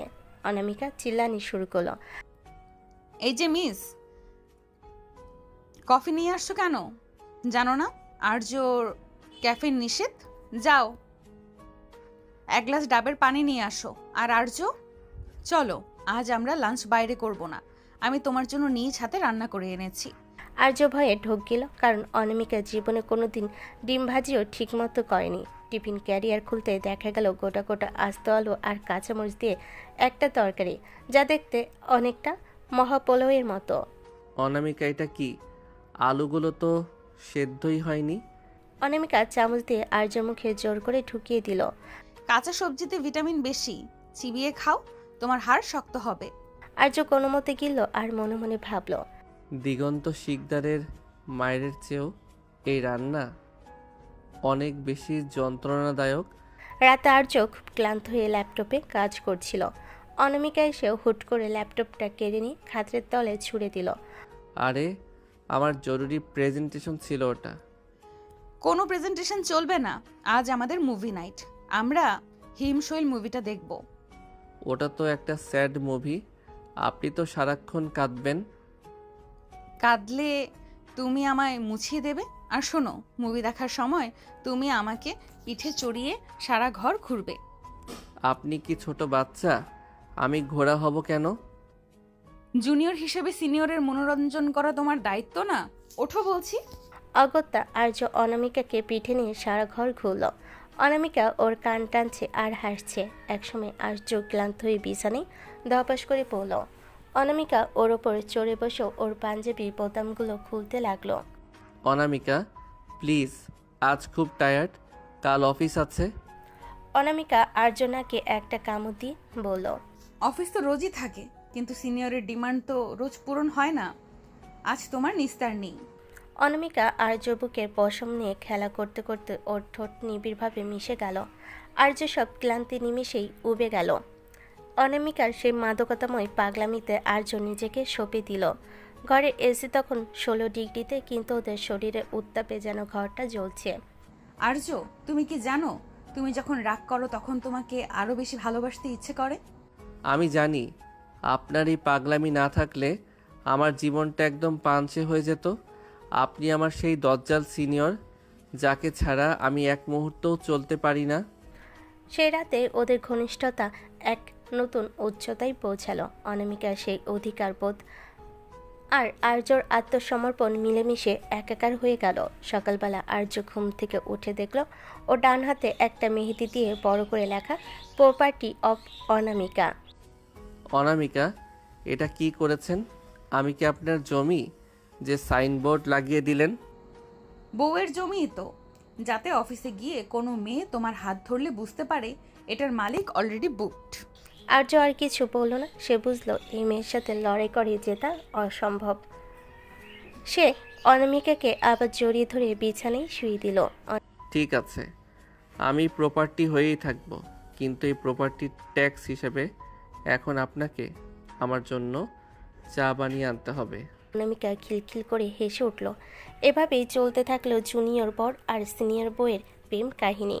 অনামিকা চিল্লানি শুরু করলো। এই যে মিস, কফি নিয়ে আসছো কেন? জানো না আর্যর ক্যাফেন নিষেধ? যাও এক গ্লাস ডাবের পানি নিয়ে আসো। আর আর্য, চলো আজ আমরা লাঞ্চ বাইরে করব না, আমি তোমার জন্য নিজ হাতে রান্না করে এনেছি। আর্য ভয়ে ঢোক গেল, কারণ অনামিকা জীবনে কোনোদিন ডিম ভাজিও ঠিকমতো করেনি। টিফিন ক্যারিয়ার খুলতে দেখা গেল গোটা গোটা আস্ত আলু আর কাঁচামরিচ দিয়ে একটা তরকারি, যা দেখতে অনেকটা মহাপোলাওয়ের মতো। অনামিকা, এটা কি? আলুগুলো তো সেদ্ধই হয়নি। অনামিকা চামচ দিয়ে আর্যর মুখে জোর করে ঢুকিয়ে দিল। কাঁচা সবজিতে ভিটামিন বেশি, চিবিয়ে খাও, তোমার হাড় শক্ত হবে। আর্য কোনো মতে গিলল আর মনে মনে ভাবল, দিগন্ত শিকদারের মায়ের চেয়েও এই রান্না অনেক বেশি যন্ত্রণাদায়ক। রাতে আর্য খুব ক্লান্ত হয়ে ল্যাপটপে কাজ করছিল। অনামিকা এসেও হুট করে ল্যাপটপটা কেড়ে নিয়ে খাটের তলে ছুঁড়ে দিল। আরে, আমার জরুরি প্রেজেন্টেশন ছিল ওটা। কোনো প্রেজেন্টেশন চলবে না, আজ আমাদের মুভি নাইট। আমরা হিমশৈল মুভিটা দেখব। ওটা তো একটা স্যাড মুভি, আপনি তো সারাক্ষণ কাঁদবেন। কাঁদলে তুমি আমায় মুছিয়ে দেবে। আর শোনো, মুভি দেখার সময় তুমি আমাকে পিঠে চড়িয়ে সারা ঘর ঘুরবে। আপনি কি ছোট বাচ্চা? আমি ঘোড়া হব কেন? জুনিয়র হিসেবে সিনিয়রের মনোরঞ্জন করা তোমার দায়িত্ব না? ওঠো বলছি। অগত্যা আর্য অনামিকাকে পিঠে নিয়ে সারা ঘর ঘুরল। অনামিকা ওর কান টানছে আর হাসছে। একসময় আর্য ক্লান্ত হয়ে বিছানায় ধপাস করে পড়ল। অনামিকা ওর ওপর চড়ে বসে ওর পাঞ্জাবির বোতামগুলো খুলতে লাগলো। অনামিকা, প্লিজ, আজ খুব টায়ার্ড, কাল অফিস আছে। অনামিকা আর্যনাকে একটা কামড় দিয়ে বলল, অফিস তো রোজই থাকে, কিন্তু সিনিয়রের ডিমান্ড তো রোজ পূরণ হয় না। আজ তোমার নিস্তার নেই। অনামিকা আর্য বুকের পশম নিয়ে খেলা করতে করতে ওর ঠোঁট নিবিড়ভাবে মিশে গেল। আর্য সব ক্লান্তি নিমিষেই উবে গেল। অনামিকার সেই মাদকতাময় পাগলামিতে আর্য নিজেকে সঁপে দিল। ঘরে এসি তখন 16 ডিগ্রিতে, কিন্তু ওদের শরীরে উত্তাপে যেন ঘরটা জ্বলছে। আর্য, তুমি কি জানো, তুমি যখন রাগ করো তখন তোমাকে আরো বেশি ভালোবাসতে ইচ্ছে করে। আমি জানি, আপনার এই পাগলামি না থাকলে আমার জীবনটা একদম পাঞ্চে হয়ে যেত। আপনি আমার সেই দজ্জাল সিনিয়র, যাকে ছাড়া আমি এক মুহূর্তও চলতে পারি না। সেই রাতে ওদের ঘনিষ্ঠতা এক নতুন উচ্চতায় পৌঁছালো। অনামিকার সেই অধিকার বোধ আর আর্যর আত্মসমর্পণ মিলেমিশে একাকার হয়ে গেল। সকালবেলা আর্য ঘুম থেকে উঠে দেখল ও ডান হাতে একটা মেহেদি দিয়ে বড় করে লেখা প্রপার্টি অফ অনামিকা। অনামিকা, এটা কি করেছেন? আমি কি আপনার জমি যে সাইনবোর্ড লাগিয়ে দিলেন? বউয়ের জমি তো, যাতে অফিসে গিয়ে কোনো মেয়ে তোমার হাত ধরলে বুঝতে পারে এটার মালিক অলরেডি বুকড। আর্য আর কিছু বলল না। সে বুঝলো এই মেয়ের সাথে লড়াই করে জেতা অসম্ভব। সে অনামিকাকে আবার জড়িয়ে ধরে বিছানায় শুয়ে দিল। ঠিক আছে, আমি প্রপার্টি হয়েই থাকব, কিন্তু এই প্রপার্টির ট্যাক্স হিসেবে এখন আপনাকে আমার জন্য চা বানিয়ে আনতে হবে। অনামিকা খিলখিল করে হেসে উঠল। এভাবেই চলতে থাকলো জুনিয়র বর আর সিনিয়র বউয়ের প্রেম কাহিনী।